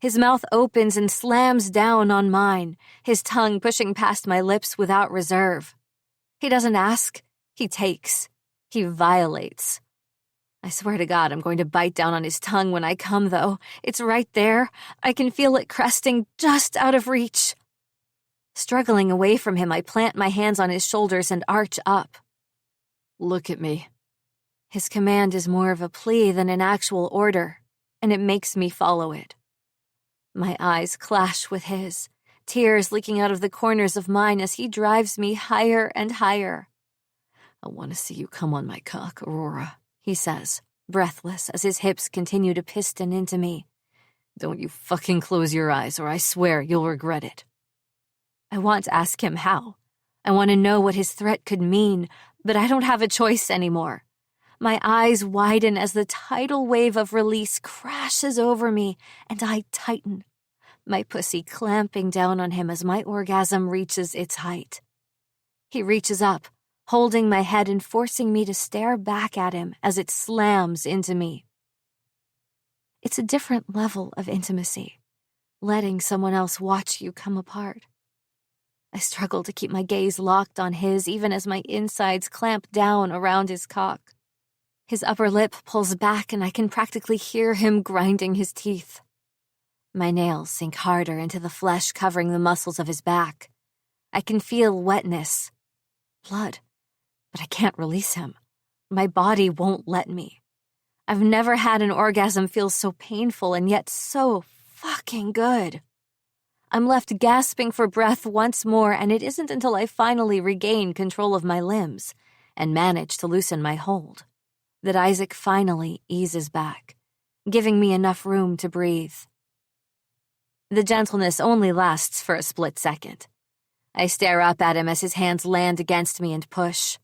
His mouth opens and slams down on mine, his tongue pushing past my lips without reserve. He doesn't ask, he takes. He violates. I swear to God I'm going to bite down on his tongue when I come, though. It's right there. I can feel it cresting just out of reach. Struggling away from him, I plant my hands on his shoulders and arch up. "Look at me." His command is more of a plea than an actual order, and it makes me follow it. My eyes clash with his, tears leaking out of the corners of mine as he drives me higher and higher. "I want to see you come on my cock, Aurora," he says, breathless as his hips continue to piston into me. "Don't you fucking close your eyes or I swear you'll regret it." I want to ask him how. I want to know what his threat could mean, but I don't have a choice anymore. My eyes widen as the tidal wave of release crashes over me, and I tighten, my pussy clamping down on him as my orgasm reaches its height. He reaches up, holding my head and forcing me to stare back at him as it slams into me. It's a different level of intimacy, letting someone else watch you come apart. I struggle to keep my gaze locked on his even as my insides clamp down around his cock. His upper lip pulls back and I can practically hear him grinding his teeth. My nails sink harder into the flesh covering the muscles of his back. I can feel wetness, blood, but I can't release him. My body won't let me. I've never had an orgasm feel so painful and yet so fucking good. I'm left gasping for breath once more, and it isn't until I finally regain control of my limbs and manage to loosen my hold that Isaac finally eases back, giving me enough room to breathe. The gentleness only lasts for a split second. I stare up at him as his hands land against me and push.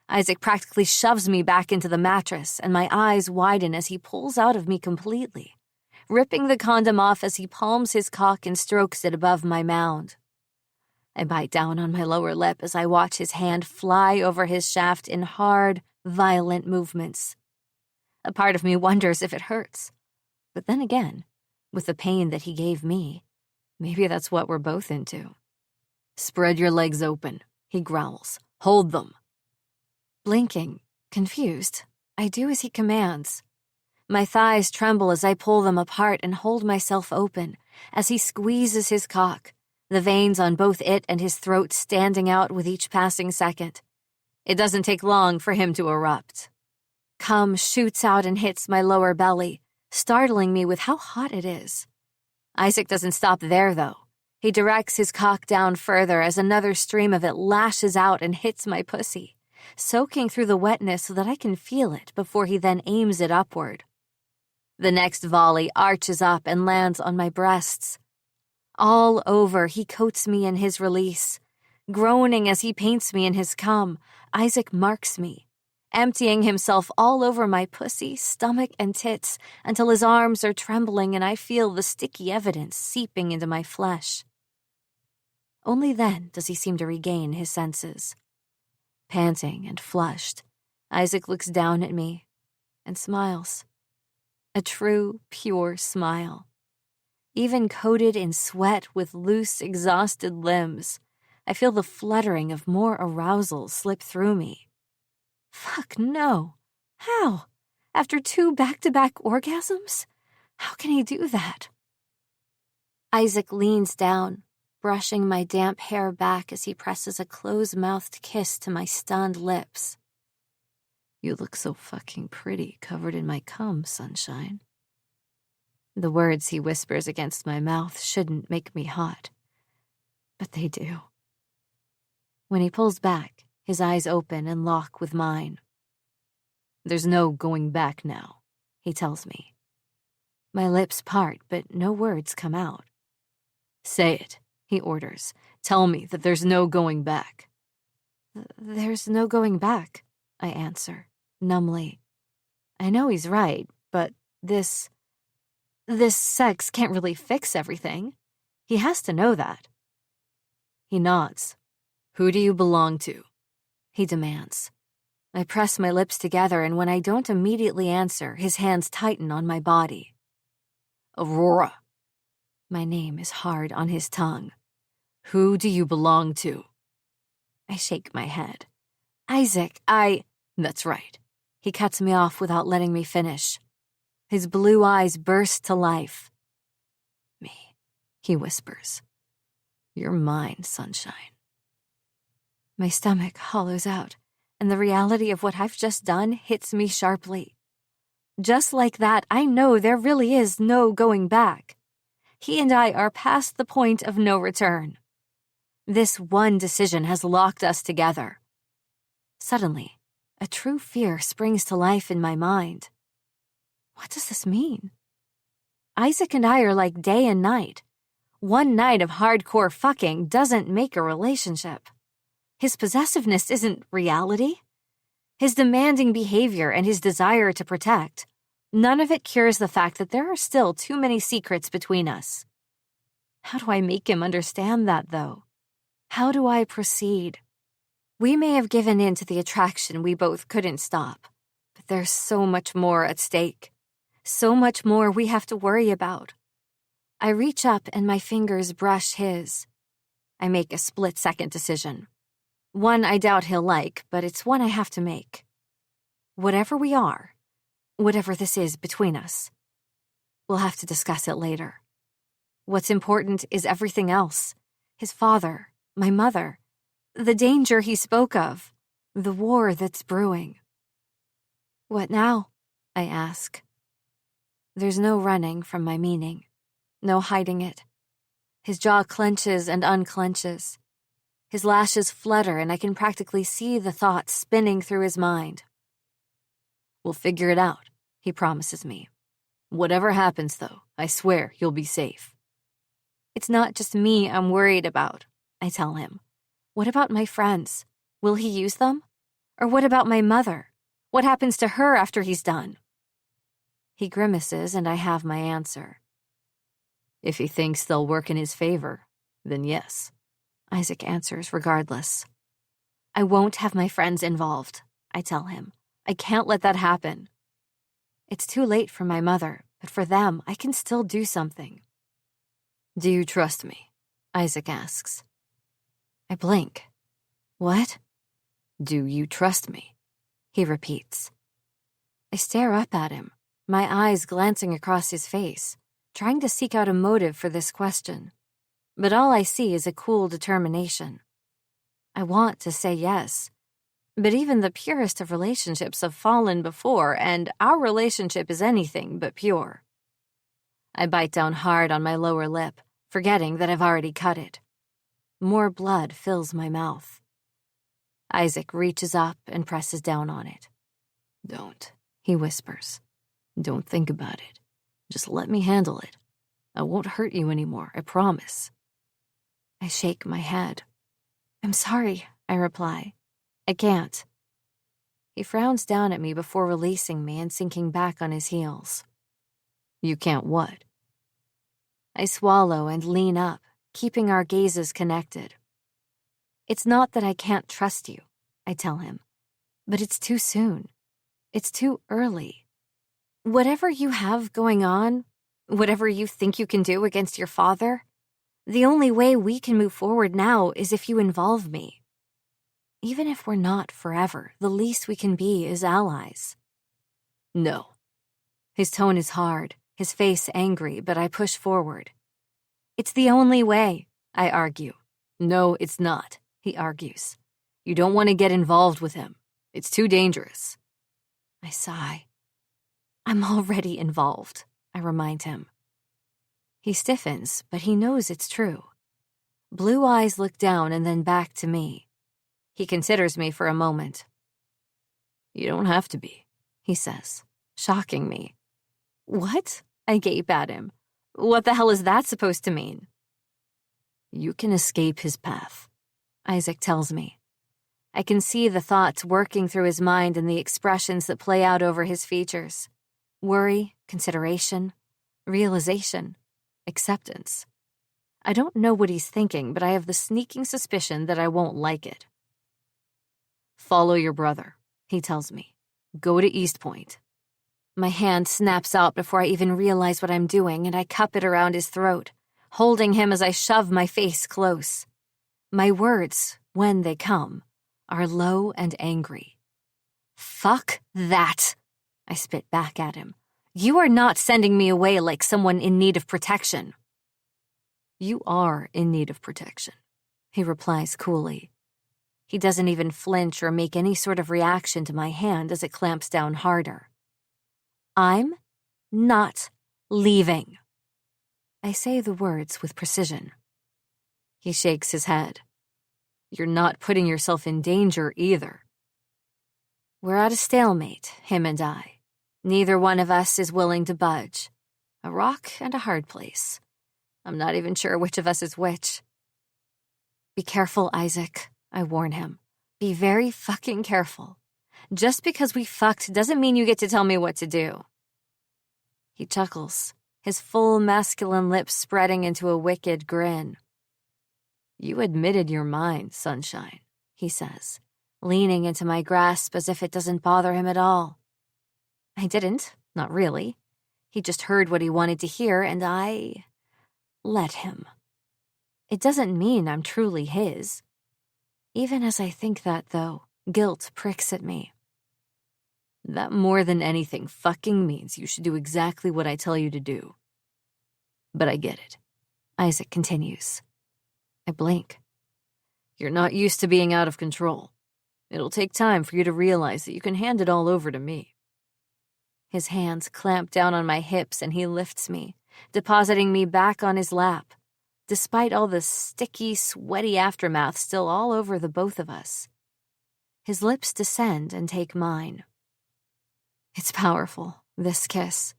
Isaac practically shoves me back into the mattress, and my eyes widen as he pulls out of me completely, ripping the condom off as he palms his cock and strokes it above my mound. I bite down on my lower lip as I watch his hand fly over his shaft in hard, violent movements. A part of me wonders if it hurts. But then again, with the pain that he gave me, maybe that's what we're both into. "Spread your legs open," he growls. "Hold them." Blinking, confused, I do as he commands. My thighs tremble as I pull them apart and hold myself open as he squeezes his cock, the veins on both it and his throat standing out with each passing second. It doesn't take long for him to erupt. Cum shoots out and hits my lower belly, startling me with how hot it is. Isaac doesn't stop there, though. He directs his cock down further as another stream of it lashes out and hits my pussy, soaking through the wetness so that I can feel it before he then aims it upward. The next volley arches up and lands on my breasts. All over, he coats me in his release. Groaning as he paints me in his cum, Isaac marks me, emptying himself all over my pussy, stomach, and tits until his arms are trembling and I feel the sticky evidence seeping into my flesh. Only then does he seem to regain his senses. Panting and flushed, Isaac looks down at me and smiles. A true, pure smile. Even coated in sweat with loose, exhausted limbs, I feel the fluttering of more arousal slip through me. Fuck no. How? After 2 back-to-back orgasms? How can he do that? Isaac leans down, brushing my damp hair back as he presses a close-mouthed kiss to my stunned lips. You look so fucking pretty covered in my cum, sunshine. The words he whispers against my mouth shouldn't make me hot, but they do. When he pulls back, his eyes open and lock with mine. There's no going back now, he tells me. My lips part, but no words come out. Say it, he orders. Tell me that there's no going back. There's no going back, I answer, numbly. I know he's right, but this sex can't really fix everything. He has to know that. He nods. Who do you belong to? He demands. I press my lips together, and when I don't immediately answer, his hands tighten on my body. Aurora. My name is hard on his tongue. Who do you belong to? I shake my head. Isaac, That's right. He cuts me off without letting me finish. His blue eyes burst to life. Me, he whispers. You're mine, sunshine. My stomach hollows out, and the reality of what I've just done hits me sharply. Just like that, I know there really is no going back. He and I are past the point of no return. This one decision has locked us together. Suddenly, a true fear springs to life in my mind. What does this mean? Isaac and I are like day and night. One night of hardcore fucking doesn't make a relationship. His possessiveness isn't reality. His demanding behavior and his desire to protect, none of it cures the fact that there are still too many secrets between us. How do I make him understand that, though? How do I proceed? We may have given in to the attraction we both couldn't stop, but there's so much more at stake. So much more we have to worry about. I reach up and my fingers brush his. I make a split-second decision. One I doubt he'll like, but it's one I have to make. Whatever we are, whatever this is between us, we'll have to discuss it later. What's important is everything else. His father, my mother, the danger he spoke of, the war that's brewing. What now? I ask. There's no running from my meaning, no hiding it. His jaw clenches and unclenches. His lashes flutter, and I can practically see the thoughts spinning through his mind. We'll figure it out, he promises me. Whatever happens, though, I swear you'll be safe. It's not just me I'm worried about, I tell him. What about my friends? Will he use them? Or what about my mother? What happens to her after he's done? He grimaces, and I have my answer. If he thinks they'll work in his favor, then yes, Isaac answers regardless. I won't have my friends involved, I tell him. I can't let that happen. It's too late for my mother, but for them, I can still do something. Do you trust me? Isaac asks. I blink. What? Do you trust me? He repeats. I stare up at him, my eyes glancing across his face, trying to seek out a motive for this question. But all I see is a cool determination. I want to say yes, but even the purest of relationships have fallen before, and our relationship is anything but pure. I bite down hard on my lower lip, forgetting that I've already cut it. More blood fills my mouth. Isaac reaches up and presses down on it. Don't, he whispers. Don't think about it. Just let me handle it. I won't hurt you anymore, I promise. I shake my head. I'm sorry, I reply. I can't. He frowns down at me before releasing me and sinking back on his heels. You can't what? I swallow and lean up, keeping our gazes connected. It's not that I can't trust you, I tell him, but it's too soon. It's too early. Whatever you have going on, whatever you think you can do against your father, the only way we can move forward now is if you involve me. Even if we're not forever, the least we can be is allies. No. His tone is hard, his face angry, but I push forward. It's the only way, I argue. No, it's not, he argues. You don't want to get involved with him. It's too dangerous. I sigh. I'm already involved, I remind him. He stiffens, but he knows it's true. Blue eyes look down and then back to me. He considers me for a moment. You don't have to be, he says, shocking me. What? I gape at him. What the hell is that supposed to mean? You can escape his path, Isaac tells me. I can see the thoughts working through his mind and the expressions that play out over his features. Worry, consideration, realization, acceptance. I don't know what he's thinking, but I have the sneaking suspicion that I won't like it. Follow your brother, he tells me. Go to East Point. My hand snaps out before I even realize what I'm doing, and I cup it around his throat, holding him as I shove my face close. My words, when they come, are low and angry. Fuck that, I spit back at him. You are not sending me away like someone in need of protection. You are in need of protection, he replies coolly. He doesn't even flinch or make any sort of reaction to my hand as it clamps down harder. I'm not leaving. I say the words with precision. He shakes his head. You're not putting yourself in danger either. We're at a stalemate, him and I. Neither one of us is willing to budge. A rock and a hard place. I'm not even sure which of us is which. Be careful, Isaac, I warn him. Be very fucking careful. Just because we fucked doesn't mean you get to tell me what to do. He chuckles, his full masculine lips spreading into a wicked grin. You admitted your mind, sunshine, he says, leaning into my grasp as if it doesn't bother him at all. I didn't, not really. He just heard what he wanted to hear, and I let him. It doesn't mean I'm truly his. Even as I think that, though, guilt pricks at me. That more than anything fucking means you should do exactly what I tell you to do. But I get it, Isaac continues. I blink. You're not used to being out of control. It'll take time for you to realize that you can hand it all over to me. His hands clamp down on my hips and he lifts me, depositing me back on his lap, despite all the sticky, sweaty aftermath still all over the both of us. His lips descend and take mine. It's powerful, this kiss.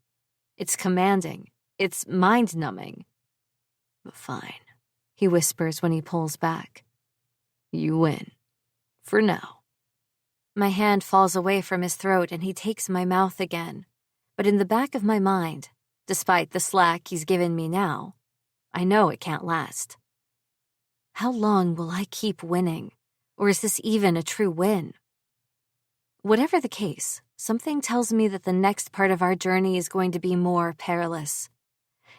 It's commanding. It's mind-numbing. But fine, he whispers when he pulls back. You win. For now. My hand falls away from his throat and he takes my mouth again. But in the back of my mind, despite the slack he's given me now, I know it can't last. How long will I keep winning? Or is this even a true win? Whatever the case, something tells me that the next part of our journey is going to be more perilous.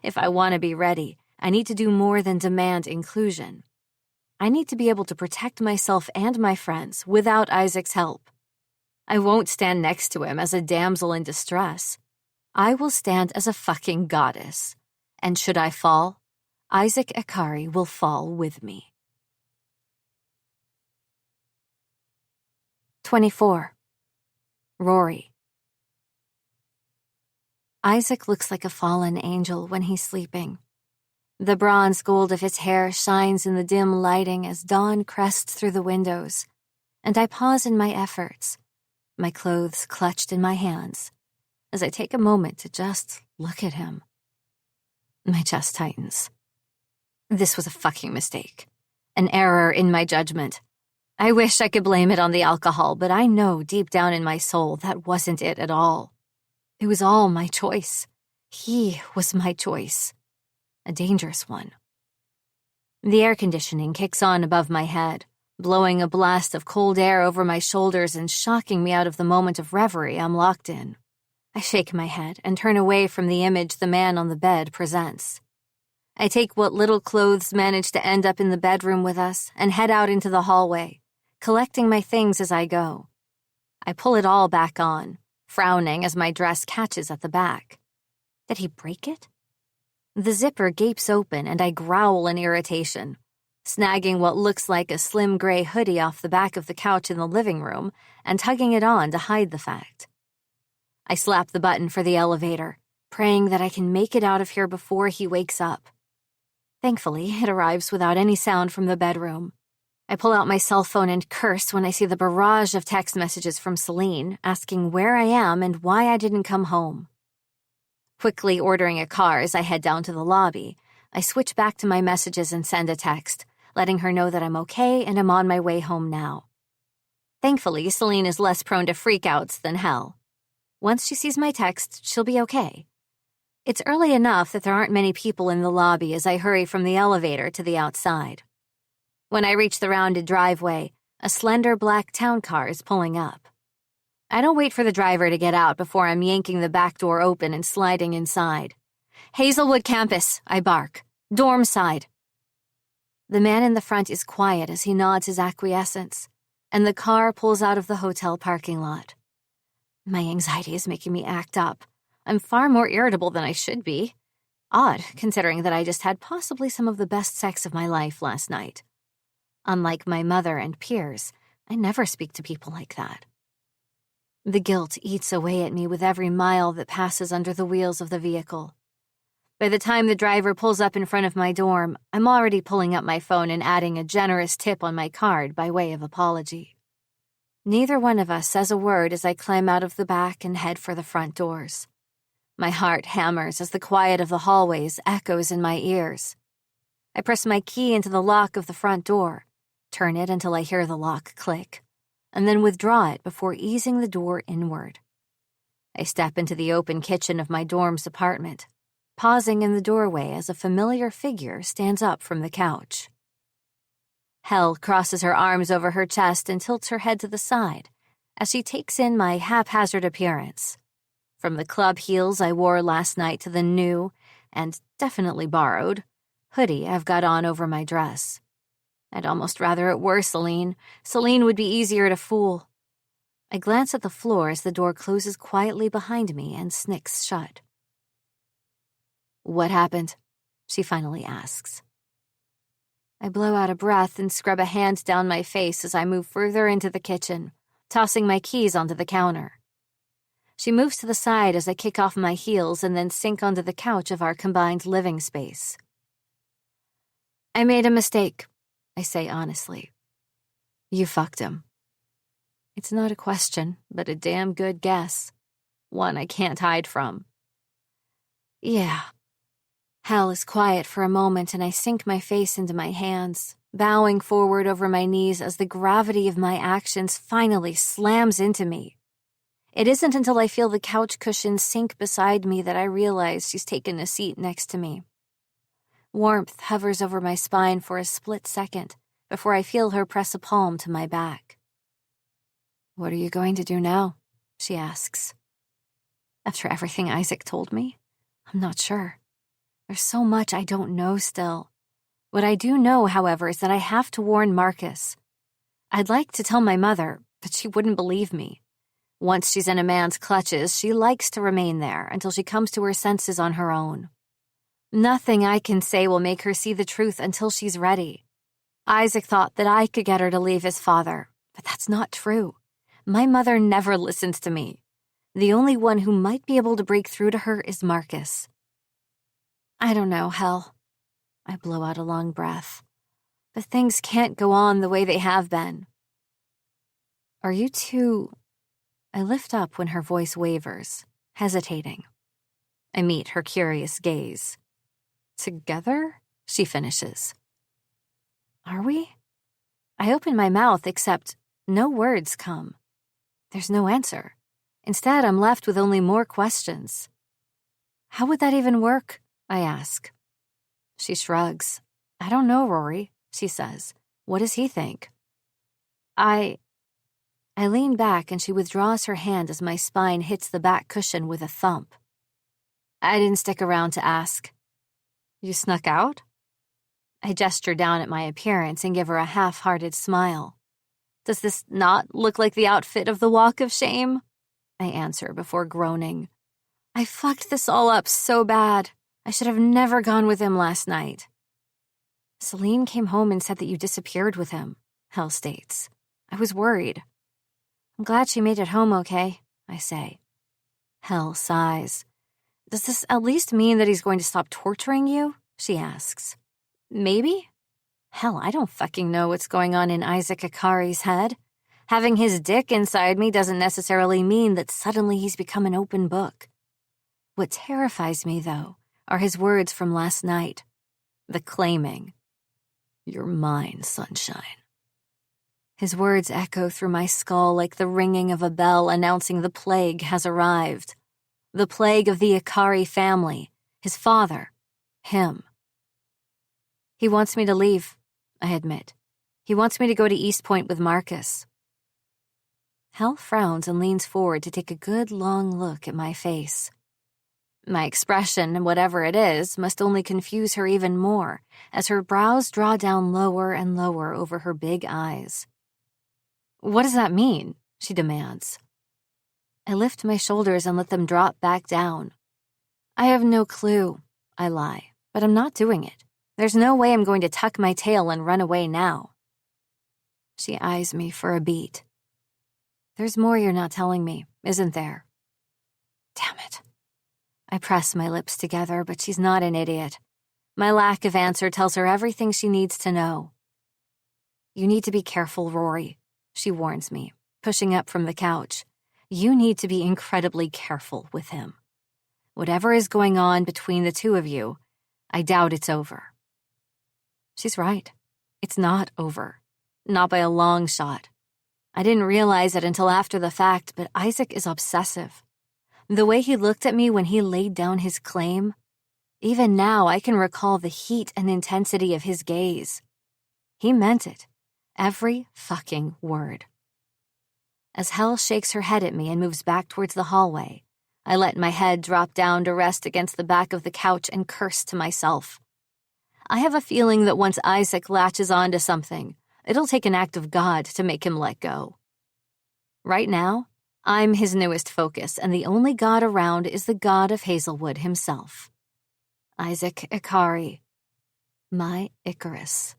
If I want to be ready, I need to do more than demand inclusion. I need to be able to protect myself and my friends without Isaac's help. I won't stand next to him as a damsel in distress. I will stand as a fucking goddess. And should I fall, Isaac Ikari will fall with me. 24. Rory. Isaac looks like a fallen angel when he's sleeping. The bronze gold of his hair shines in the dim lighting as dawn crests through the windows, and I pause in my efforts, my clothes clutched in my hands, as I take a moment to just look at him. My chest tightens. This was a fucking mistake. An error in my judgment. I wish I could blame it on the alcohol, but I know deep down in my soul that wasn't it at all. It was all my choice. He was my choice. A dangerous one. The air conditioning kicks on above my head, blowing a blast of cold air over my shoulders and shocking me out of the moment of reverie I'm locked in. I shake my head and turn away from the image the man on the bed presents. I take what little clothes manage to end up in the bedroom with us and head out into the hallway, collecting my things as I go. I pull it all back on, frowning as my dress catches at the back. Did he break it? The zipper gapes open and I growl in irritation, snagging what looks like a slim gray hoodie off the back of the couch in the living room and tugging it on to hide the fact. I slap the button for the elevator, praying that I can make it out of here before he wakes up. Thankfully, it arrives without any sound from the bedroom. I pull out my cell phone and curse when I see the barrage of text messages from Celine asking where I am and why I didn't come home. Quickly ordering a car as I head down to the lobby, I switch back to my messages and send a text, letting her know that I'm okay and I'm on my way home now. Thankfully, Celine is less prone to freakouts than Hell. Once she sees my text, she'll be okay. It's early enough that there aren't many people in the lobby as I hurry from the elevator to the outside. When I reach the rounded driveway, a slender black town car is pulling up. I don't wait for the driver to get out before I'm yanking the back door open and sliding inside. "Hazelwood campus," I bark. "Dorm side." The man in the front is quiet as he nods his acquiescence, and the car pulls out of the hotel parking lot. My anxiety is making me act up. I'm far more irritable than I should be. Odd, considering that I just had possibly some of the best sex of my life last night. Unlike my mother and peers, I never speak to people like that. The guilt eats away at me with every mile that passes under the wheels of the vehicle. By the time the driver pulls up in front of my dorm, I'm already pulling up my phone and adding a generous tip on my card by way of apology. Neither one of us says a word as I climb out of the back and head for the front doors. My heart hammers as the quiet of the hallways echoes in my ears. I press my key into the lock of the front door, turn it until I hear the lock click, and then withdraw it before easing the door inward. I step into the open kitchen of my dorm's apartment, pausing in the doorway as a familiar figure stands up from the couch. Hell crosses her arms over her chest and tilts her head to the side as she takes in my haphazard appearance. From the club heels I wore last night to the new, and definitely borrowed, hoodie I've got on over my dress. I'd almost rather it were Celine. Celine would be easier to fool. I glance at the floor as the door closes quietly behind me and snicks shut. "What happened?" she finally asks. I blow out a breath and scrub a hand down my face as I move further into the kitchen, tossing my keys onto the counter. She moves to the side as I kick off my heels and then sink onto the couch of our combined living space. "I made a mistake," I say honestly. "You fucked him." It's not a question, but a damn good guess. One I can't hide from. "Yeah." Hell is quiet for a moment and I sink my face into my hands, bowing forward over my knees as the gravity of my actions finally slams into me. It isn't until I feel the couch cushions sink beside me that I realize she's taken a seat next to me. Warmth hovers over my spine for a split second before I feel her press a palm to my back. "What are you going to do now?" she asks. After everything Isaac told me, I'm not sure. There's so much I don't know still. What I do know, however, is that I have to warn Marcus. I'd like to tell my mother, but she wouldn't believe me. Once she's in a man's clutches, she likes to remain there until she comes to her senses on her own. Nothing I can say will make her see the truth until she's ready. Isaac thought that I could get her to leave his father, but that's not true. My mother never listened to me. The only one who might be able to break through to her is Marcus. I don't know, Hell. I blow out a long breath. But things can't go on the way they have been. Are you two... I lift up when her voice wavers, hesitating. I meet her curious gaze. Together? She finishes. Are we? I open my mouth, except no words come. There's no answer. Instead, I'm left with only more questions. How would that even work? I ask. She shrugs. I don't know, Rory, she says. What does he think? I lean back and she withdraws her hand as my spine hits the back cushion with a thump. I didn't stick around to ask. You snuck out? I gesture down at my appearance and give her a half-hearted smile. Does this not look like the outfit of the Walk of Shame? I answer before groaning. I fucked this all up so bad. I should have never gone with him last night. Celine came home and said that you disappeared with him, Hel states. I was worried. I'm glad she made it home okay, I say. Hel sighs. Does this at least mean that he's going to stop torturing you? She asks. Maybe? Hell, I don't fucking know what's going on in Isaac Ikari's head. Having his dick inside me doesn't necessarily mean that suddenly he's become an open book. What terrifies me, though, are his words from last night. The claiming. You're mine, sunshine. His words echo through my skull like the ringing of a bell announcing the plague has arrived. The plague of the Ikari family, his father, him. He wants me to leave, I admit. He wants me to go to East Point with Marcus. Hel frowns and leans forward to take a good long look at my face. My expression, whatever it is, must only confuse her even more as her brows draw down lower and lower over her big eyes. What does that mean? She demands. I lift my shoulders and let them drop back down. I have no clue, I lie, but I'm not doing it. There's no way I'm going to tuck my tail and run away now. She eyes me for a beat. There's more you're not telling me, isn't there? Damn it. I press my lips together, but she's not an idiot. My lack of answer tells her everything she needs to know. You need to be careful, Rory, she warns me, pushing up from the couch. You need to be incredibly careful with him. Whatever is going on between the two of you, I doubt it's over. She's right. It's not over. Not by a long shot. I didn't realize it until after the fact, but Isaac is obsessive. The way he looked at me when he laid down his claim, even now I can recall the heat and intensity of his gaze. He meant it. Every fucking word. As Hel shakes her head at me and moves back towards the hallway, I let my head drop down to rest against the back of the couch and curse to myself. I have a feeling that once Isaac latches onto something, it'll take an act of God to make him let go. Right now, I'm his newest focus, and the only god around is the god of Hazelwood himself. Isaac Ikari. My Icarus.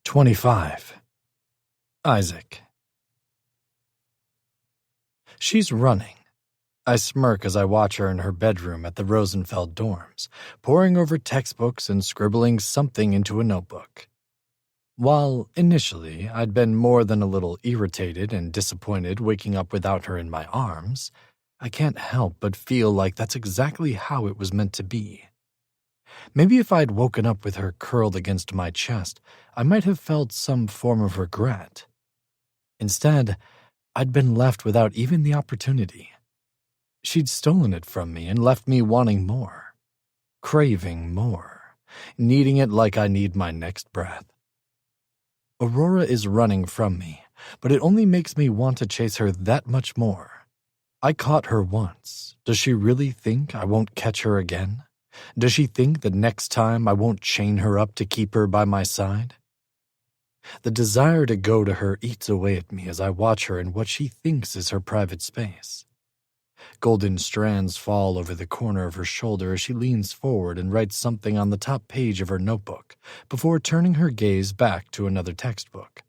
25. Isaac. She's running. I smirk as I watch her in her bedroom at the Rosenfeld dorms, poring over textbooks and scribbling something into a notebook. While, initially, I'd been more than a little irritated and disappointed waking up without her in my arms, I can't help but feel like that's exactly how it was meant to be. Maybe if I'd woken up with her curled against my chest, I might have felt some form of regret. Instead, I'd been left without even the opportunity. She'd stolen it from me and left me wanting more, craving more, needing it like I need my next breath. Aurora is running from me, but it only makes me want to chase her that much more. I caught her once. Does she really think I won't catch her again? Does she think that next time I won't chain her up to keep her by my side? The desire to go to her eats away at me as I watch her in what she thinks is her private space. Golden strands fall over the corner of her shoulder as she leans forward and writes something on the top page of her notebook before turning her gaze back to another textbook.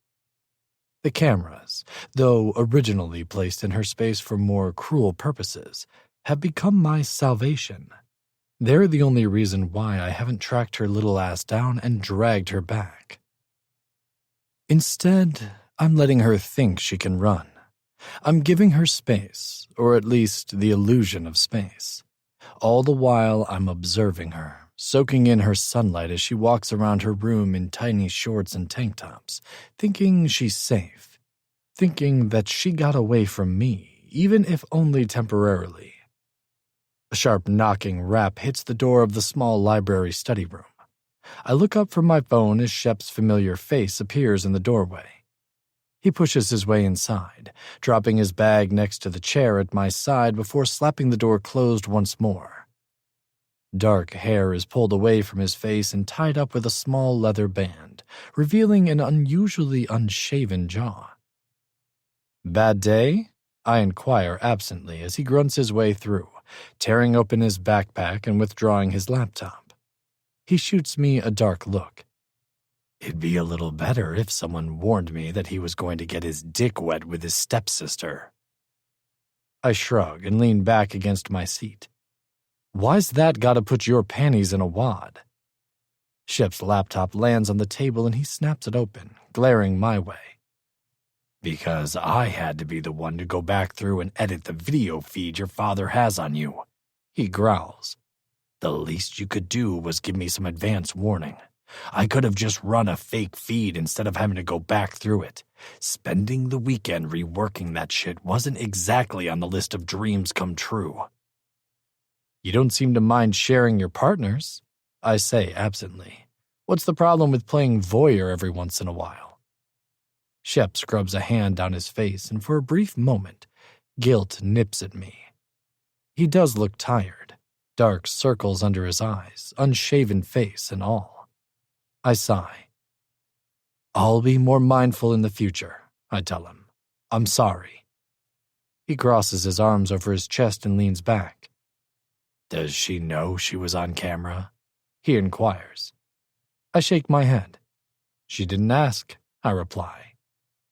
The cameras, though originally placed in her space for more cruel purposes, have become my salvation. They're the only reason why I haven't tracked her little ass down and dragged her back. Instead, I'm letting her think she can run. I'm giving her space, or at least the illusion of space. All the while, I'm observing her, soaking in her sunlight as she walks around her room in tiny shorts and tank tops, thinking she's safe, thinking that she got away from me, even if only temporarily. A sharp knocking rap hits the door of the small library study room. I look up from my phone as Shep's familiar face appears in the doorway. He pushes his way inside, dropping his bag next to the chair at my side before slapping the door closed once more. Dark hair is pulled away from his face and tied up with a small leather band, revealing an unusually unshaven jaw. "Bad day?" I inquire absently as he grunts his way through, tearing open his backpack and withdrawing his laptop. He shoots me a dark look. It'd be a little better if someone warned me that he was going to get his dick wet with his stepsister. I shrug and lean back against my seat. Why's that gotta put your panties in a wad? Shep's laptop lands on the table and he snaps it open, glaring my way. Because I had to be the one to go back through and edit the video feed your father has on you, he growls. The least you could do was give me some advance warning. I could have just run a fake feed instead of having to go back through it. Spending the weekend reworking that shit wasn't exactly on the list of dreams come true. You don't seem to mind sharing your partners, I say absently. What's the problem with playing voyeur every once in a while? Shep scrubs a hand down his face, and for a brief moment, guilt nips at me. He does look tired, dark circles under his eyes, unshaven face and all. I sigh. I'll be more mindful in the future, I tell him. I'm sorry. He crosses his arms over his chest and leans back. Does she know she was on camera? He inquires. I shake my head. She didn't ask, I reply.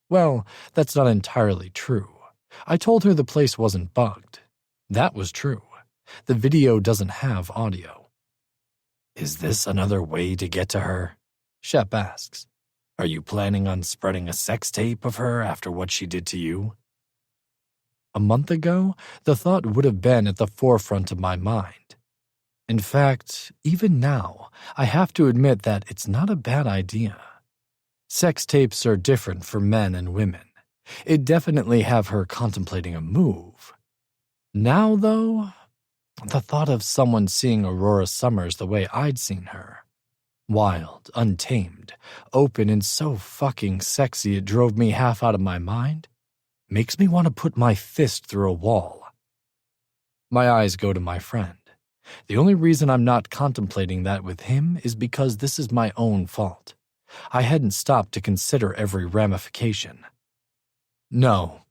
Well, that's not entirely true. I told her the place wasn't bugged. That was true. The video doesn't have audio. Is this another way to get to her? Shep asks. Are you planning on spreading a sex tape of her after what she did to you? A month ago, the thought would have been at the forefront of my mind. In fact, even now, I have to admit that it's not a bad idea. Sex tapes are different for men and women. It'd definitely have her contemplating a move. Now, though, the thought of someone seeing Aurora Summers the way I'd seen her, wild, untamed, open, and so fucking sexy it drove me half out of my mind, makes me want to put my fist through a wall. My eyes go to my friend. The only reason I'm not contemplating that with him is because this is my own fault. I hadn't stopped to consider every ramification. No,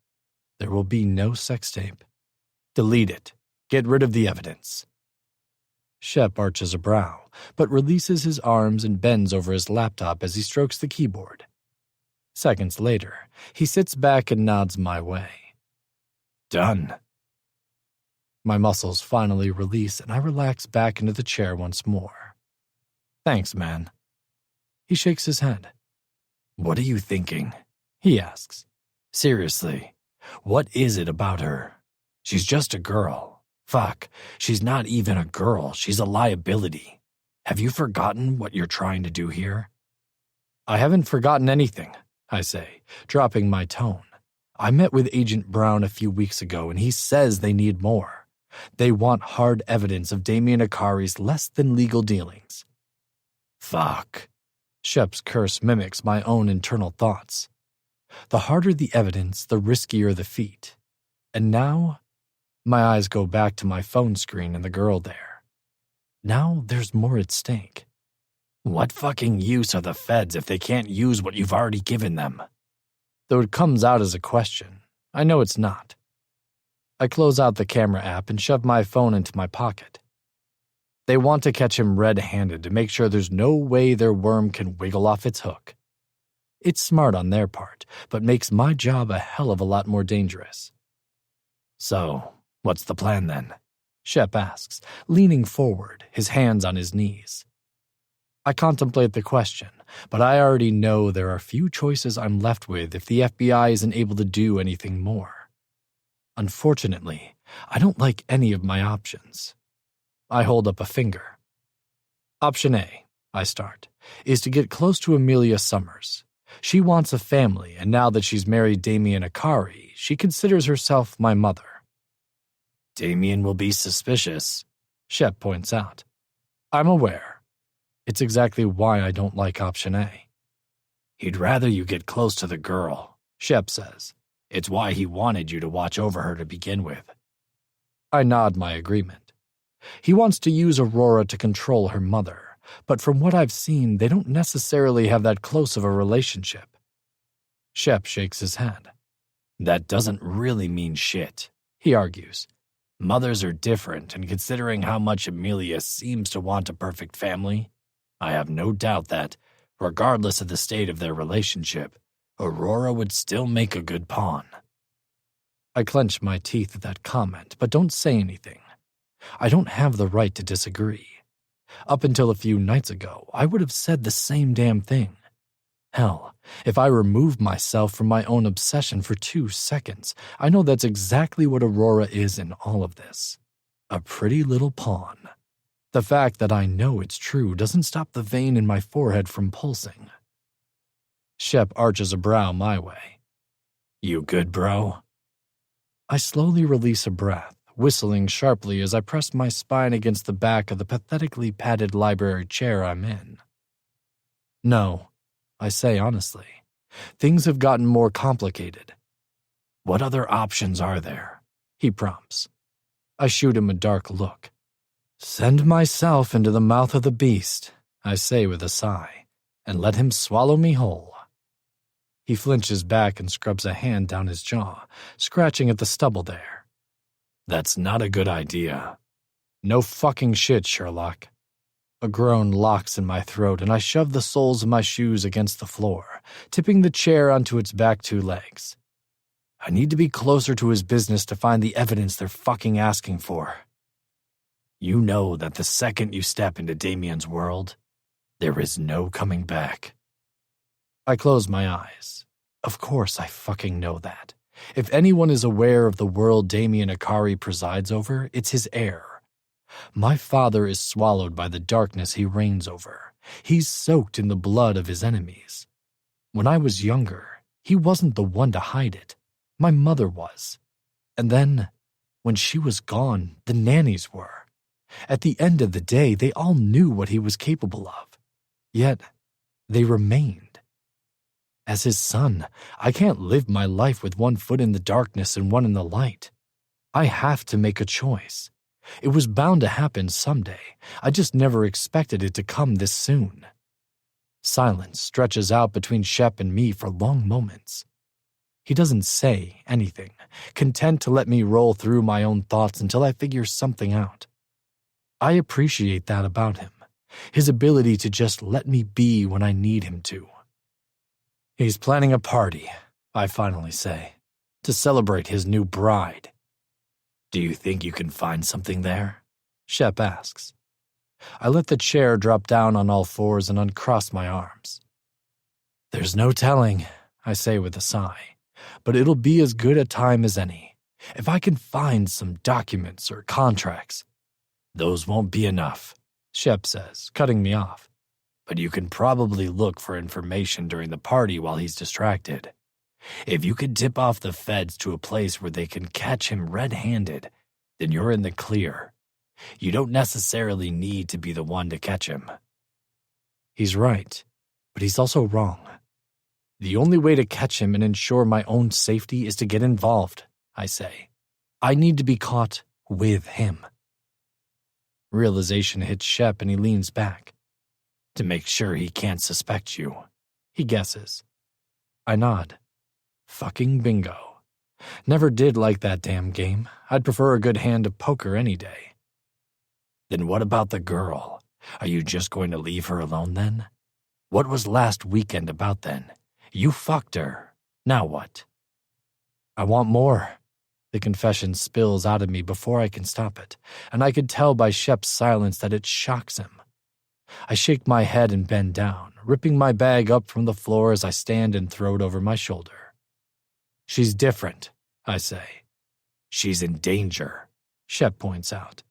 there will be no sex tape. Delete it. Get rid of the evidence. Shep arches a brow, but releases his arms and bends over his laptop as he strokes the keyboard. Seconds later, he sits back and nods my way. Done. My muscles finally release and I relax back into the chair once more. Thanks, man. He shakes his head. What are you thinking? He asks. Seriously, what is it about her? She's just a girl. Fuck, she's not even a girl, she's a liability. Have you forgotten what you're trying to do here? I haven't forgotten anything, I say, dropping my tone. I met with Agent Brown a few weeks ago and he says they need more. They want hard evidence of Damien Akari's less-than-legal dealings. Fuck. Shep's curse mimics my own internal thoughts. The harder the evidence, the riskier the feat. And now, my eyes go back to my phone screen and the girl there. Now there's more at stake. What fucking use are the feds if they can't use what you've already given them? Though it comes out as a question, I know it's not. I close out the camera app and shove my phone into my pocket. They want to catch him red-handed to make sure there's no way their worm can wiggle off its hook. It's smart on their part, but makes my job a hell of a lot more dangerous. So, what's the plan then? Shep asks, leaning forward, his hands on his knees. I contemplate the question, but I already know there are few choices I'm left with if the FBI isn't able to do anything more. Unfortunately, I don't like any of my options. I hold up a finger. Option A, I start, is to get close to Amelia Summers. She wants a family, and now that she's married Damien Akari, she considers herself my mother. Damien will be suspicious, Shep points out. I'm aware. It's exactly why I don't like option A. He'd rather you get close to the girl, Shep says. It's why he wanted you to watch over her to begin with. I nod my agreement. He wants to use Aurora to control her mother, but from what I've seen, they don't necessarily have that close of a relationship. Shep shakes his head. That doesn't really mean shit, he argues. Mothers are different, and considering how much Amelia seems to want a perfect family, I have no doubt that, regardless of the state of their relationship, Aurora would still make a good pawn. I clench my teeth at that comment, but don't say anything. I don't have the right to disagree. Up until a few nights ago, I would have said the same damn thing. Hell, if I remove myself from my own obsession for 2 seconds, I know that's exactly what Aurora is in all of this. A pretty little pawn. The fact that I know it's true doesn't stop the vein in my forehead from pulsing. Shep arches a brow my way. You good, bro? I slowly release a breath, whistling sharply as I press my spine against the back of the pathetically padded library chair I'm in. No, I say honestly. Things have gotten more complicated. What other options are there? He prompts. I shoot him a dark look. Send myself into the mouth of the beast, I say with a sigh, and let him swallow me whole. He flinches back and scrubs a hand down his jaw, scratching at the stubble there. That's not a good idea. No fucking shit, Sherlock. A groan locks in my throat, and I shove the soles of my shoes against the floor, tipping the chair onto its back 2 legs. I need to be closer to his business to find the evidence they're fucking asking for. You know that the second you step into Damien's world, there is no coming back. I close my eyes. Of course I fucking know that. If anyone is aware of the world Damien Akari presides over, it's his heir. My father is swallowed by the darkness he reigns over. He's soaked in the blood of his enemies. When I was younger, he wasn't the one to hide it. My mother was. And then, when she was gone, the nannies were. At the end of the day, they all knew what he was capable of. Yet, they remained. As his son, I can't live my life with one foot in the darkness and one in the light. I have to make a choice. It was bound to happen someday. I just never expected it to come this soon. Silence stretches out between Shep and me for long moments. He doesn't say anything, content to let me roll through my own thoughts until I figure something out. I appreciate that about him, his ability to just let me be when I need him to. He's planning a party, I finally say, to celebrate his new bride. Do you think you can find something there? Shep asks. I let the chair drop down on all fours and uncross my arms. There's no telling, I say with a sigh, but it'll be as good a time as any. If I can find some documents or contracts. Those won't be enough, Shep says, cutting me off. But you can probably look for information during the party while he's distracted. If you could tip off the feds to a place where they can catch him red-handed, then you're in the clear. You don't necessarily need to be the one to catch him. He's right, but he's also wrong. The only way to catch him and ensure my own safety is to get involved, I say. I need to be caught with him. Realization hits Shep and he leans back. To make sure he can't suspect you, he guesses. I nod. Fucking bingo. Never did like that damn game. I'd prefer a good hand of poker any day. Then what about the girl? Are you just going to leave her alone then? What was last weekend about then? You fucked her. Now what? I want more. The confession spills out of me before I can stop it, and I could tell by Shep's silence that it shocks him. I shake my head and bend down, ripping my bag up from the floor as I stand and throw it over my shoulder. She's different, I say. She's in danger, Shep points out.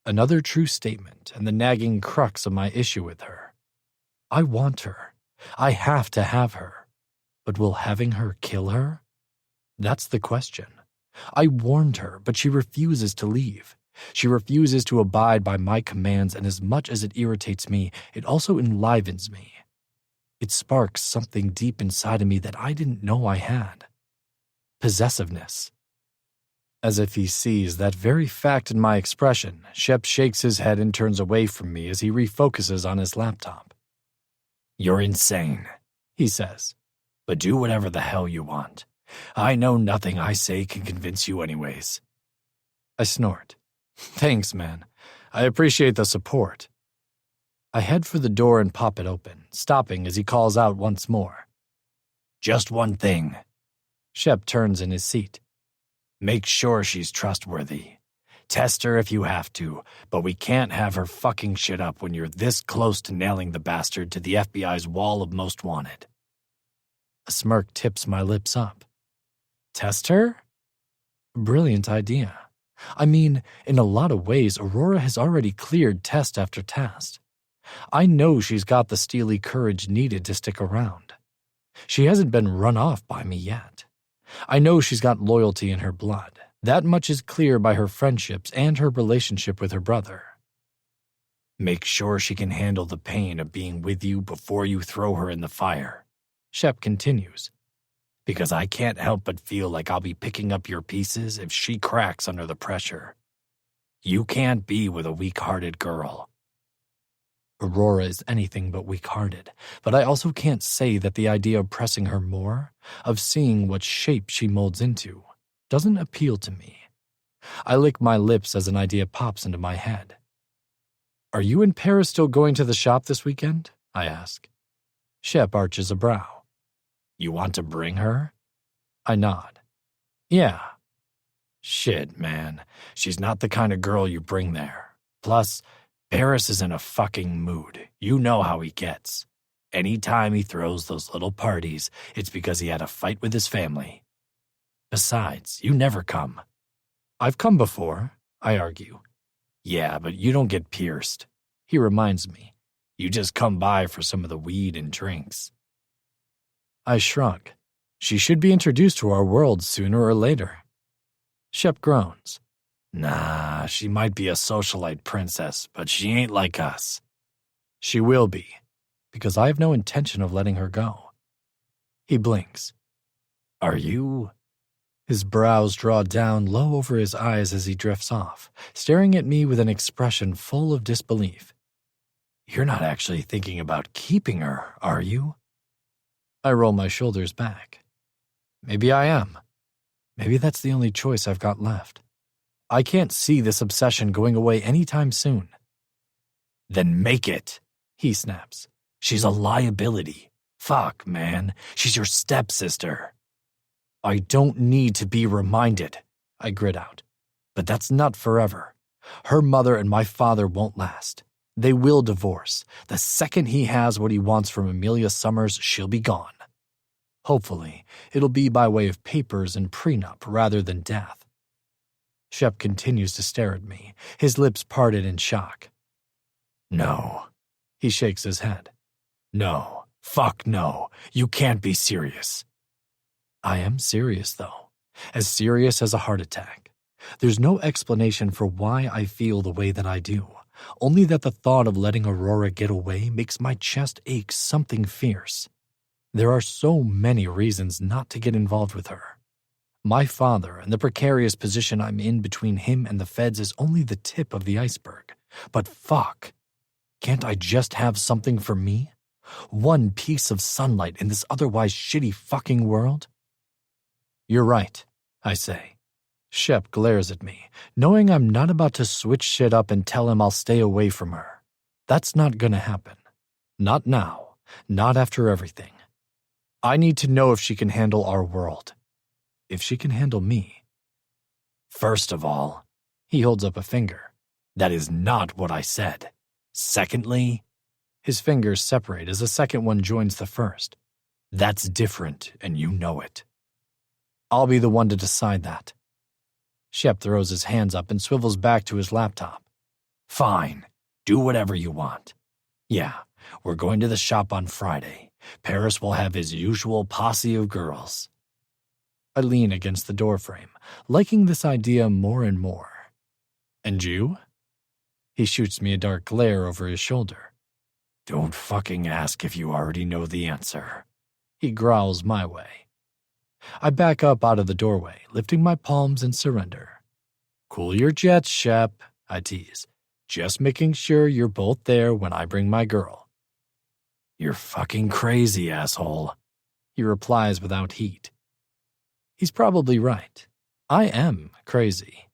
Another true statement and the nagging crux of my issue with her. I want her. I have to have her. But will having her kill her? That's the question. I warned her, but she refuses to leave. She refuses to abide by my commands, and as much as it irritates me, it also enlivens me. It sparks something deep inside of me that I didn't know I had. Possessiveness. As if he sees that very fact in my expression, Shep shakes his head and turns away from me as he refocuses on his laptop. You're insane, he says, but do whatever the hell you want. I know nothing I say can convince you anyways. I snort. Thanks, man. I appreciate the support. I head for the door and pop it open, stopping as he calls out once more. Just one thing. Shep turns in his seat. Make sure she's trustworthy. Test her if you have to, but we can't have her fucking shit up when you're this close to nailing the bastard to the FBI's wall of most wanted. A smirk tips my lips up. Test her? Brilliant idea. I mean, in a lot of ways, Aurora has already cleared test after test. I know she's got the steely courage needed to stick around. She hasn't been run off by me yet. I know she's got loyalty in her blood. That much is clear by her friendships and her relationship with her brother. Make sure she can handle the pain of being with you before you throw her in the fire, Shep continues. Because I can't help but feel like I'll be picking up your pieces if she cracks under the pressure. You can't be with a weak-hearted girl. Aurora is anything but weak-hearted, but I also can't say that the idea of pressing her more, of seeing what shape she molds into, doesn't appeal to me. I lick my lips as an idea pops into my head. Are you and Paris still going to the shop this weekend? I ask. Shep arches a brow. You want to bring her? I nod. Yeah. Shit, man. She's not the kind of girl you bring there. Plus, Paris is in a fucking mood. You know how he gets. Anytime he throws those little parties, it's because he had a fight with his family. Besides, you never come. I've come before, I argue. Yeah, but you don't get pierced. He reminds me. You just come by for some of the weed and drinks. I shrug. She should be introduced to our world sooner or later. Shep groans. Nah, she might be a socialite princess, but she ain't like us. She will be, because I have no intention of letting her go. He blinks. Are you? His brows draw down low over his eyes as he drifts off, staring at me with an expression full of disbelief. You're not actually thinking about keeping her, are you? I roll my shoulders back. Maybe I am. Maybe that's the only choice I've got left. I can't see this obsession going away anytime soon. Then make it, he snaps. She's a liability. Fuck, man. She's your stepsister. I don't need to be reminded, I grit out. But that's not forever. Her mother and my father won't last. They will divorce. The second he has what he wants from Amelia Summers, she'll be gone. Hopefully, it'll be by way of papers and prenup rather than death. Shep continues to stare at me, his lips parted in shock. No. He shakes his head. No. Fuck no. You can't be serious. I am serious, though. As serious as a heart attack. There's no explanation for why I feel the way that I do, only that the thought of letting Aurora get away makes my chest ache something fierce. There are so many reasons not to get involved with her. My father and the precarious position I'm in between him and the feds is only the tip of the iceberg. But fuck, can't I just have something for me? One piece of sunlight in this otherwise shitty fucking world? You're right, I say. Shep glares at me, knowing I'm not about to switch shit up and tell him I'll stay away from her. That's not gonna happen. Not now. Not after everything. I need to know if she can handle our world. If she can handle me. First of all, he holds up a finger. That is not what I said. Secondly, his fingers separate as the second one joins the first. That's different, and you know it. I'll be the one to decide that. Shep throws his hands up and swivels back to his laptop. Fine. Do whatever you want. Yeah, we're going to the shop on Friday. Paris will have his usual posse of girls. I lean against the doorframe, liking this idea more and more. And you? He shoots me a dark glare over his shoulder. Don't fucking ask if you already know the answer. He growls my way. I back up out of the doorway, lifting my palms in surrender. Cool your jets, Shep, I tease. Just making sure you're both there when I bring my girl. You're fucking crazy, asshole, he replies without heat. He's probably right. I am crazy.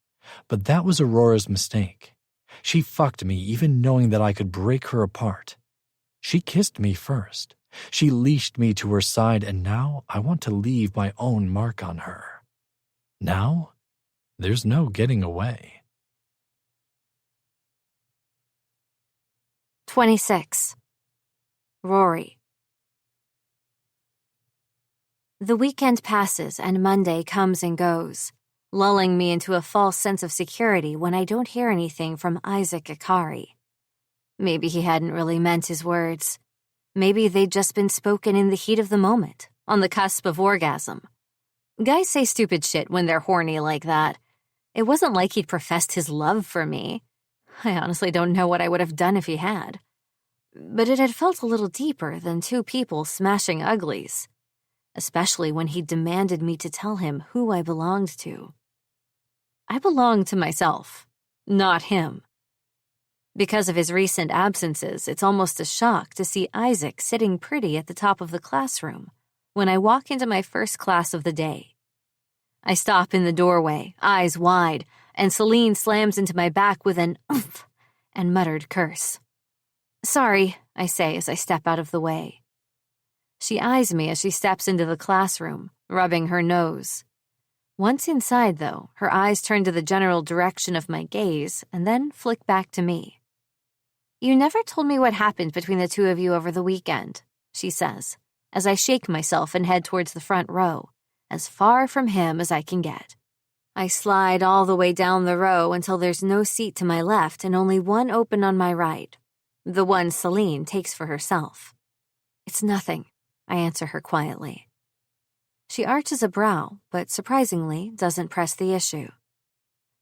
But that was Aurora's mistake. She fucked me even knowing that I could break her apart. She kissed me first. She leashed me to her side, and now I want to leave my own mark on her. Now, there's no getting away. 26. Rory. The weekend passes and Monday comes and goes, lulling me into a false sense of security when I don't hear anything from Isaac Ikari. Maybe he hadn't really meant his words. Maybe they'd just been spoken in the heat of the moment, on the cusp of orgasm. Guys say stupid shit when they're horny like that. It wasn't like he'd professed his love for me. I honestly don't know what I would have done if he had. But it had felt a little deeper than two people smashing uglies, especially when he demanded me to tell him who I belonged to. I belonged to myself, not him. Because of his recent absences, it's almost a shock to see Isaac sitting pretty at the top of the classroom when I walk into my first class of the day. I stop in the doorway, eyes wide, and Celine slams into my back with an oomph and muttered curse. "Sorry," I say as I step out of the way. She eyes me as she steps into the classroom, rubbing her nose. Once inside, though, her eyes turn to the general direction of my gaze and then flick back to me. "You never told me what happened between the two of you over the weekend," she says, as I shake myself and head towards the front row, as far from him as I can get. I slide all the way down the row until there's no seat to my left and only one open on my right, the one Celine takes for herself. "It's nothing," I answer her quietly. She arches a brow, but surprisingly doesn't press the issue.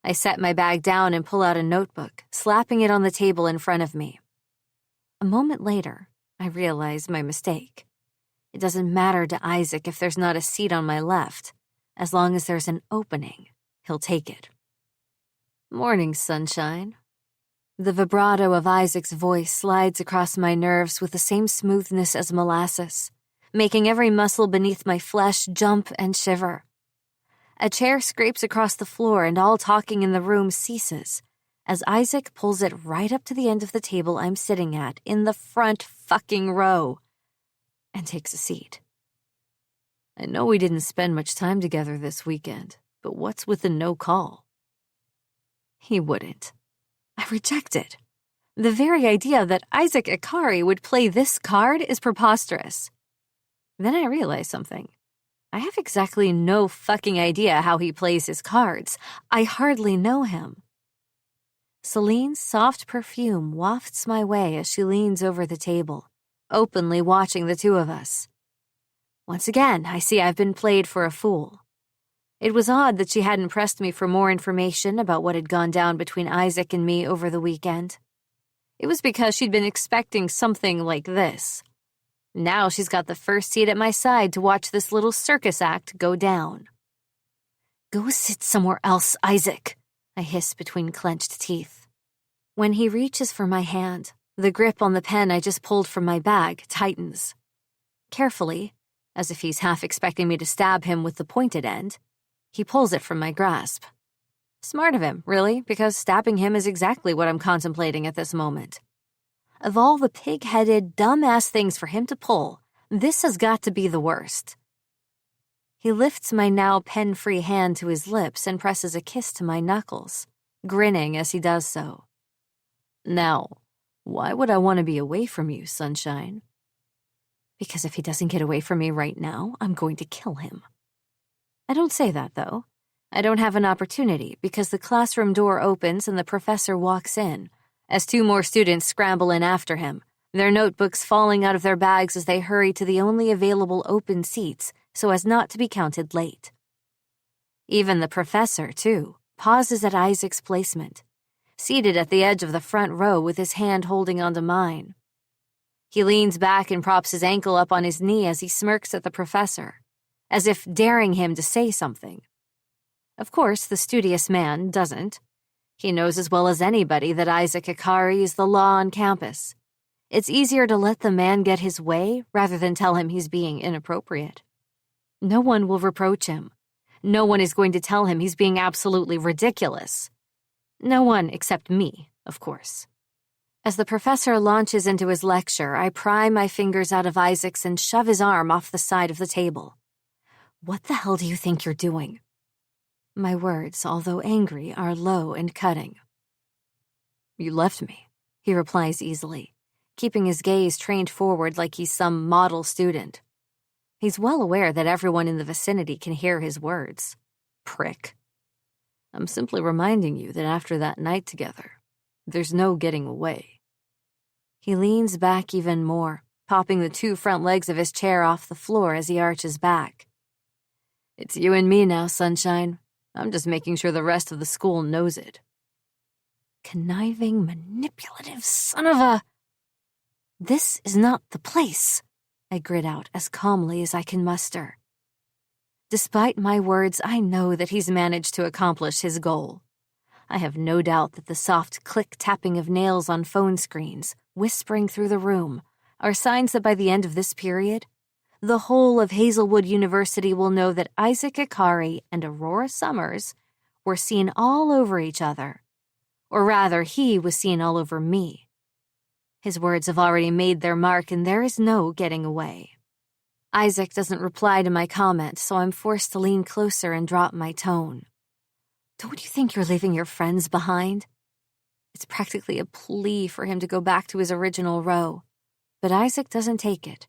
I set my bag down and pull out a notebook, slapping it on the table in front of me. A moment later, I realize my mistake. It doesn't matter to Isaac if there's not a seat on my left. As long as there's an opening, he'll take it. "Morning, sunshine." The vibrato of Isaac's voice slides across my nerves with the same smoothness as molasses, making every muscle beneath my flesh jump and shiver. A chair scrapes across the floor and all talking in the room ceases as Isaac pulls it right up to the end of the table I'm sitting at in the front fucking row and takes a seat. "I know we didn't spend much time together this weekend, but what's with the no call?" He wouldn't. I reject it. The very idea that Isaac Ikari would play this card is preposterous. Then I realize something. I have exactly no fucking idea how he plays his cards. I hardly know him. Celine's soft perfume wafts my way as she leans over the table, openly watching the two of us. Once again, I see I've been played for a fool. It was odd that she hadn't pressed me for more information about what had gone down between Isaac and me over the weekend. It was because she'd been expecting something like this. Now she's got the first seat at my side to watch this little circus act go down. "Go sit somewhere else, Isaac," I hiss between clenched teeth. When he reaches for my hand, the grip on the pen I just pulled from my bag tightens. Carefully, as if he's half expecting me to stab him with the pointed end, he pulls it from my grasp. Smart of him, really, because stabbing him is exactly what I'm contemplating at this moment. Of all the pig-headed, dumb-ass things for him to pull, this has got to be the worst. He lifts my now pen-free hand to his lips and presses a kiss to my knuckles, grinning as he does so. "Now, why would I want to be away from you, sunshine?" "Because if he doesn't get away from me right now, I'm going to kill him." I don't say that, though. I don't have an opportunity because the classroom door opens and the professor walks in, as two more students scramble in after him, their notebooks falling out of their bags as they hurry to the only available open seats so as not to be counted late. Even the professor, too, pauses at Isaac's placement, seated at the edge of the front row with his hand holding onto mine. He leans back and props his ankle up on his knee as he smirks at the professor, as if daring him to say something. Of course, the studious man doesn't. He knows as well as anybody that Isaac Ikari is the law on campus. It's easier to let the man get his way rather than tell him he's being inappropriate. No one will reproach him. No one is going to tell him he's being absolutely ridiculous. No one except me, of course. As the professor launches into his lecture, I pry my fingers out of Isaac's and shove his arm off the side of the table. What the hell do you think you're doing? My words, although angry, are low and cutting. You left me, he replies easily, keeping his gaze trained forward like he's some model student. He's well aware that everyone in the vicinity can hear his words. Prick. I'm simply reminding you that after that night together, there's no getting away. He leans back even more, popping the 2 front legs of his chair off the floor as he arches back. It's you and me now, sunshine. I'm just making sure the rest of the school knows it. Conniving, manipulative son of a... This is not the place, I grit out as calmly as I can muster. Despite my words, I know that he's managed to accomplish his goal. I have no doubt that the soft click-tapping of nails on phone screens, whispering through the room, are signs that by the end of this period, the whole of Hazelwood University will know that Isaac Ikari and Aurora Summers were seen all over each other. Or rather, he was seen all over me. His words have already made their mark, and there is no getting away. Isaac doesn't reply to my comment, so I'm forced to lean closer and drop my tone. Don't you think you're leaving your friends behind? It's practically a plea for him to go back to his original row, but Isaac doesn't take it.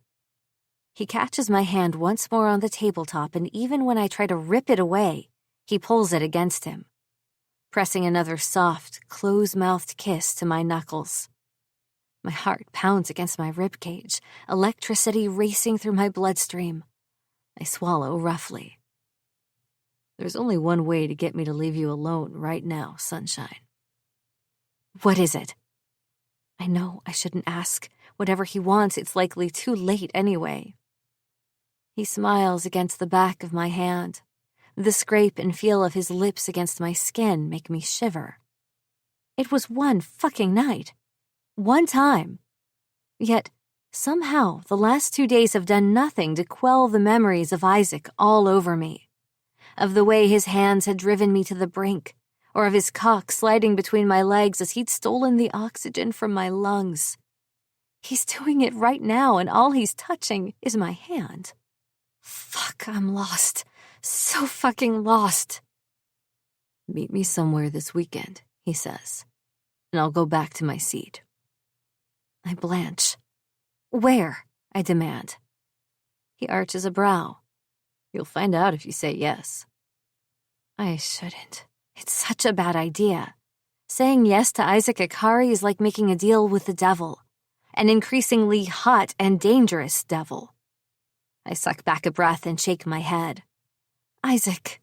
He catches my hand once more on the tabletop, and even when I try to rip it away, he pulls it against him, pressing another soft, close-mouthed kiss to my knuckles. My heart pounds against my ribcage, electricity racing through my bloodstream. I swallow roughly. There's only one way to get me to leave you alone right now, sunshine. What is it? I know I shouldn't ask. Whatever he wants, it's likely too late anyway. He smiles against the back of my hand. The scrape and feel of his lips against my skin make me shiver. It was one fucking night. One time. Yet, somehow, the last 2 days have done nothing to quell the memories of Isaac all over me. Of the way his hands had driven me to the brink, or of his cock sliding between my legs as he'd stolen the oxygen from my lungs. He's doing it right now, and all he's touching is my hand. Fuck, I'm lost. So fucking lost. Meet me somewhere this weekend, he says, and I'll go back to my seat. I blanch. Where? I demand. He arches a brow. You'll find out if you say yes. I shouldn't. It's such a bad idea. Saying yes to Isaac Ikari is like making a deal with the devil, an increasingly hot and dangerous devil. I suck back a breath and shake my head. Isaac.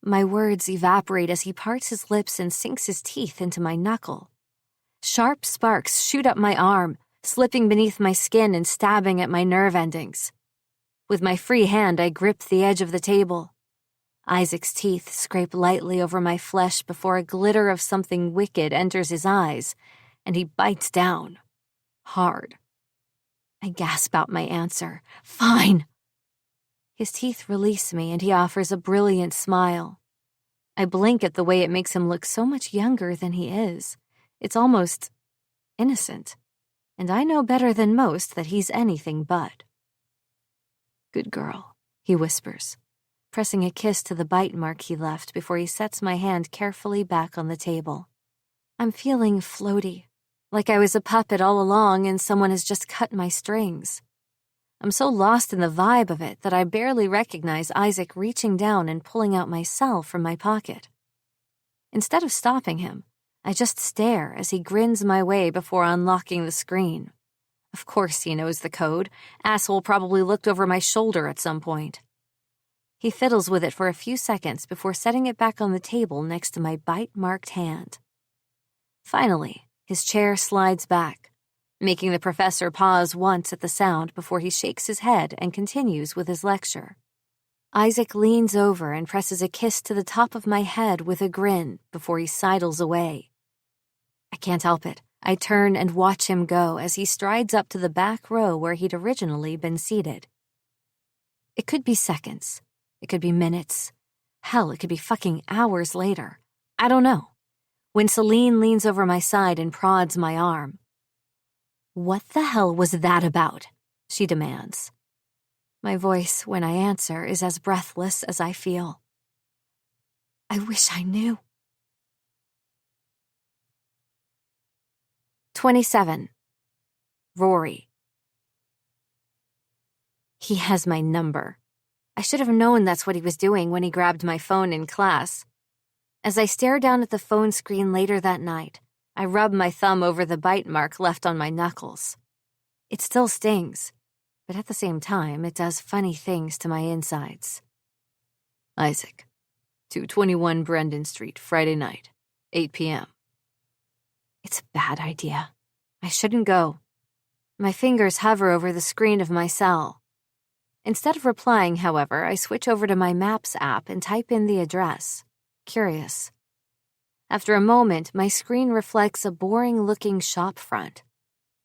My words evaporate as he parts his lips and sinks his teeth into my knuckle. Sharp sparks shoot up my arm, slipping beneath my skin and stabbing at my nerve endings. With my free hand, I grip the edge of the table. Isaac's teeth scrape lightly over my flesh before a glitter of something wicked enters his eyes, and he bites down. Hard. I gasp out my answer. Fine. His teeth release me, and he offers a brilliant smile. I blink at the way it makes him look so much younger than he is. It's almost innocent, and I know better than most that he's anything but. Good girl, he whispers, pressing a kiss to the bite mark he left before he sets my hand carefully back on the table. I'm feeling floaty, like I was a puppet all along and someone has just cut my strings. I'm so lost in the vibe of it that I barely recognize Isaac reaching down and pulling out my cell from my pocket. Instead of stopping him, I just stare as he grins my way before unlocking the screen. Of course he knows the code. Asshole probably looked over my shoulder at some point. He fiddles with it for a few seconds before setting it back on the table next to my bite-marked hand. Finally, his chair slides back, making the professor pause once at the sound before he shakes his head and continues with his lecture. Isaac leans over and presses a kiss to the top of my head with a grin before he sidles away. I can't help it. I turn and watch him go as he strides up to the back row where he'd originally been seated. It could be seconds. It could be minutes. Hell, it could be fucking hours later. I don't know. When Celine leans over my side and prods my arm. "What the hell was that about?" she demands. My voice, when I answer, is as breathless as I feel. "I wish I knew." 27. Rory. He has my number. I should have known that's what he was doing when he grabbed my phone in class. As I stare down at the phone screen later that night, I rub my thumb over the bite mark left on my knuckles. It still stings, but at the same time, it does funny things to my insides. Isaac, 221 Brendan Street, Friday night, 8 p.m. It's a bad idea. I shouldn't go. My fingers hover over the screen of my cell. Instead of replying, however, I switch over to my Maps app and type in the address. Curious. After a moment, my screen reflects a boring-looking shop front.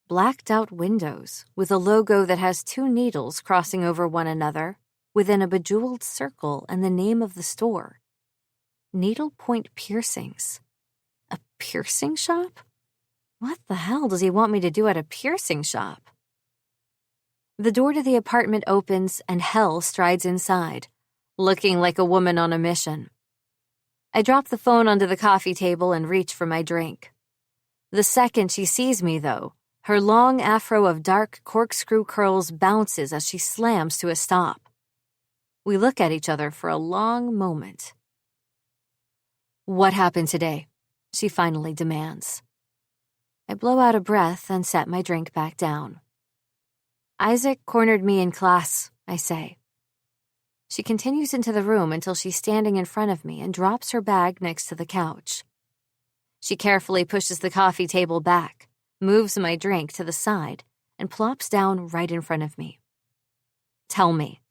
Blacked-out windows with a logo that has two needles crossing over one another within a bejeweled circle and the name of the store. Needlepoint Piercings. A piercing shop? What the hell does he want me to do at a piercing shop? The door to the apartment opens and Hell strides inside, looking like a woman on a mission. I drop the phone onto the coffee table and reach for my drink. The second she sees me, though, her long afro of dark corkscrew curls bounces as she slams to a stop. We look at each other for a long moment. "What happened today?" she finally demands. I blow out a breath and set my drink back down. "Isaac cornered me in class," I say. She continues into the room until she's standing in front of me and drops her bag next to the couch. She carefully pushes the coffee table back, moves my drink to the side, and plops down right in front of me. "Tell me."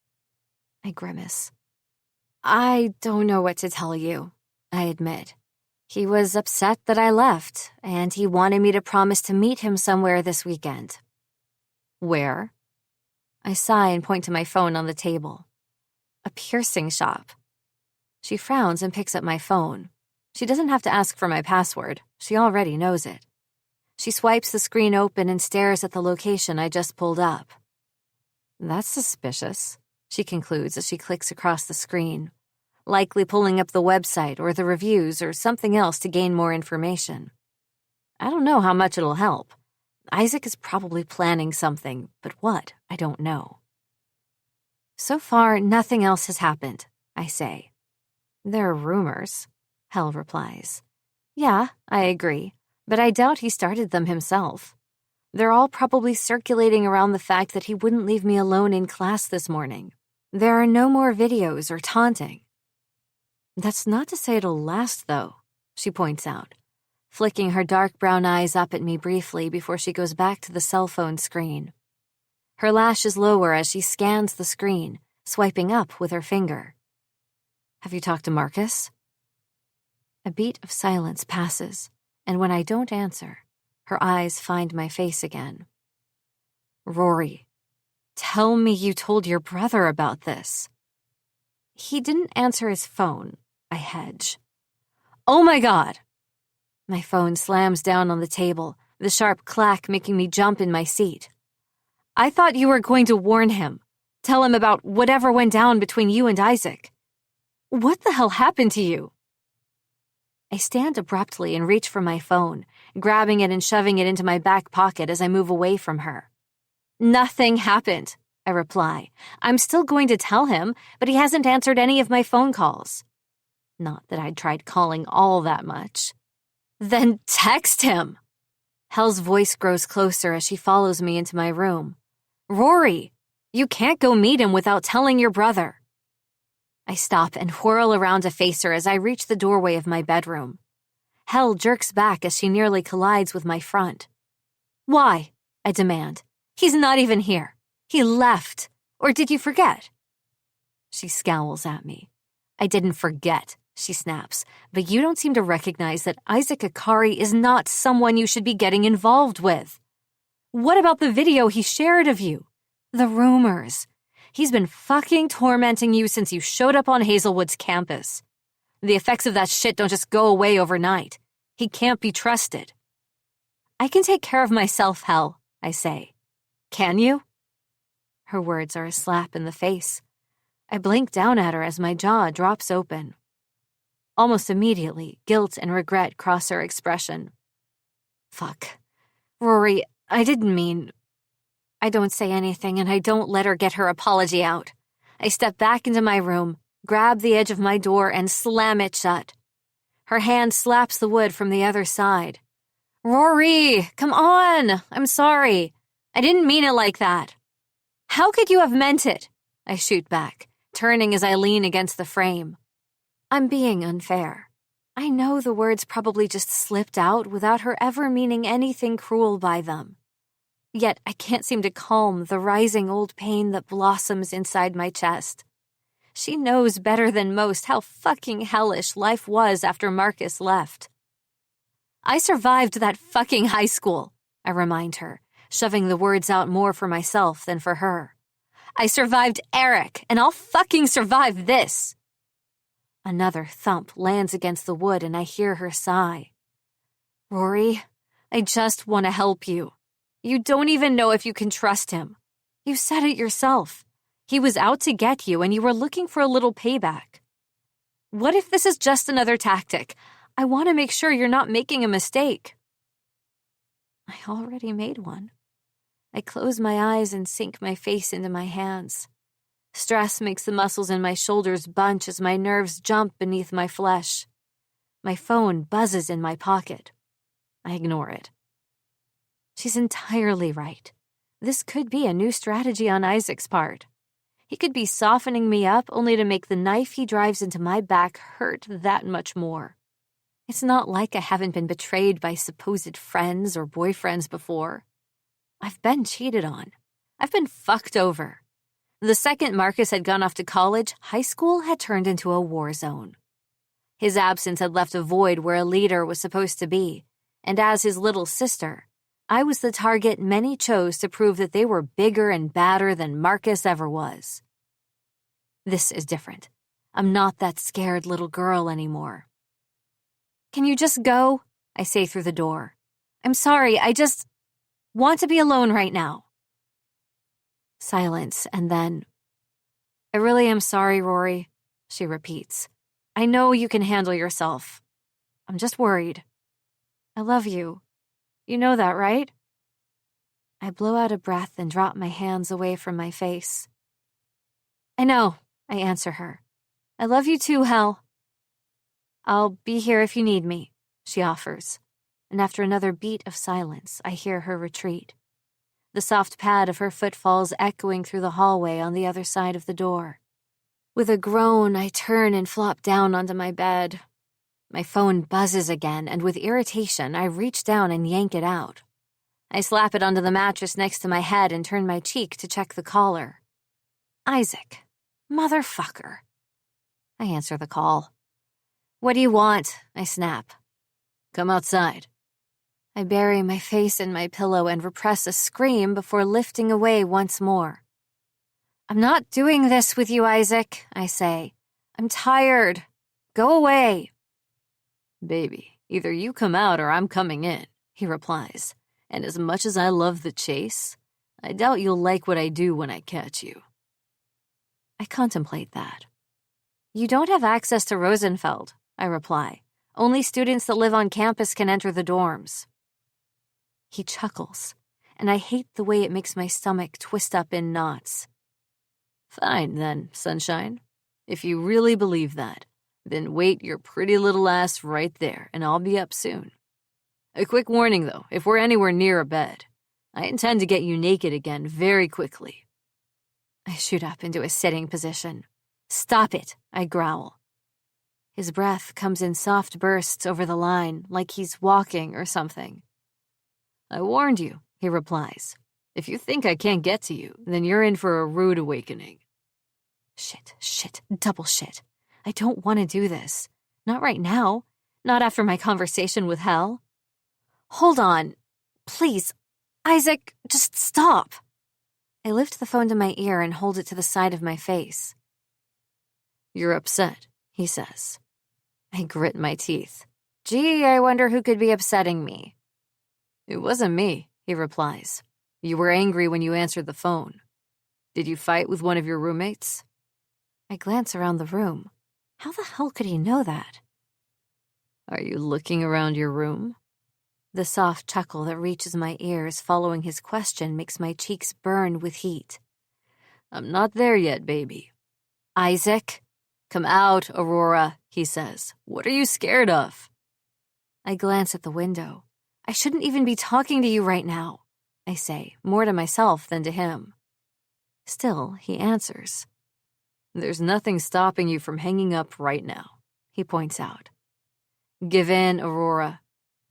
I grimace. "I don't know what to tell you," I admit. "He was upset that I left, and he wanted me to promise to meet him somewhere this weekend." "Where?" I sigh and point to my phone on the table. "A piercing shop." She frowns and picks up my phone. She doesn't have to ask for my password. She already knows it. She swipes the screen open and stares at the location I just pulled up. "That's suspicious," she concludes as she clicks across the screen, likely pulling up the website or the reviews or something else to gain more information. I don't know how much it'll help. Isaac is probably planning something, but what, I don't know. "So far, nothing else has happened," I say. "There are rumors," Hell replies. "Yeah, I agree, but I doubt he started them himself. They're all probably circulating around the fact that he wouldn't leave me alone in class this morning. There are no more videos or taunting." "That's not to say it'll last, though," she points out, flicking her dark brown eyes up at me briefly before she goes back to the cell phone screen. Her lashes lower as she scans the screen, swiping up with her finger. "Have you talked to Marcus?" A beat of silence passes, and when I don't answer, her eyes find my face again. "Rory, tell me you told your brother about this." "He didn't answer his phone," I hedge. "Oh my God!" My phone slams down on the table, the sharp clack making me jump in my seat. "I thought you were going to warn him. Tell him about whatever went down between you and Isaac. What the hell happened to you?" I stand abruptly and reach for my phone, grabbing it and shoving it into my back pocket as I move away from her. "Nothing happened," I reply. "I'm still going to tell him, but he hasn't answered any of my phone calls." Not that I'd tried calling all that much. "Then text him." Hell's voice grows closer as she follows me into my room. "Rory, you can't go meet him without telling your brother." I stop and whirl around to face her as I reach the doorway of my bedroom. Hell jerks back as she nearly collides with my front. "Why?" I demand. "He's not even here. He left. Or did you forget?" She scowls at me. "I didn't forget," she snaps, "but you don't seem to recognize that Isaac Akari is not someone you should be getting involved with. What about the video he shared of you? The rumors. He's been fucking tormenting you since you showed up on Hazelwood's campus. The effects of that shit don't just go away overnight. He can't be trusted. I can take care of myself, Hel, I say. Can you? Her words are a slap in the face. I blink down at her as my jaw drops open. Almost immediately, guilt and regret cross her expression. Fuck. Rory, I didn't mean... I don't say anything and I don't let her get her apology out. I step back into my room, grab the edge of my door and slam it shut. Her hand slaps the wood from the other side. Rory, come on. I'm sorry. I didn't mean it like that. How could you have meant it? I shoot back, turning as I lean against the frame. I'm being unfair. I know the words probably just slipped out without her ever meaning anything cruel by them. Yet I can't seem to calm the rising old pain that blossoms inside my chest. She knows better than most how fucking hellish life was after Marcus left. I survived that fucking high school, I remind her, shoving the words out more for myself than for her. I survived Eric, and I'll fucking survive this. Another thump lands against the wood and I hear her sigh. Rory, I just want to help you. You don't even know if you can trust him. You said it yourself. He was out to get you and you were looking for a little payback. What if this is just another tactic? I want to make sure you're not making a mistake. I already made one. I close my eyes and sink my face into my hands. Stress makes the muscles in my shoulders bunch as my nerves jump beneath my flesh. My phone buzzes in my pocket. I ignore it. She's entirely right. This could be a new strategy on Isaac's part. He could be softening me up only to make the knife he drives into my back hurt that much more. It's not like I haven't been betrayed by supposed friends or boyfriends before. I've been cheated on. I've been fucked over. The second Marcus had gone off to college, high school had turned into a war zone. His absence had left a void where a leader was supposed to be, and as his little sister, I was the target many chose to prove that they were bigger and badder than Marcus ever was. This is different. I'm not that scared little girl anymore. Can you just go? I say through the door. I'm sorry, I just want to be alone right now. Silence, and then, I really am sorry, Rory, she repeats. I know you can handle yourself. I'm just worried. I love you. You know that, right? I blow out a breath and drop my hands away from my face. I know, I answer her. I love you too, Hel. I'll be here if you need me, she offers, and after another beat of silence, I hear her retreat. The soft pad of her footfalls echoing through the hallway on the other side of the door. With a groan, I turn and flop down onto my bed. My phone buzzes again, and with irritation, I reach down and yank it out. I slap it onto the mattress next to my head and turn my cheek to check the caller. Isaac. Motherfucker. I answer the call. What do you want? I snap. Come outside. I bury my face in my pillow and repress a scream before lifting away once more. I'm not doing this with you, Isaac, I say. I'm tired. Go away. Baby, either you come out or I'm coming in, he replies. And as much as I love the chase, I doubt you'll like what I do when I catch you. I contemplate that. You don't have access to Rosenfeld, I reply. Only students that live on campus can enter the dorms. He chuckles, and I hate the way it makes my stomach twist up in knots. Fine, then, sunshine. If you really believe that, then wait your pretty little ass right there, and I'll be up soon. A quick warning, though, if we're anywhere near a bed, I intend to get you naked again very quickly. I shoot up into a sitting position. Stop it, I growl. His breath comes in soft bursts over the line, like he's walking or something. I warned you, he replies. If you think I can't get to you, then you're in for a rude awakening. Shit, double shit. I don't want to do this. Not right now. Not after my conversation with Hel. Hold on. Please. Isaac, just stop. I lift the phone to my ear and hold it to the side of my face. "You're upset," he says. I grit my teeth. Gee, I wonder who could be upsetting me. "It wasn't me," he replies. "You were angry when you answered the phone. Did you fight with one of your roommates?" I glance around the room. How the hell could he know that? "Are you looking around your room?" The soft chuckle that reaches my ears following his question makes my cheeks burn with heat. "I'm not there yet, baby." Isaac? "Come out, Aurora," he says. "What are you scared of?" I glance at the window. I shouldn't even be talking to you right now, I say, more to myself than to him. Still, he answers. "There's nothing stopping you from hanging up right now," he points out. "Give in, Aurora.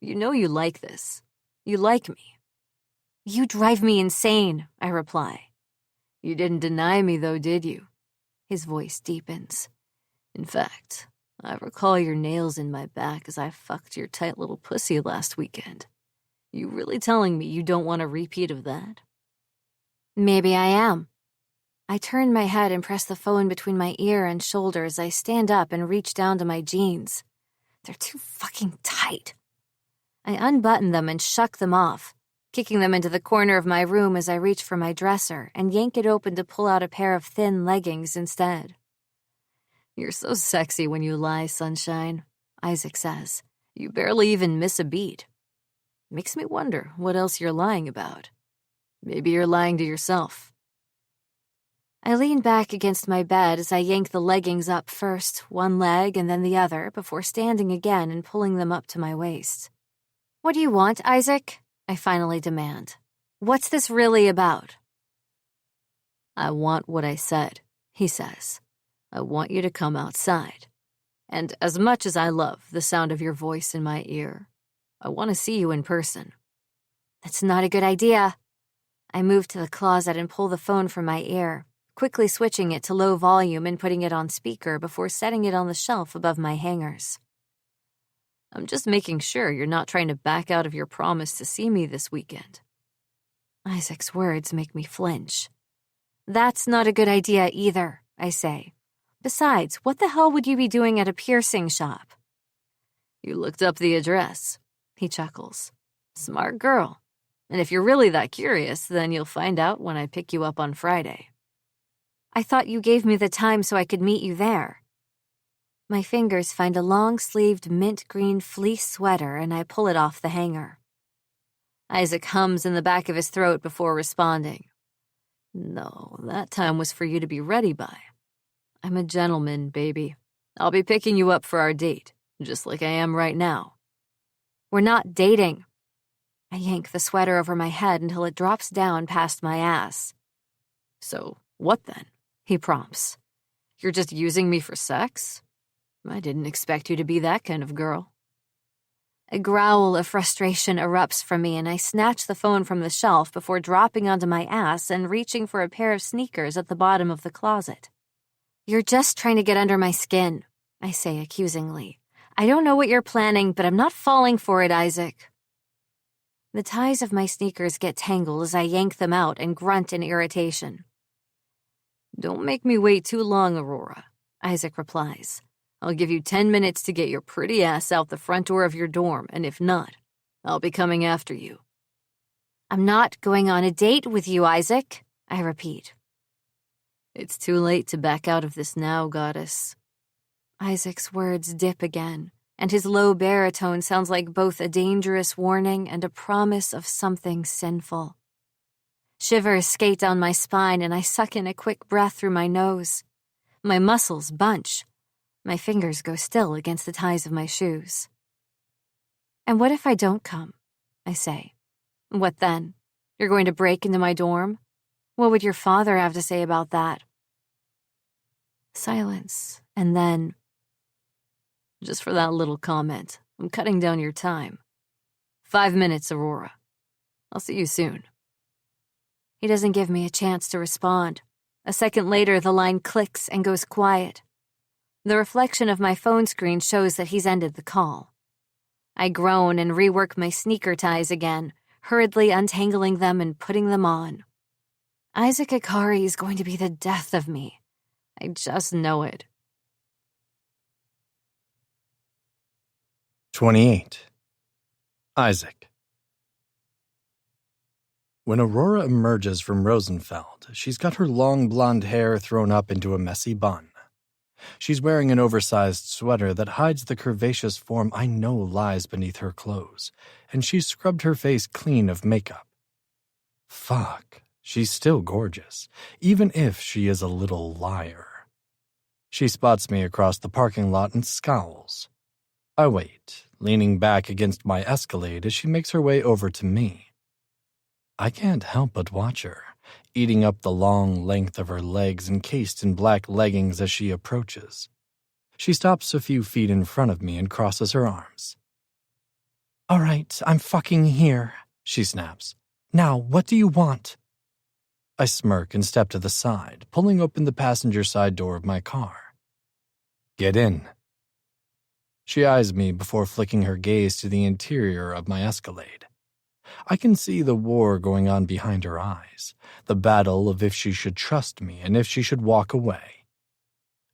You know you like this. You like me." You drive me insane, I reply. "You didn't deny me, though, did you?" His voice deepens. "In fact, I recall your nails in my back as I fucked your tight little pussy last weekend. You really telling me you don't want a repeat of that?" Maybe I am. I turn my head and press the phone between my ear and shoulder as I stand up and reach down to my jeans. They're too fucking tight. I unbutton them and shuck them off, kicking them into the corner of my room as I reach for my dresser and yank it open to pull out a pair of thin leggings instead. "You're so sexy when you lie, sunshine," Isaac says. "You barely even miss a beat. Makes me wonder what else you're lying about. Maybe you're lying to yourself." I lean back against my bed as I yank the leggings up first, one leg and then the other, before standing again and pulling them up to my waist. What do you want, Isaac? I finally demand. What's this really about? "I want what I said," he says. "I want you to come outside. And as much as I love the sound of your voice in my ear, I want to see you in person." That's not a good idea. I move to the closet and pull the phone from my ear, quickly switching it to low volume and putting it on speaker before setting it on the shelf above my hangers. "I'm just making sure you're not trying to back out of your promise to see me this weekend." Isaac's words make me flinch. That's not a good idea either, I say. Besides, what the hell would you be doing at a piercing shop? "You looked up the address," he chuckles. "Smart girl. And if you're really that curious, then you'll find out when I pick you up on Friday." I thought you gave me the time so I could meet you there. My fingers find a long-sleeved mint green fleece sweater and I pull it off the hanger. Isaac hums in the back of his throat before responding. "No, that time was for you to be ready by. I'm a gentleman, baby. I'll be picking you up for our date, just like I am right now." We're not dating. I yank the sweater over my head until it drops down past my ass. "So, what then?" he prompts. "You're just using me for sex? I didn't expect you to be that kind of girl." A growl of frustration erupts from me and I snatch the phone from the shelf before dropping onto my ass and reaching for a pair of sneakers at the bottom of the closet. You're just trying to get under my skin, I say accusingly. I don't know what you're planning, but I'm not falling for it, Isaac. The ties of my sneakers get tangled as I yank them out and grunt in irritation. "Don't make me wait too long, Aurora," Isaac replies. "I'll give you 10 minutes to get your pretty ass out the front door of your dorm, and if not, I'll be coming after you." I'm not going on a date with you, Isaac, I repeat. "It's too late to back out of this now, goddess." Isaac's words dip again, and his low baritone sounds like both a dangerous warning and a promise of something sinful. Shivers skate down my spine and I suck in a quick breath through my nose. My muscles bunch. My fingers go still against the ties of my shoes. And what if I don't come? I say. What then? You're going to break into my dorm? What would your father have to say about that? Silence, and then... "Just for that little comment, I'm cutting down your time. 5 minutes, Aurora. I'll see you soon." He doesn't give me a chance to respond. A second later, the line clicks and goes quiet. The reflection of my phone screen shows that he's ended the call. I groan and rework my sneaker ties again, hurriedly untangling them and putting them on. Isaac Ikari is going to be the death of me. I just know it. 28. Isaac. When Aurora emerges from Rosenfeld, she's got her long blonde hair thrown up into a messy bun. She's wearing an oversized sweater that hides the curvaceous form I know lies beneath her clothes, and she's scrubbed her face clean of makeup. Fuck, she's still gorgeous, even if she is a little liar. She spots me across the parking lot and scowls. I wait, leaning back against my Escalade as she makes her way over to me. I can't help but watch her, eating up the long length of her legs encased in black leggings as she approaches. She stops a few feet in front of me and crosses her arms. "All right, I'm fucking here," she snaps. "Now, what do you want?" I smirk and step to the side, pulling open the passenger side door of my car. "Get in." She eyes me before flicking her gaze to the interior of my Escalade. I can see the war going on behind her eyes, the battle of if she should trust me and if she should walk away.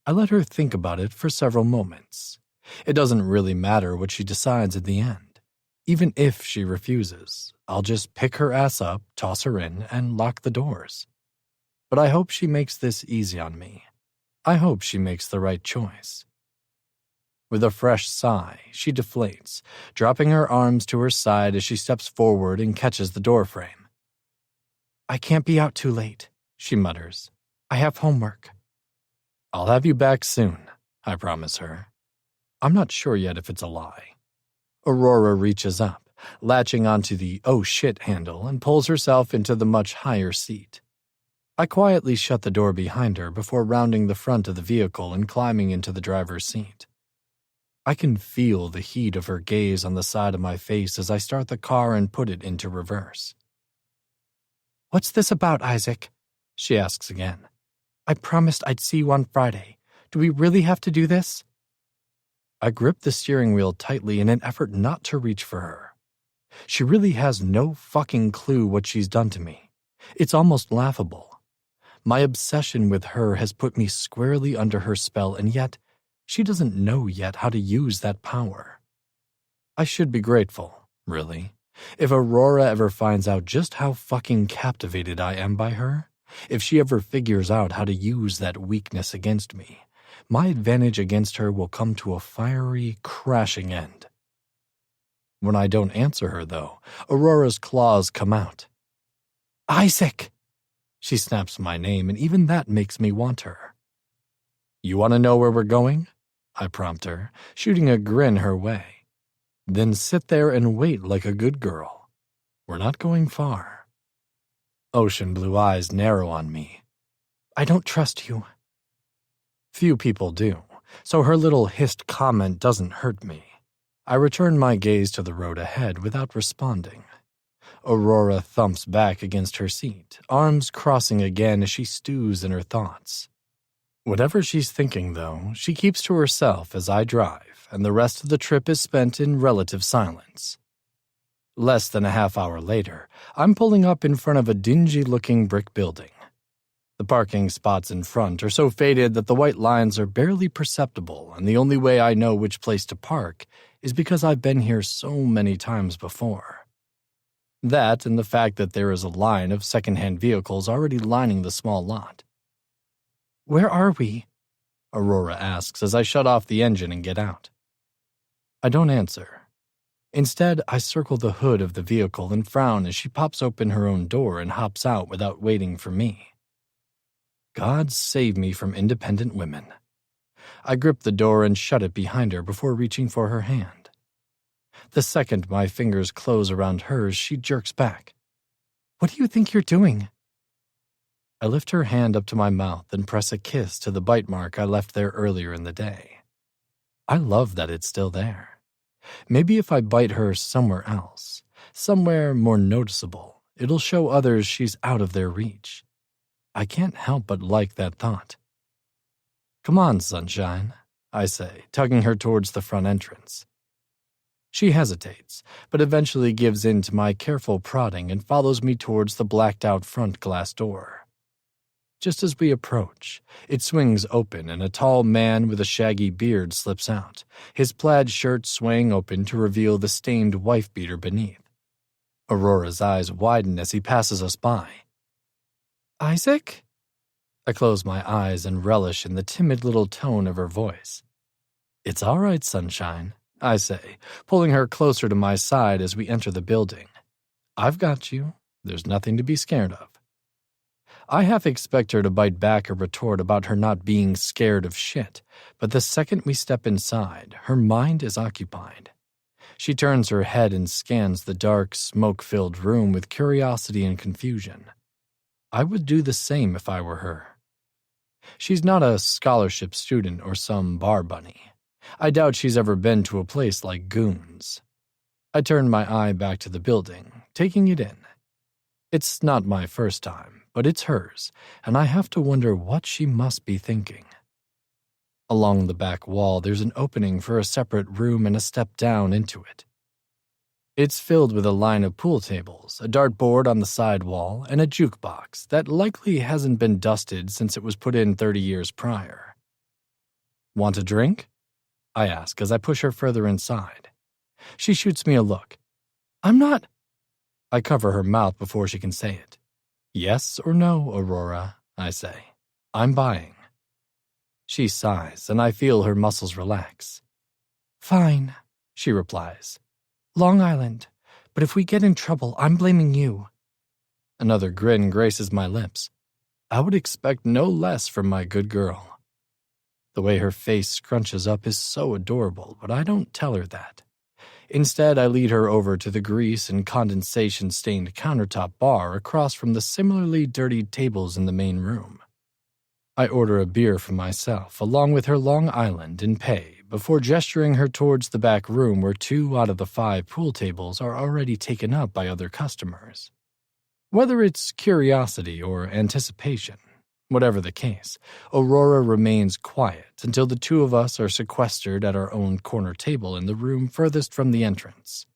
I let her think about it for several moments. It doesn't really matter what she decides at the end. Even if she refuses, I'll just pick her ass up, toss her in, and lock the doors. But I hope she makes this easy on me. I hope she makes the right choice. With a fresh sigh, she deflates, dropping her arms to her side as she steps forward and catches the doorframe. "I can't be out too late," she mutters. "I have homework." "I'll have you back soon," I promise her. I'm not sure yet if it's a lie. Aurora reaches up, latching onto the "oh shit" handle and pulls herself into the much higher seat. I quietly shut the door behind her before rounding the front of the vehicle and climbing into the driver's seat. I can feel the heat of her gaze on the side of my face as I start the car and put it into reverse. "What's this about, Isaac?" she asks again. "I promised I'd see you on Friday. Do we really have to do this?" I grip the steering wheel tightly in an effort not to reach for her. She really has no fucking clue what she's done to me. It's almost laughable. My obsession with her has put me squarely under her spell, and yet she doesn't know yet how to use that power. I should be grateful, really. If Aurora ever finds out just how fucking captivated I am by her, if she ever figures out how to use that weakness against me, my advantage against her will come to a fiery, crashing end. When I don't answer her, though, Aurora's claws come out. "Isaac!" She snaps my name, and even that makes me want her. "You want to know where we're going?" I prompt her, shooting a grin her way. "Then sit there and wait like a good girl. We're not going far." Ocean blue eyes narrow on me. "I don't trust you." Few people do, so her little hissed comment doesn't hurt me. I return my gaze to the road ahead without responding. Aurora thumps back against her seat, arms crossing again as she stews in her thoughts. Whatever she's thinking, though, she keeps to herself as I drive, and the rest of the trip is spent in relative silence. Less than a half hour later, I'm pulling up in front of a dingy-looking brick building. The parking spots in front are so faded that the white lines are barely perceptible, and the only way I know which place to park is because I've been here so many times before. That and the fact that there is a line of second-hand vehicles already lining the small lot. "Where are we?" Aurora asks as I shut off the engine and get out. I don't answer. Instead, I circle the hood of the vehicle and frown as she pops open her own door and hops out without waiting for me. God save me from independent women. I grip the door and shut it behind her before reaching for her hand. The second my fingers close around hers, she jerks back. "What do you think you're doing?" I lift her hand up to my mouth and press a kiss to the bite mark I left there earlier in the day. I love that it's still there. Maybe if I bite her somewhere else, somewhere more noticeable, it'll show others she's out of their reach. I can't help but like that thought. "Come on, sunshine," I say, tugging her towards the front entrance. She hesitates, but eventually gives in to my careful prodding and follows me towards the blacked-out front glass door. Just as we approach, it swings open and a tall man with a shaggy beard slips out, his plaid shirt swaying open to reveal the stained wife-beater beneath. Aurora's eyes widen as he passes us by. "Isaac?" I close my eyes and relish in the timid little tone of her voice. "It's all right, sunshine," I say, pulling her closer to my side as we enter the building. "I've got you. There's nothing to be scared of." I half expect her to bite back a retort about her not being scared of shit, but the second we step inside, her mind is occupied. She turns her head and scans the dark, smoke-filled room with curiosity and confusion. I would do the same if I were her. She's not a scholarship student or some bar bunny. I doubt she's ever been to a place like Goons. I turn my eye back to the building, taking it in. It's not my first time, but it's hers, and I have to wonder what she must be thinking. Along the back wall, there's an opening for a separate room and a step down into it. It's filled with a line of pool tables, a dartboard on the side wall, and a jukebox that likely hasn't been dusted since it was put in 30 years prior. "Want a drink?" I ask as I push her further inside. She shoots me a look. "I'm not—" I cover her mouth before she can say it. "Yes or no, Aurora," I say. "I'm buying." She sighs, and I feel her muscles relax. "Fine," she replies. "Long Island, but if we get in trouble, I'm blaming you." Another grin graces my lips. I would expect no less from my good girl. The way her face scrunches up is so adorable, but I don't tell her that. Instead, I lead her over to the grease and condensation-stained countertop bar across from the similarly dirtied tables in the main room. I order a beer for myself, along with her Long Island, and pay, before gesturing her towards the back room where 2 out of the 5 pool tables are already taken up by other customers. Whether it's curiosity or anticipation, whatever the case, Aurora remains quiet until the 2 of us are sequestered at our own corner table in the room furthest from the entrance.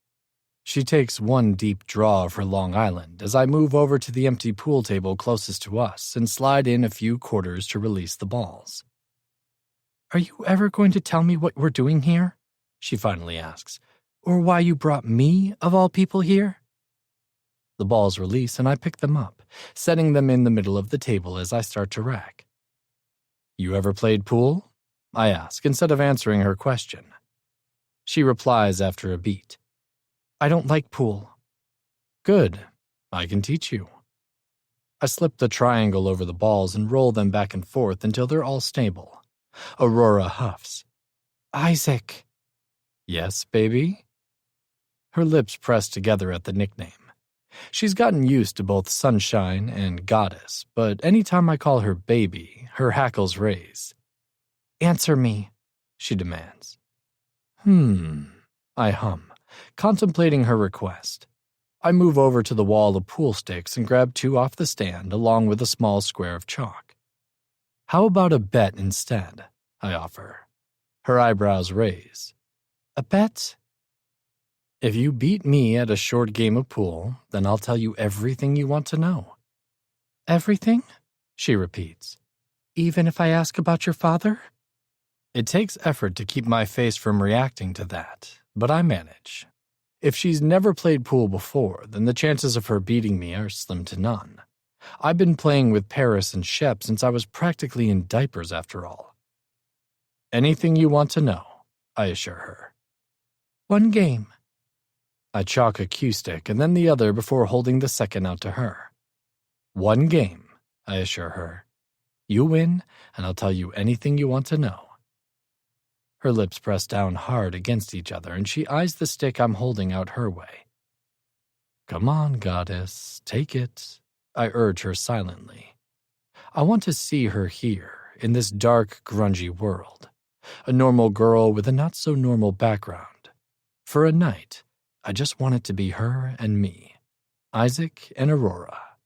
She takes one deep draw of her Long Island as I move over to the empty pool table closest to us and slide in a few quarters to release the balls. "Are you ever going to tell me what we're doing here?" she finally asks. "Or why you brought me, of all people, here?" The balls release and I pick them up, setting them in the middle of the table as I start to rack. "You ever played pool?" I ask, instead of answering her question. She replies after a beat. "I don't like pool." "Good. I can teach you." I slip the triangle over the balls and roll them back and forth until they're all stable. Aurora huffs. "Isaac." "Yes, baby?" Her lips press together at the nickname. She's gotten used to both Sunshine and Goddess, but anytime I call her baby, her hackles raise. "Answer me," she demands. I hum, contemplating her request. I move over to the wall of pool sticks and grab 2 off the stand along with a small square of chalk. "How about a bet instead?" I offer. Her eyebrows raise. "A bet?" "If you beat me at a short game of pool, then I'll tell you everything you want to know." "Everything?" she repeats. "Even if I ask about your father?" It takes effort to keep my face from reacting to that, but I manage. If she's never played pool before, then the chances of her beating me are slim to none. I've been playing with Paris and Shep since I was practically in diapers after all. "Anything you want to know," I assure her. "One game." I chalk a cue stick and then the other before holding the second out to her. "One game," I assure her. "You win, and I'll tell you anything you want to know." Her lips press down hard against each other, and she eyes the stick I'm holding out her way. "Come on, Goddess, take it," I urge her silently. I want to see her here, in this dark, grungy world. A normal girl with a not-so-normal background. For a night, I just want it to be her and me, Isaac and Aurora.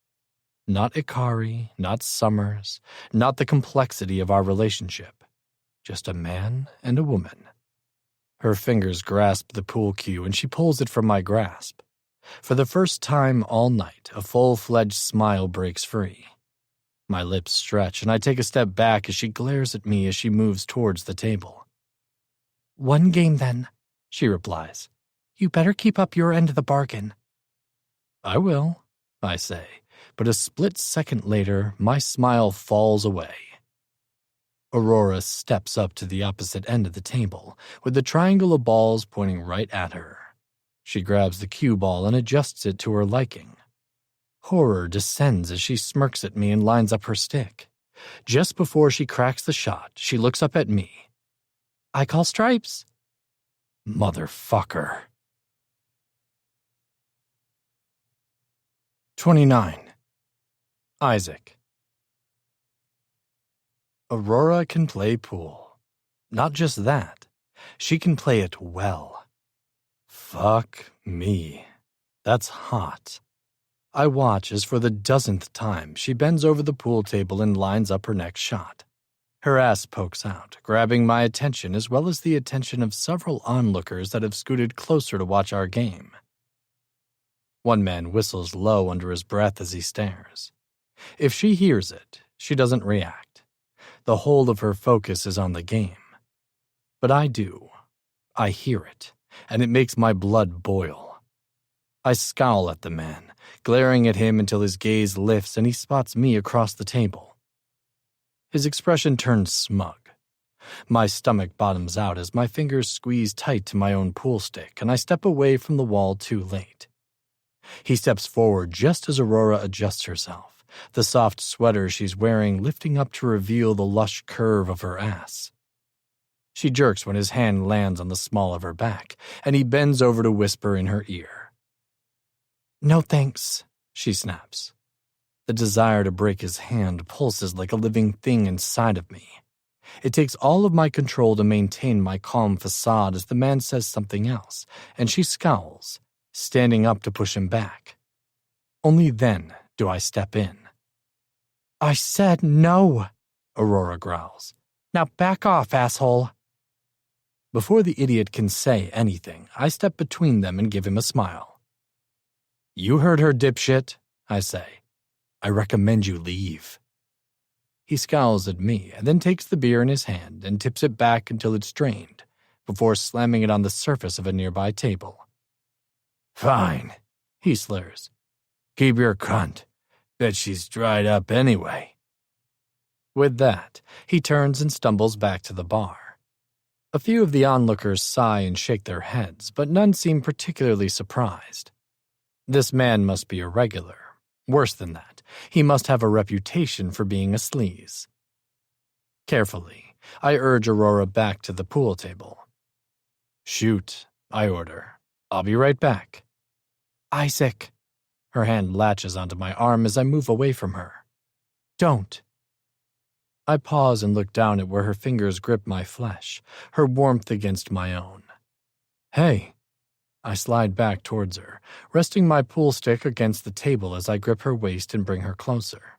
Not Ikari, not Summers, not the complexity of our relationship. Just a man and a woman. Her fingers grasp the pool cue and she pulls it from my grasp. For the first time all night, a full-fledged smile breaks free. My lips stretch, and I take a step back as she glares at me as she moves towards the table. "One game, then," she replies. "You better keep up your end of the bargain." "I will," I say, but a split second later, my smile falls away. Aurora steps up to the opposite end of the table, with the triangle of balls pointing right at her. She grabs the cue ball and adjusts it to her liking. Horror descends as she smirks at me and lines up her stick. Just before she cracks the shot, she looks up at me. "I call stripes." Motherfucker. 29. Isaac. Aurora can play pool. Not just that, she can play it well. Fuck me. That's hot. I watch as for the dozenth time she bends over the pool table and lines up her next shot. Her ass pokes out, grabbing my attention as well as the attention of several onlookers that have scooted closer to watch our game. One man whistles low under his breath as he stares. If she hears it, she doesn't react. The whole of her focus is on the game. But I do. I hear it, and it makes my blood boil. I scowl at the man, glaring at him until his gaze lifts and he spots me across the table. His expression turns smug. My stomach bottoms out as my fingers squeeze tight to my own pool stick and I step away from the wall too late. He steps forward just as Aurora adjusts herself, the soft sweater she's wearing lifting up to reveal the lush curve of her ass. She jerks when his hand lands on the small of her back, and he bends over to whisper in her ear. "No thanks," she snaps. The desire to break his hand pulses like a living thing inside of me. It takes all of my control to maintain my calm facade as the man says something else, and she scowls, standing up to push him back. Only then do I step in. "I said no," Aurora growls. "Now back off, asshole." Before the idiot can say anything, I step between them and give him a smile. "You heard her, dipshit," I say. "I recommend you leave." He scowls at me and then takes the beer in his hand and tips it back until it's drained, before slamming it on the surface of a nearby table. "Fine," he slurs. "Keep your cunt. Bet she's dried up anyway." With that, he turns and stumbles back to the bar. A few of the onlookers sigh and shake their heads, but none seem particularly surprised. This man must be a regular. Worse than that, he must have a reputation for being a sleaze. Carefully, I urge Aurora back to the pool table. "Shoot," I order. "I'll be right back." "Isaac." Her hand latches onto my arm as I move away from her. "Don't." I pause and look down at where her fingers grip my flesh, her warmth against my own. "Hey." I slide back towards her, resting my pool stick against the table as I grip her waist and bring her closer.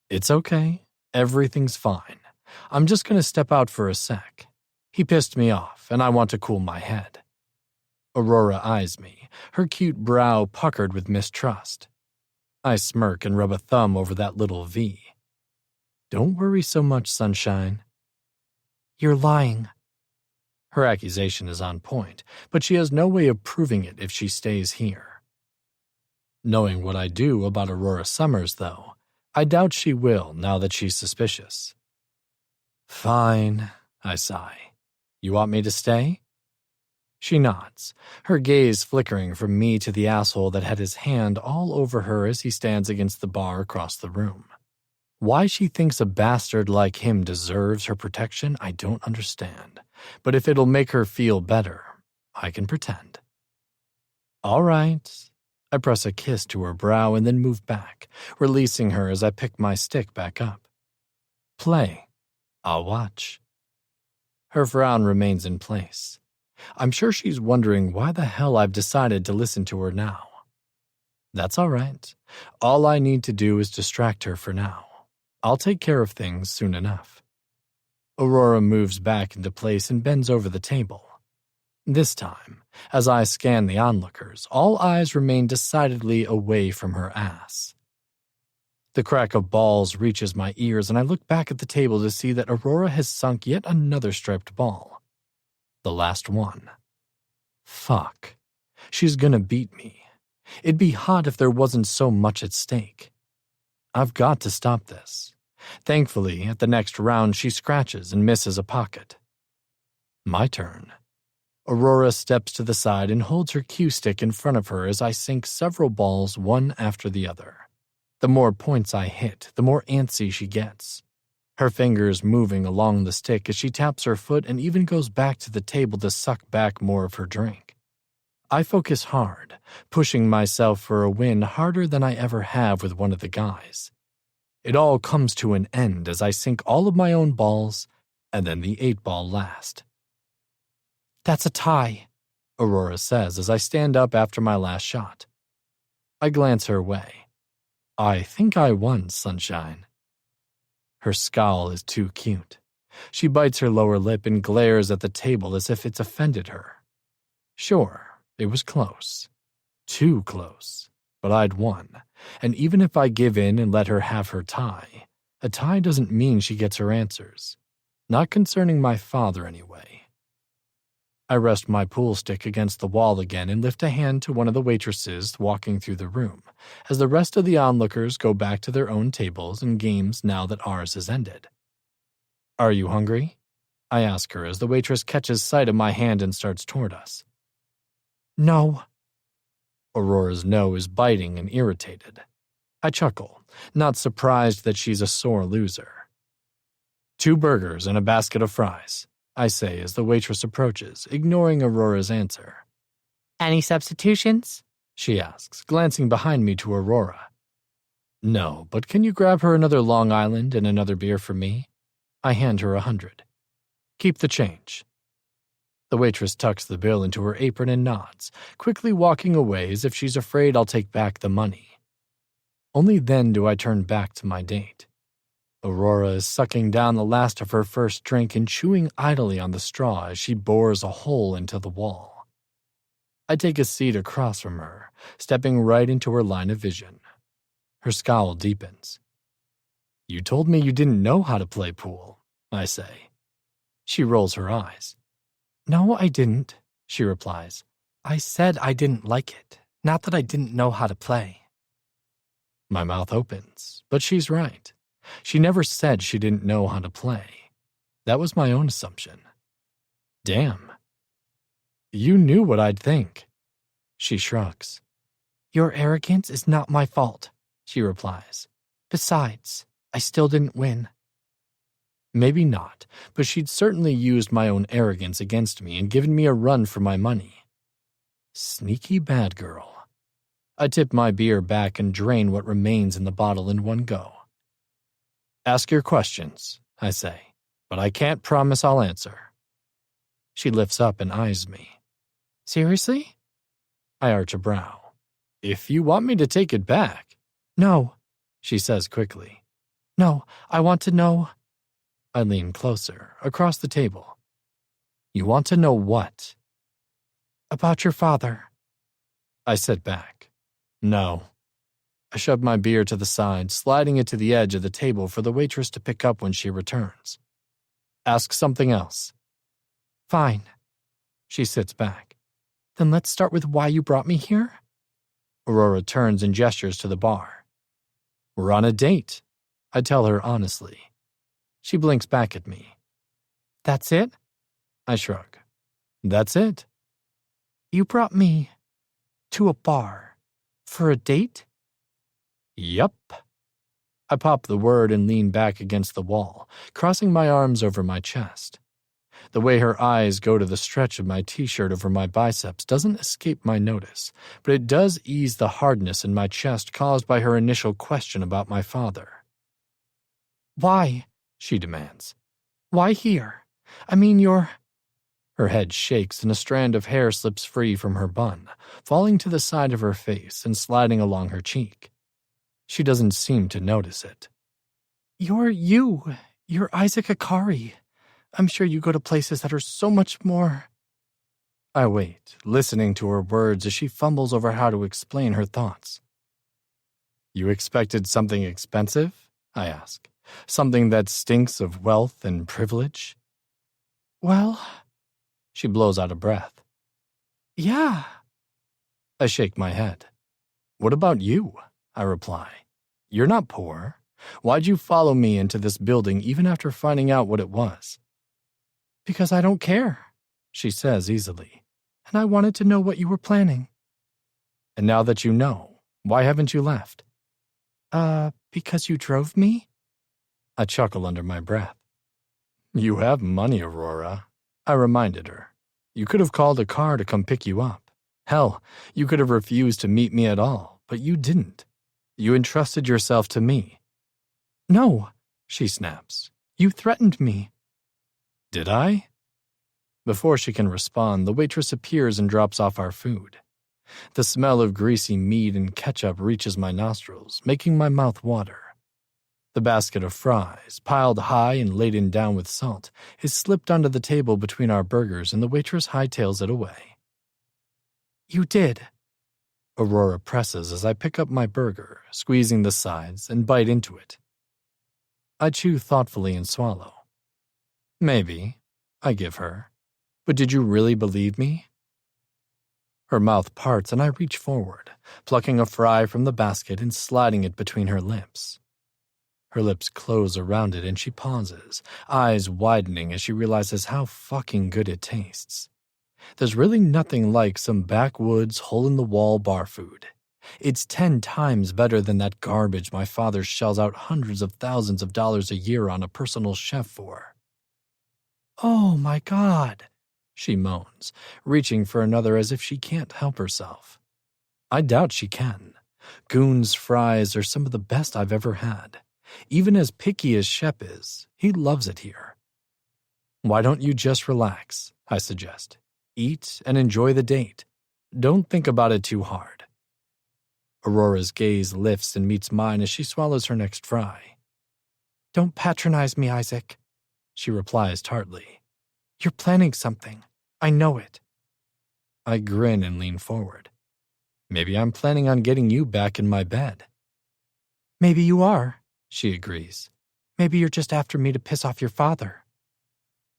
"It's okay. Everything's fine. I'm just going to step out for a sec. He pissed me off, and I want to cool my head." Aurora eyes me, her cute brow puckered with mistrust. I smirk and rub a thumb over that little V. "Don't worry so much, sunshine." "You're lying." Her accusation is on point, but she has no way of proving it if she stays here. Knowing what I do about Aurora Summers, though, I doubt she will now that she's suspicious. "Fine," I sigh. "You want me to stay?" She nods, her gaze flickering from me to the asshole that had his hand all over her as he stands against the bar across the room. Why she thinks a bastard like him deserves her protection, I don't understand. But if it'll make her feel better, I can pretend. "All right." I press a kiss to her brow and then move back, releasing her as I pick my stick back up. "Play. I'll watch." Her frown remains in place. I'm sure she's wondering why the hell I've decided to listen to her now. That's all right. All I need to do is distract her for now. I'll take care of things soon enough. Aurora moves back into place and bends over the table. This time, as I scan the onlookers, all eyes remain decidedly away from her ass. The crack of balls reaches my ears, and I look back at the table to see that Aurora has sunk yet another striped ball. The last one. Fuck. She's gonna beat me. It'd be hot if there wasn't so much at stake. I've got to stop this. Thankfully, at the next round, she scratches and misses a pocket. My turn. Aurora steps to the side and holds her cue stick in front of her as I sink several balls one after the other. The more points I hit, the more antsy she gets. Her fingers moving along the stick as she taps her foot and even goes back to the table to suck back more of her drink. I focus hard, pushing myself for a win harder than I ever have with one of the guys. It all comes to an end as I sink all of my own balls and then the 8-ball last. "That's a tie," Aurora says as I stand up after my last shot. I glance her way. "I think I won, sunshine." Her scowl is too cute. She bites her lower lip and glares at the table as if it's offended her. Sure, it was close. Too close. But I'd won. And even if I give in and let her have her tie, a tie doesn't mean she gets her answers. Not concerning my father, anyway. I rest my pool stick against the wall again and lift a hand to one of the waitresses walking through the room, as the rest of the onlookers go back to their own tables and games now that ours has ended. "Are you hungry?" I ask her as the waitress catches sight of my hand and starts toward us. "No." Aurora's no is biting and irritated. I chuckle, not surprised that she's a sore loser. "2 burgers and a basket of fries," I say as the waitress approaches, ignoring Aurora's answer. "Any substitutions?" she asks, glancing behind me to Aurora. "No, but can you grab her another Long Island and another beer for me?" I hand her 100. "Keep the change." The waitress tucks the bill into her apron and nods, quickly walking away as if she's afraid I'll take back the money. Only then do I turn back to my date. Aurora is sucking down the last of her first drink and chewing idly on the straw as she bores a hole into the wall. I take a seat across from her, stepping right into her line of vision. Her scowl deepens. "You told me you didn't know how to play pool," I say. She rolls her eyes. "No, I didn't," she replies. "I said I didn't like it, not that I didn't know how to play." My mouth opens, but she's right. She never said she didn't know how to play. That was my own assumption. Damn. "You knew what I'd think." She shrugs. "Your arrogance is not my fault," she replies. "Besides, I still didn't win." Maybe not, but she'd certainly used my own arrogance against me and given me a run for my money. Sneaky bad girl. I tip my beer back and drain what remains in the bottle in one go. "Ask your questions," I say, "but I can't promise I'll answer." She lifts up and eyes me. "Seriously?" I arch a brow. "If you want me to take it back." "No," she says quickly. "No, I want to know." I lean closer, across the table. "You want to know what?" "About your father." I sit back. "No." I shove my beer to the side, sliding it to the edge of the table for the waitress to pick up when she returns. "Ask something else." "Fine." She sits back. "Then let's start with why you brought me here." Aurora turns and gestures to the bar. "We're on a date," I tell her honestly. She blinks back at me. "That's it?" I shrug. "That's it." "You brought me to a bar for a date?" "Yup." I pop the word and lean back against the wall, crossing my arms over my chest. The way her eyes go to the stretch of my t-shirt over my biceps doesn't escape my notice, but it does ease the hardness in my chest caused by her initial question about my father. "Why?" she demands. "Why here? I mean, you're—" Her head shakes and a strand of hair slips free from her bun, falling to the side of her face and sliding along her cheek. She doesn't seem to notice it. "You're you. You're Isaac Akari. I'm sure you go to places that are so much more—" I wait, listening to her words as she fumbles over how to explain her thoughts. You expected something expensive? I ask. Something that stinks of wealth and privilege? Well, she blows out a breath. yeah. I shake my head. What about you? I reply. You're not poor. Why'd you follow me into this building even after finding out what it was? Because I don't care, she says easily. And I wanted to know what you were planning. And now that you know, why haven't you left? Because you drove me? I chuckle under my breath. You have money, Aurora, I reminded her. You could have called a car to come pick you up. Hell, you could have refused to meet me at all, but you didn't. You entrusted yourself to me. No, she snaps. You threatened me. Did I? Before she can respond, the waitress appears and drops off our food. The smell of greasy meat and ketchup reaches my nostrils, making my mouth water. The basket of fries, piled high and laden down with salt, is slipped onto the table between our burgers and the waitress hightails it away. You did. Aurora presses as I pick up my burger, squeezing the sides, and bite into it. I chew thoughtfully and swallow. Maybe, I give her. But did you really believe me? Her mouth parts and I reach forward, plucking a fry from the basket and sliding it between her lips. Her lips close around it and she pauses, eyes widening as she realizes how fucking good it tastes. There's really nothing like some backwoods, hole-in-the-wall bar food. It's 10 times better than that garbage my father shells out hundreds of thousands of dollars a year on a personal chef for. Oh my God, she moans, reaching for another as if she can't help herself. I doubt she can. Goon's fries are some of the best I've ever had. Even as picky as Shep is, he loves it here. Why don't you just relax, I suggest. Eat and enjoy the date. Don't think about it too hard. Aurora's gaze lifts and meets mine as she swallows her next fry. Don't patronize me, Isaac, she replies tartly. You're planning something. I know it. I grin and lean forward. Maybe I'm planning on getting you back in my bed. Maybe you are, she agrees. Maybe you're just after me to piss off your father.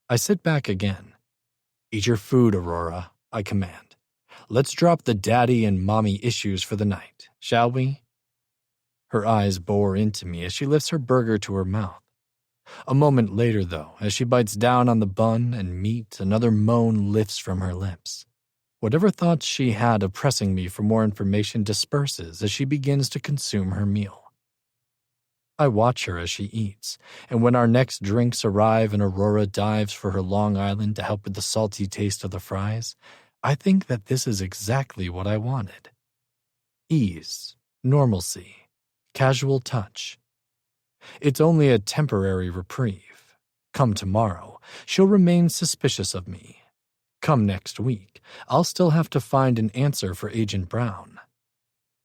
I sit back again. Eat your food, Aurora, I command. Let's drop the daddy and mommy issues for the night, shall we? Her eyes bore into me as she lifts her burger to her mouth. A moment later, though, as she bites down on the bun and meat, another moan lifts from her lips. Whatever thoughts she had of pressing me for more information disperses as she begins to consume her meal. I watch her as she eats, and when our next drinks arrive and Aurora dives for her Long Island to help with the salty taste of the fries, I think that this is exactly what I wanted. Ease, normalcy, casual touch. It's only a temporary reprieve. Come tomorrow, she'll remain suspicious of me. Come next week, I'll still have to find an answer for Agent Brown.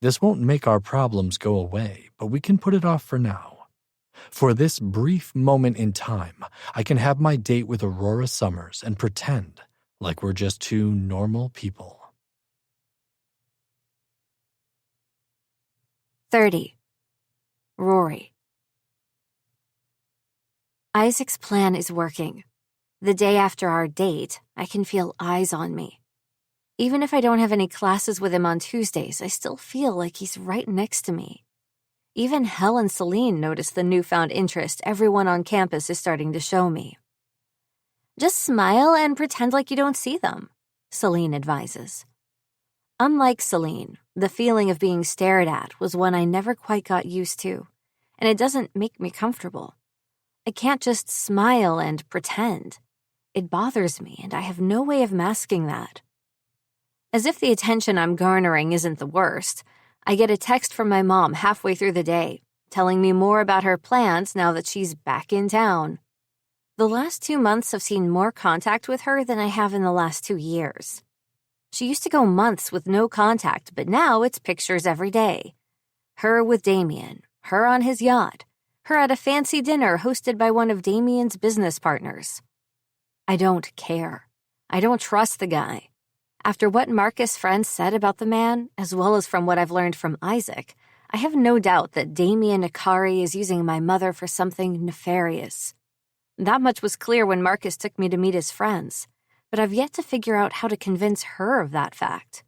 This won't make our problems go away, but we can put it off for now. For this brief moment in time, I can have my date with Aurora Summers and pretend like we're just two normal people. 30. Rory. Isaac's plan is working. The day after our date, I can feel eyes on me. Even if I don't have any classes with him on Tuesdays, I still feel like he's right next to me. Even Hel and Celine notice the newfound interest everyone on campus is starting to show me. Just smile and pretend like you don't see them, Celine advises. Unlike Celine, the feeling of being stared at was one I never quite got used to, and it doesn't make me comfortable. I can't just smile and pretend. It bothers me, and I have no way of masking that. As if the attention I'm garnering isn't the worst, I get a text from my mom halfway through the day, telling me more about her plans now that she's back in town. The last 2 months have seen more contact with her than I have in the last 2 years. She used to go months with no contact, but now it's pictures every day. Her with Damien, her on his yacht, her at a fancy dinner hosted by one of Damien's business partners. I don't care. I don't trust the guy. After what Marcus' friends said about the man, as well as from what I've learned from Isaac, I have no doubt that Damien Ikari is using my mother for something nefarious. That much was clear when Marcus took me to meet his friends, but I've yet to figure out how to convince her of that fact.